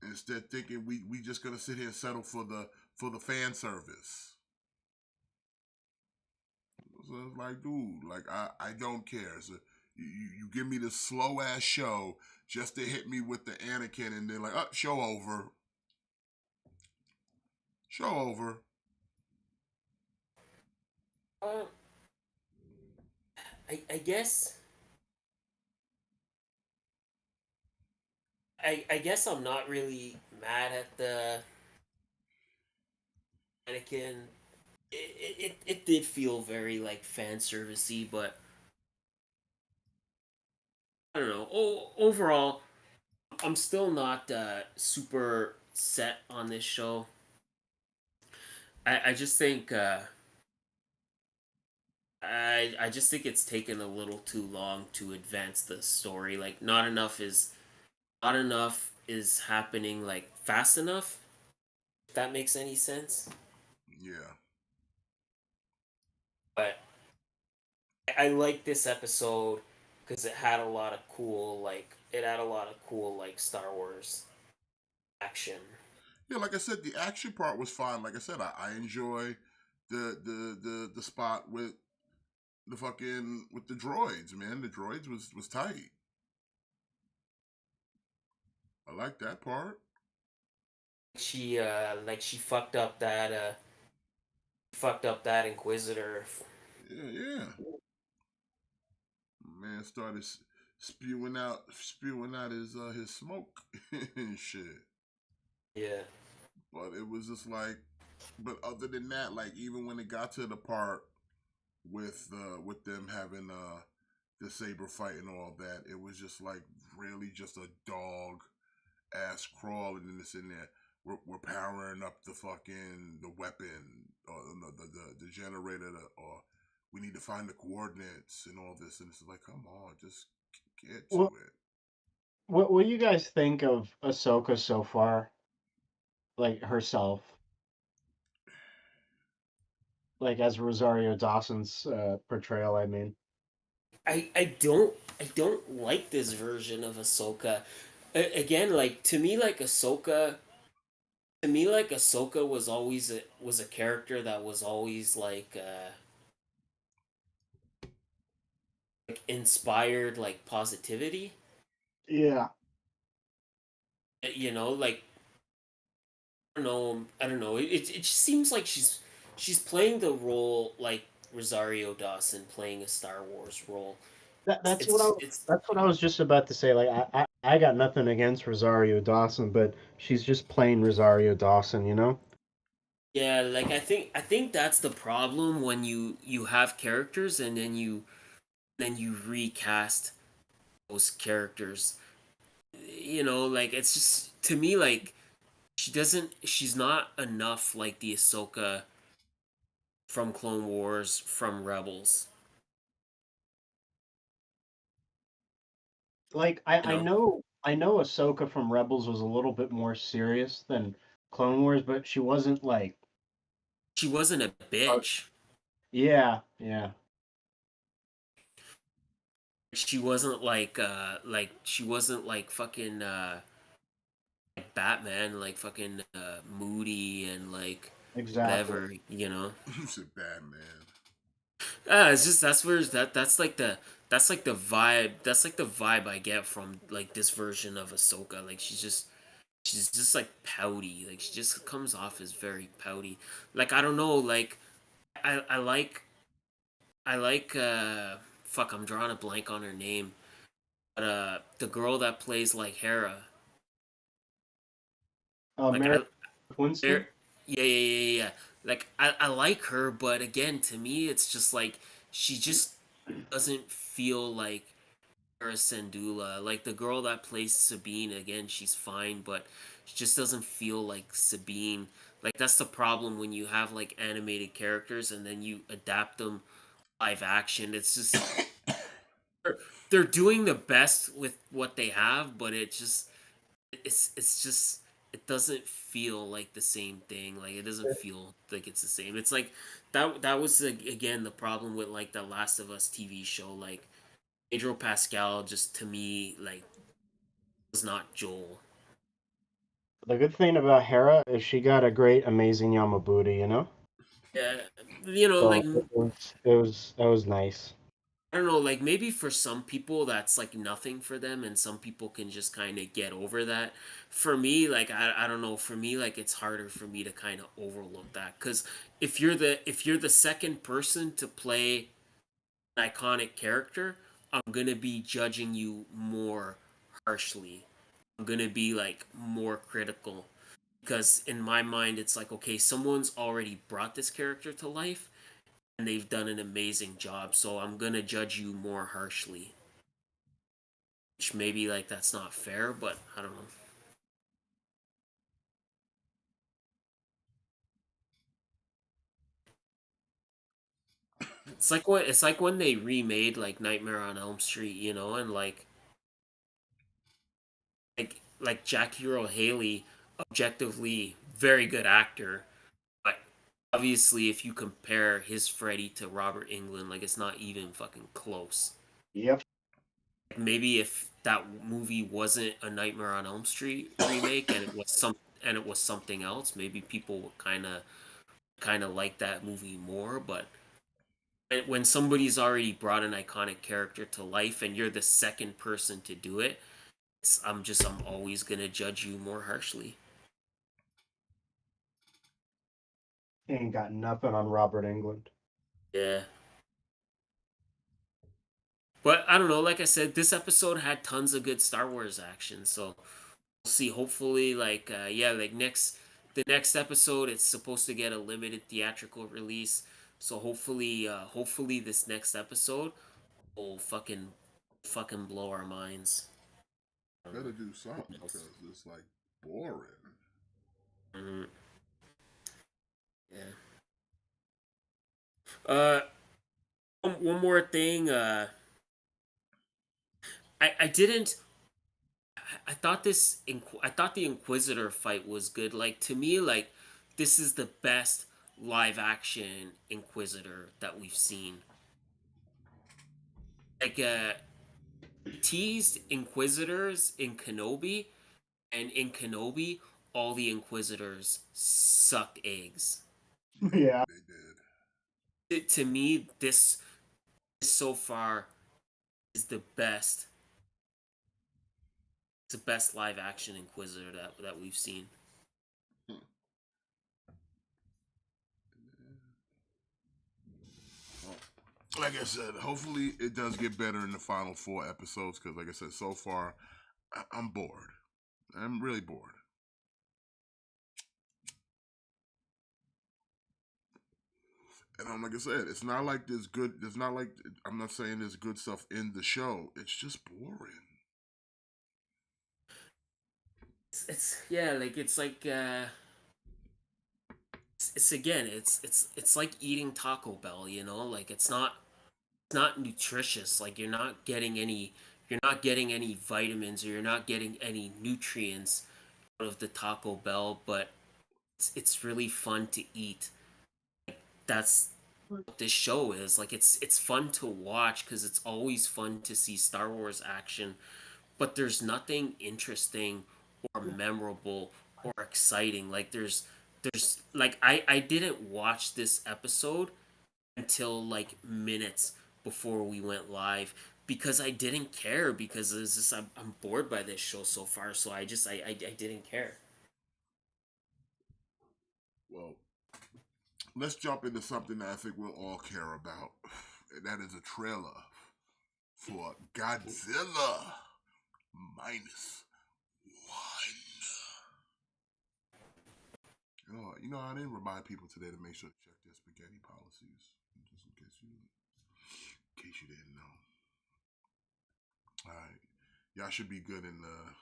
Instead thinking we just gonna sit here and settle for the fan service. So it's like, dude, like I don't care. So you give me this slow ass show just to hit me with the Anakin and then like, show over. Show over. uh, I guess I guess I'm not really mad at the Anakin. It did feel very like fan servicey, but I don't know. Overall, I'm still not super set on this show. I just think I just think it's taken a little too long to advance the story. Like not enough is happening like fast enough. If that makes any sense. Yeah. But I like this episode because it had a lot of cool like Star Wars action. Yeah, like I said, the action part was fine. Like I said, I enjoy the spot with the fucking with the droids, man. The droids was tight. I like that part. She fucked up that Inquisitor. Yeah, yeah. Man started spewing out his smoke and shit. Yeah. But it was just like, but other than that, like even when it got to the part with them having the saber fight and all that, it was just like really just a dog ass crawl, and then it's in there. We're powering up the weapon or the generator, or we need to find the coordinates and all this, and it's like, come on, just get to What it. what do you guys think of Ahsoka so far? Like herself, like as Rosario Dawson's portrayal. I mean, I don't like this version of Ahsoka. Again, like to me like Ahsoka was a character that was always like inspired like positivity. yeah. You know, like I don't know. It just seems like she's playing the role like Rosario Dawson playing a Star Wars role. That's what It's that's what I was just about to say. Like I got nothing against Rosario Dawson, but she's just plain Rosario Dawson, you know? Yeah, like I think that's the problem when you have characters and then you recast those characters. You know, like it's just to me like she's not enough like the Ahsoka from Clone Wars, from Rebels. Like You I know, know I know Ahsoka from Rebels was a little bit more serious than Clone Wars, but she wasn't like she wasn't a uh, bitch. yeah, yeah. She wasn't like she wasn't like fucking like Batman, like fucking moody and like Exactly. whatever, you know. You said bad man. It's just that's where that's like the vibe. That's like the vibe I get from like this version of Ahsoka. Like she's just like pouty. Like she just comes off as very pouty. Like I don't know. Like I like I like fuck. I'm drawing a blank on her name. But the girl that plays like Hera. Like Mary I Winston. there. Yeah. Like I like her, but again, to me, it's just like she just doesn't feel like Cara Sandula. Like the girl that plays Sabine, again, she's fine, but she just doesn't feel like Sabine. Like that's the problem when you have like animated characters and then you adapt them live action. It's just they're doing the best with what they have, but it's just it doesn't feel like the same thing. Like it doesn't feel like it's the same. It's like that was like, again the problem with like the Last of Us TV show. Like Pedro Pascal just to me like was not Joel. The good thing about Hera is she got a great, amazing Yamabuti, you know. Yeah, you know, So like that was nice. I don't know, like maybe for some people that's like nothing for them, and some people can just kind of get over that. For me, like I don't know. For me, like it's harder for me to kind of overlook that because if you're the second person to play an iconic character, I'm gonna be judging you more harshly. I'm gonna be like more critical because in my mind it's like okay, someone's already brought this character to life and they've done an amazing job, so I'm gonna judge you more harshly. Which maybe like that's not fair, but I don't know. It's like when they remade like Nightmare on Elm Street, you know, and like Jackie Earl Haley, objectively very good actor, but obviously if you compare his Freddy to Robert Englund, like it's not even fucking close. Yep. Maybe if that movie wasn't a Nightmare on Elm Street remake and it was something else, maybe people would kind of like that movie more. But when somebody's already brought an iconic character to life and you're the second person to do it, I'm always gonna judge you more harshly. Ain't got nothing on Robert England. Yeah. But I don't know. Like I said, this episode had tons of good Star Wars action. So we'll see. Hopefully, like yeah, like the next episode, it's supposed to get a limited theatrical release. So hopefully this next episode will fucking blow our minds. I don't know. Better do something What else? because it's like boring. Mhm. Yeah. Uh, one more thing. I didn't. I thought I thought the Inquisitor fight was good. Like to me, like this is the best live action Inquisitor that we've seen. Like teased Inquisitors in Kenobi, and in Kenobi, all the Inquisitors sucked eggs. Yeah. They did. To me, this so far is the best live action Inquisitor that we've seen. Hmm. Well, like I said, hopefully it does get better in the final 4 episodes because, like I said, so far I'm bored. I'm really bored. And like I said, it's not like there's good. There's not like I'm not saying there's good stuff in the show. It's just boring. It's yeah, like it's again, it's like eating Taco Bell, you know? Like it's not nutritious. Like you're not getting any vitamins or you're not getting any nutrients out of the Taco Bell, but it's really fun to eat. That's this show is. Like it's fun to watch because it's always fun to see Star Wars action, but there's nothing interesting or memorable or exciting. Like there's like I didn't watch this episode until like minutes before we went live because I didn't care because it's just I'm bored by this show so far, so I didn't care. Well, let's jump into something that I think we'll all care about, and that is a trailer for Godzilla minus one. I didn't remind people today to make sure to check their spaghetti policies, just in case you didn't know. All right, y'all should be good in the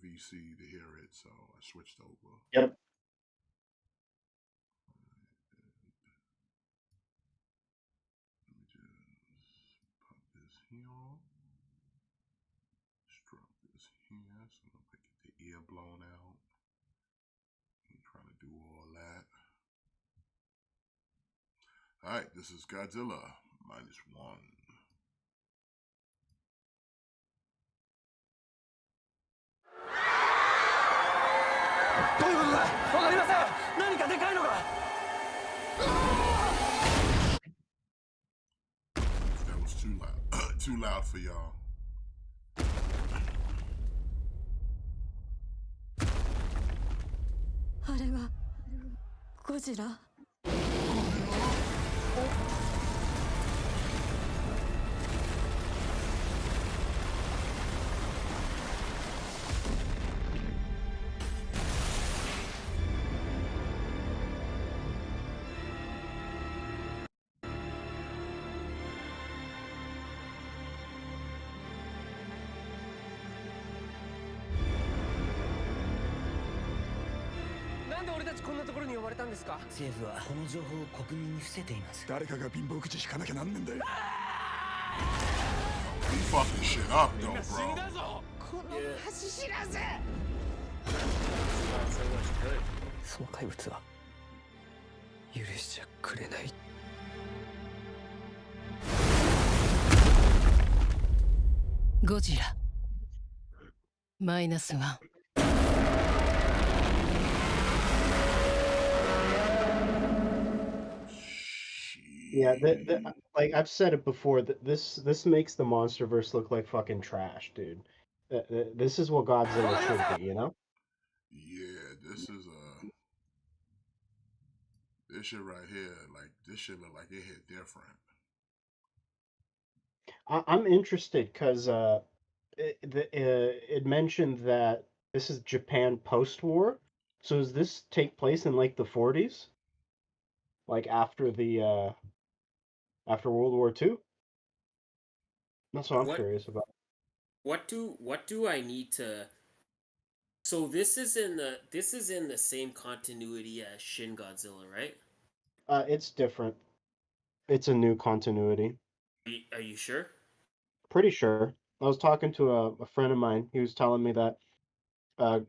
VC to hear it, so I switched over. Yep. Let me just pop this here. Strap this here so I don't get the ear blown out. I'm trying to do all that. Alright, this is Godzilla minus one. どういうことだ。わかりません。何かでかいのが。That was too loud. Too loud for y'all. あれはゴジラ。なんで俺たちこんなところに呼ばれたんですか。政府はこの情報を国民に伏せています。誰かが貧乏口引かなきゃなんねんだよ。 He fucking shit up though, みんな死ん bro. だぞ。この恥知らず。その怪物は許しちゃくれない。ゴジラマイナスワン。 Yeah, like I've said it before, that this makes the MonsterVerse look like fucking trash, dude. This is what Godzilla should be, you know? Yeah, this shit right here, like this shit look like it hit different. I'm interested because it mentioned that this is Japan post-war. So does this take place in like the 40s? Like after after World War II? That's what I'm What curious about. what do I need to? So this is in the same continuity as Shin Godzilla, right? It's different. It's a new continuity. Are you sure? Pretty sure. I was talking to a friend of mine. He was telling me that uh,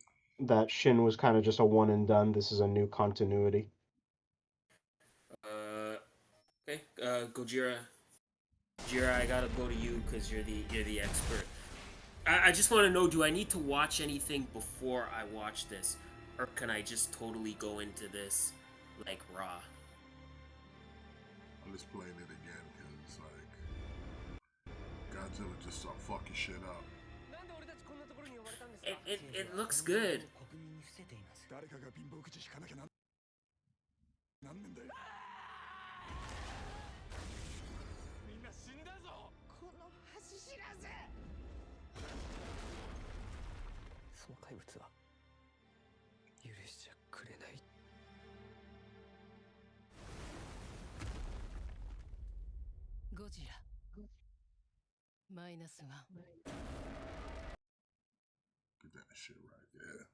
that Shin was kind of just a one and done. This is a new continuity. Okay. Gojira, I gotta go to you because you're the expert. I just want to know: do I need to watch anything before I watch this, or can I just totally go into this like raw? I'm just playing it again because like Godzilla just start fucking shit up. なんで俺たちこんなところに呼ばれたんですか。 It looks good. 国民に伏せています。誰かが貧乏口引かなきゃなんねんだよ。みんな死んだぞ。この恥知らず。その怪物は許しちゃくれない。ゴジラマイナスワン。 Get that shit right there.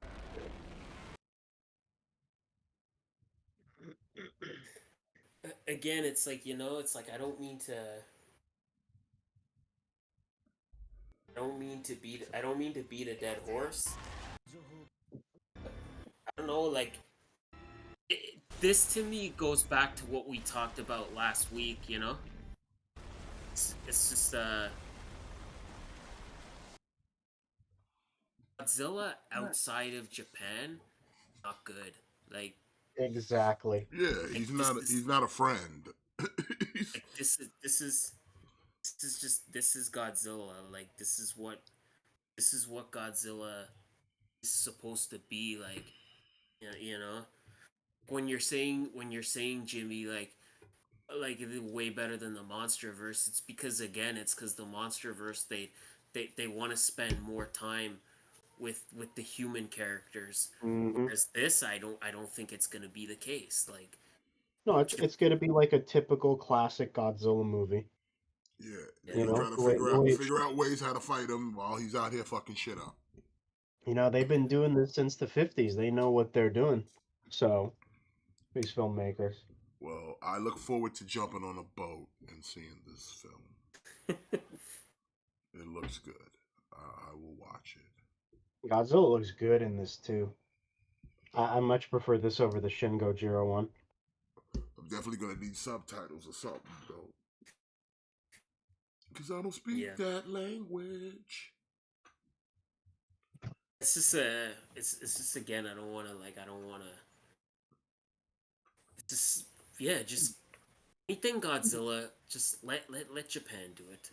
Again, it's like it's like I don't mean to beat a dead horse. I don't know, like this to me goes back to what we talked about last week. You know, it's just Godzilla outside of Japan, not good. Like Exactly. Yeah, he's not a friend. like this is Godzilla. Like this is what Godzilla is supposed to be like. You know, when you're saying Jimmy like way better than the MonsterVerse, it's because the MonsterVerse they want to spend more time with the human characters. Hmm. Whereas this, I don't think it's gonna be the case. Like No, it's gonna be like a typical classic Godzilla movie. Yeah, they're You gonna yeah, try know, to the way figure the out way it figure out ways how to fight him while he's out here fucking shit up. they've been doing this since the 50s. They know what they're doing. So these filmmakers. Well, I look forward to jumping on a boat and seeing this film. It looks good. I will watch it. Godzilla looks good in this too. I much prefer this over the Shin Gojira one. I'm definitely gonna need subtitles or something though, because I don't speak yeah. that language. It's just it's just again, I don't wanna. It's just yeah, just anything Godzilla. Just let Japan do it.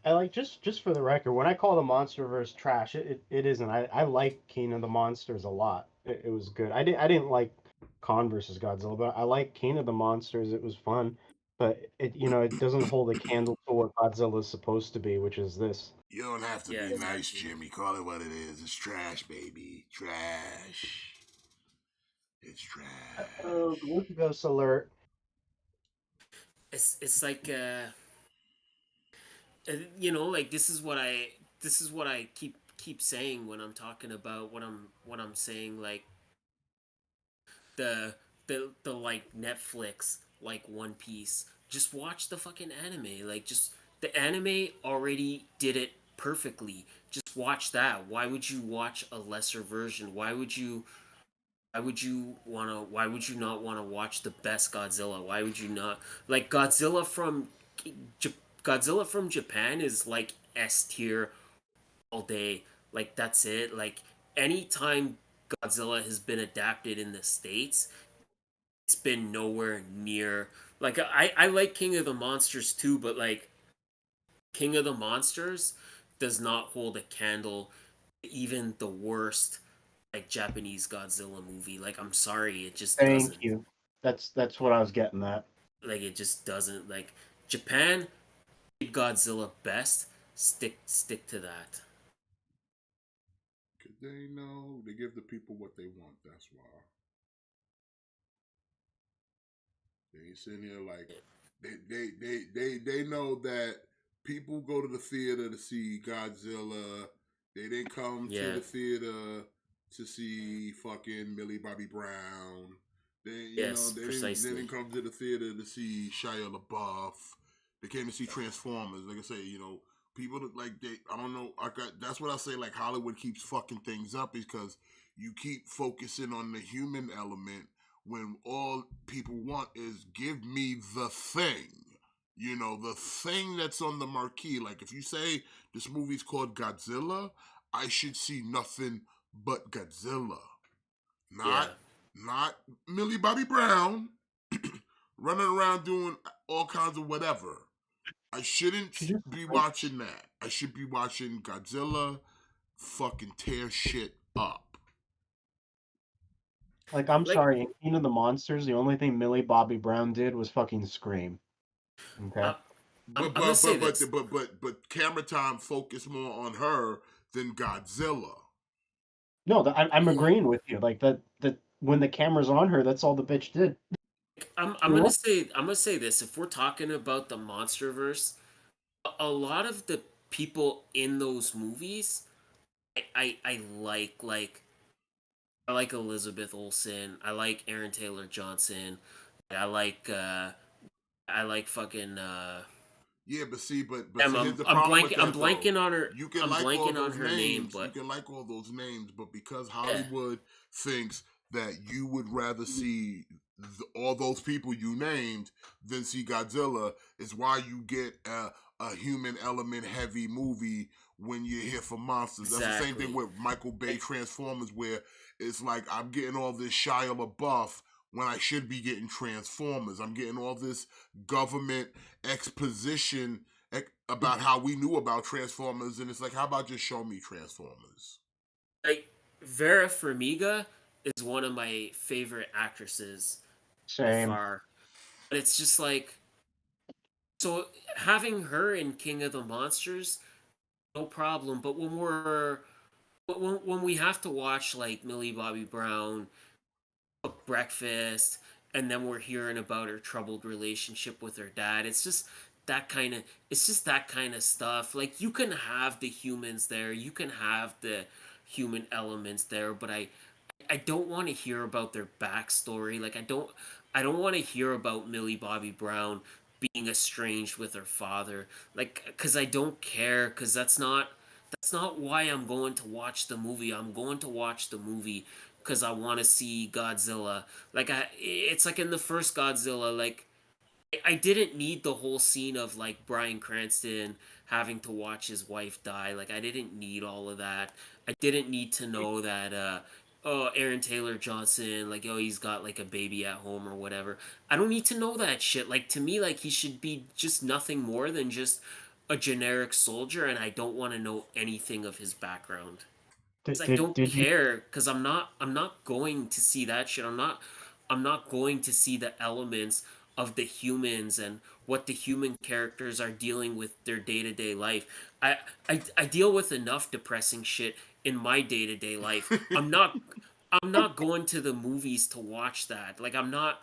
I like just for the record, when I call the MonsterVerse trash, it isn't. I like King of the Monsters a lot. It was good. I didn't like Kong versus Godzilla, but I like King of the Monsters. It was fun, but it doesn't hold a candle to what Godzilla is supposed to be, which is this. You don't have to Yeah, be nice, exactly. Jimmy. Call it what it is. It's trash, baby. Trash. It's Oh, trash. glucose alert! It's like like this is what I keep saying when I'm talking about what I'm saying, like the the like Netflix, like One Piece. Just watch the fucking anime. Like just the anime already did it perfectly. Just watch that. Why would you watch a lesser version? Why would you not want to watch the best Godzilla? Why would you not like Godzilla from Japan is like S tier all day. Like that's it. Like anytime Godzilla has been adapted in the States, it's been nowhere near. Like I like King of the Monsters too, but like King of the Monsters does not hold a candle to even the worst like Japanese Godzilla movie. Like I'm sorry, it just Thank doesn't. you. That's what I was getting at. Like it just doesn't. Like Japan did Godzilla best. Stick to that. Cause they know they give the people what they want. That's why they ain't sitting here like they know that people go to the theater to see Godzilla. They didn't come to Yeah. the theater to see fucking Millie Bobby Brown. Yes, They didn't precisely. come to the theater to see Shia LaBeouf. They came to see Transformers. Like I say, people that like I don't know. That's what I say. Like Hollywood keeps fucking things up because you keep focusing on the human element when all people want is give me the thing. The thing that's on the marquee. Like if you say this movie's called Godzilla, I should see nothing but Godzilla. Yeah. Not Millie Bobby Brown running around doing all kinds of whatever. I shouldn't She just be like watching that. I should be watching Godzilla fucking tear shit up. I'm Like sorry, in King of the Monsters, the only thing Millie Bobby Brown did was fucking scream. Okay. I, I'm But gonna but say but but this. but camera time focused more on her than Godzilla. No, I'm Yeah. agreeing with you. Like that when the camera's on her, that's all the bitch did. I'm You gonna know? say this. If we're talking about the MonsterVerse, a lot of the people in those movies, I I like Elizabeth Olsen. I like Aaron Taylor Johnson. I like I like fucking Yeah, but see, Em, here's the problem with I'm that though. blanking on her. You can I'm like all blanking on those her name, names. You but can like all those names, but because yeah, Hollywood thinks that you would rather see all those people you named, then see Godzilla is why you get a human element heavy movie when you're here for monsters. That's the same thing with Michael Bay Transformers, where it's like I'm getting all this Shia LaBeouf when I should be getting Transformers. I'm getting all this government exposition about how we knew about Transformers, and it's like, how about just show me Transformers? Like Vera Farmiga is one of my favorite actresses by Same. far. But it's just like, so having her in King of the Monsters, no problem. But when we have to watch like Millie Bobby Brown cook breakfast, and then we're hearing about her troubled relationship with her dad, it's just that kind of stuff. Like you can have the humans there, you can have the human elements there, but I don't want to hear about their backstory. Like I don't want to hear about Millie Bobby Brown being estranged with her father. Like cuz I don't care, cuz that's not why I'm going to watch the movie. I'm going to watch the movie cuz I want to see Godzilla. It's like in the first Godzilla, like I didn't need the whole scene of like Bryan Cranston having to watch his wife die. Like I didn't need all of that. I didn't need to know that oh, Aaron Taylor Johnson, like, oh, he's got like a baby at home or whatever. I don't need to know that shit. Like to me, like he should be just nothing more than just a generic soldier, and I don't want to know anything of his background. 'Cause I don't Did you care, because I'm not going to see that shit. I'm not going to see the elements of the humans and what the human characters are dealing with their day-to-day life. I deal with enough depressing shit in my day-to-day life. I'm not going to the movies to watch that. Like I'm not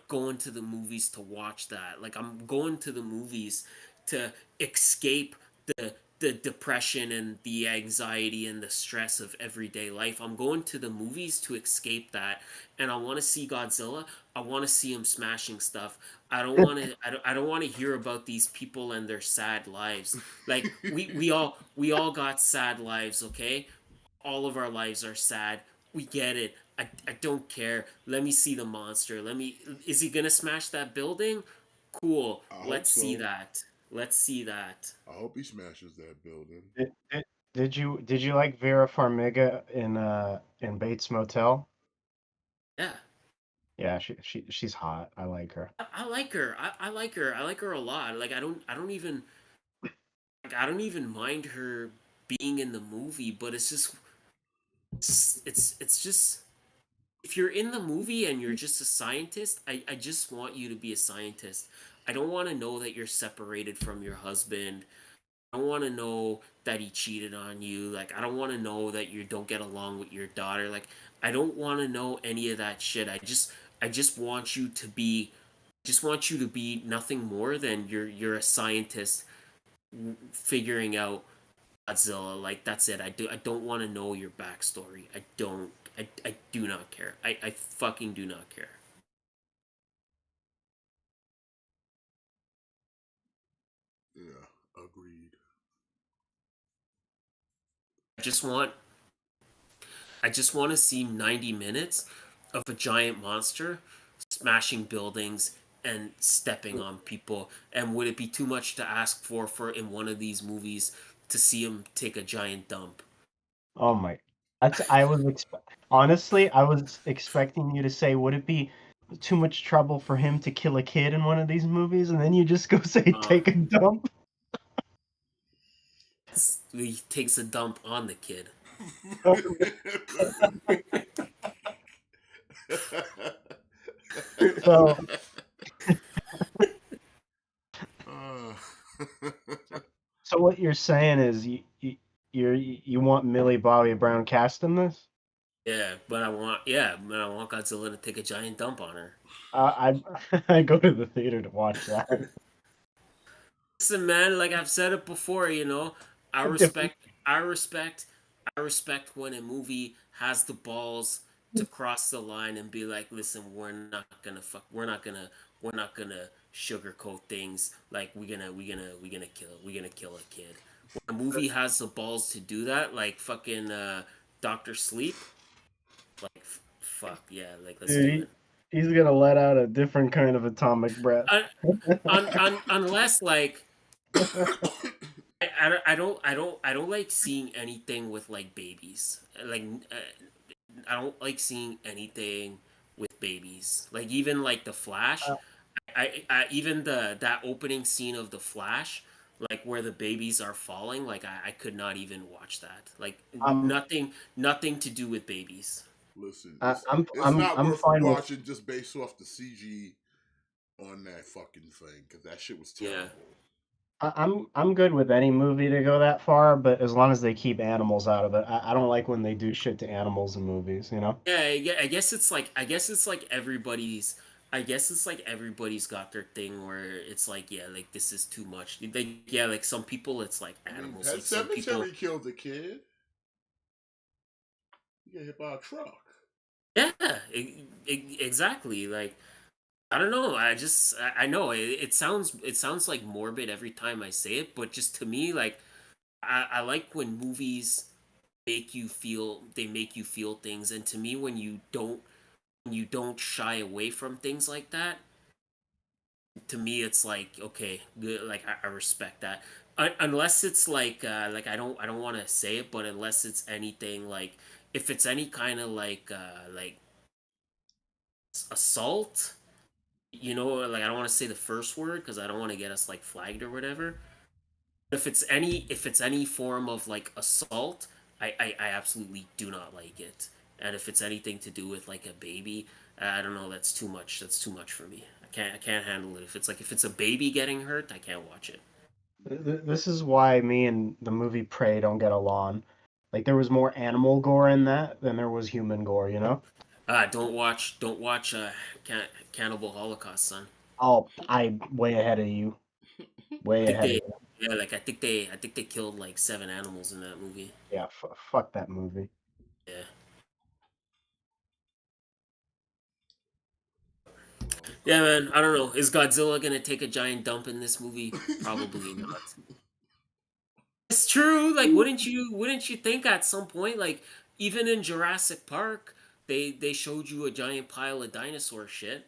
going to the movies to watch that. Like I'm going to the movies to escape the depression and the anxiety and the stress of everyday life. I'm going to the movies to escape that, and I want to see Godzilla. I want to see him smashing stuff. I don't want to hear about these people and their sad lives. Like we all got sad lives, okay? All of our lives are sad. We get it. I don't care. Let me see the monster. Is he gonna smash that building? Cool. I hope Let's see so. that. Let's see that. I hope he smashes that building. did you like Vera Farmiga in Bates Motel? Yeah. Yeah, she's hot. I like her. I like her. I like her. I like her a lot. Like I don't even mind her being in the movie, but it's just, if you're in the movie and you're just a scientist, I just want you to be a scientist. I don't want to know that you're separated from your husband. I don't want to know that he cheated on you. Like, I don't want to know that you don't get along with your daughter. Like, I don't want to know any of that shit. I just want you to be, just want you to be nothing more than you're a scientist figuring out Godzilla. Like, that's it. I don't want to know your backstory. I do not care. I fucking do not care. Yeah, agreed. I just want I just want to see 90 minutes of a giant monster smashing buildings and stepping on people. And would it be too much to ask for in one of these movies to see him take a giant dump? Oh my. I was honestly, I was expecting you to say, would it be too much trouble for him to kill a kid in one of these movies? And then you just go say, Uh, take a dump. he takes a dump on the kid. So, Uh, so what you're saying is you want Millie Bobby Brown cast in this? But I want Godzilla to take a giant dump on her. I go to the theater to watch that. Listen, man, like I've said it before, I respect, I respect, I respect when a movie has the balls to cross the line and be like, listen, we're not gonna sugarcoat things. Like we're gonna kill a kid. When a movie has the balls to do that, like fucking Doctor Sleep, like fuck yeah, like let's do Dude, it. He's gonna let out a different kind of atomic breath. Unless like I don't like seeing anything with like babies. Like I don't like seeing anything with babies. Like even like the Flash, Uh, I even that opening scene of the Flash, like where the babies are falling, like I could not even watch that. Like I'm nothing to do with babies. Listen, I, it's not I'm worth fine with watching just based off the CG on that fucking thing because that shit was Yeah. terrible. I'm good with any movie to go that far, but as long as they keep animals out of it. I don't like when they do shit to animals in movies, you know? Yeah, I guess it's like everybody's. I guess it's like everybody's got their thing where it's like, yeah, like this is too much. Like, yeah, like some people it's like I mean, animals. Pet Like some people, Cemetery killed a kid. He got hit by a truck. yeah, exactly. Like I don't know. I know it sounds like morbid every time I say it, but just to me, like I like when movies make you feel things, and to me, when you don't shy away from things like that, to me it's like okay, good. Like I respect that. Unless it's like I don't want to say it, but unless it's anything like if it's any kind of like assault, you know, like I don't want to say the first word because I don't want to get us like flagged or whatever. If it's any form of like assault, I absolutely do not like it. And if it's anything to do with like a baby, I don't know, that's too much. That's too much for me. I can't handle it. If it's a baby getting hurt, I can't watch it. This is why me and the movie Prey don't get along. Like there was more animal gore in that than there was human gore, you know? Don't watch Cannibal Holocaust, son. Oh, I'm way ahead of you. I Way think ahead of they you. yeah, like I think they killed like 7 animals in that movie. Yeah, fuck that movie. Yeah. Yeah, Okay. man. I don't know. Is Godzilla gonna take a giant dump in this movie? Probably not. It's true. Like, wouldn't you think at some point, like even in Jurassic Park, they showed you a giant pile of dinosaur shit.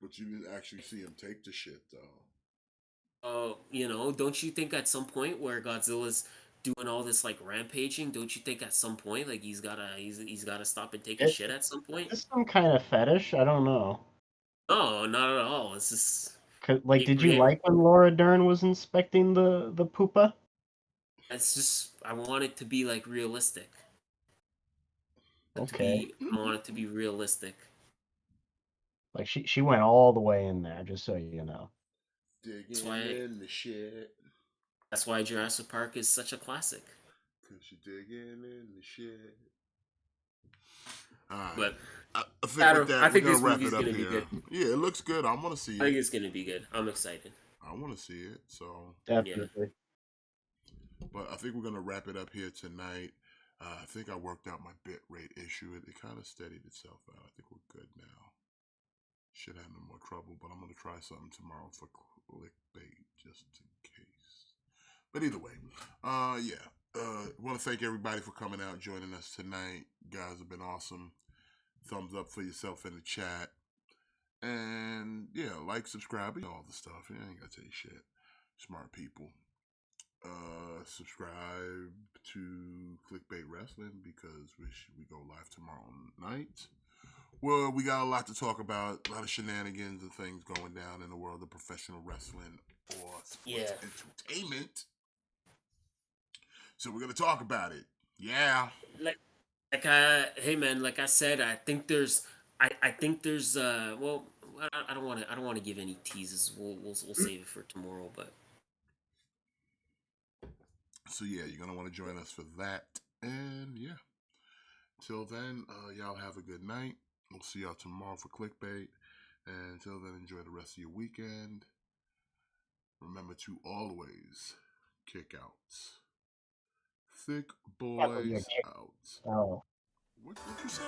But you didn't actually see him take the shit though. You know, don't you think at some point where Godzilla's doing all this like rampaging, don't you think at some point like he's gotta stop and take a It, shit at some is point? this some kind of fetish? I don't know. No, not at all. It's just Like, did you like when Laura Dern was inspecting the pupa? it's just I want it to be like realistic. Okay. I want it to be realistic. Like she went all the way in there, just so you know. That's Digging why in the shit. Jurassic Park is such a classic. Cause you're digging in the shit. Alright. But I think with I that, we're think gonna this wrap it movie's up gonna be here. good. Yeah, it looks good. I wanna see I think it. it's gonna be good. I'm excited. I wanna see it. So Yeah. Definitely. but I think we're gonna wrap it up here tonight. I think I worked out my bit rate issue. It kind of steadied itself out. I think we're good now. Should have no more trouble, but I'm gonna try something tomorrow for clickbait just in case. But either way, yeah. Want to thank everybody for coming out and joining us tonight. You guys have been awesome. Thumbs up for yourself in the chat. And yeah, like, subscribe, all the stuff. Yeah, I ain't gotta tell you shit. Smart people. Subscribe to Clickbait Wrestling because we go live tomorrow night. Well, we got a lot to talk about, a lot of shenanigans and things going down in the world of professional wrestling or sports Yeah. entertainment. So we're gonna talk about it. Yeah. Hey man, like I said, I think there's well I don't want to give any teases. We'll save it for tomorrow, but So yeah, you're gonna want to join us for that. And yeah. Till then, y'all have a good night. We'll see y'all tomorrow for clickbait. And until then, enjoy the rest of your weekend. Remember to always kick out. Thick That would be a boys out. oh. What you say?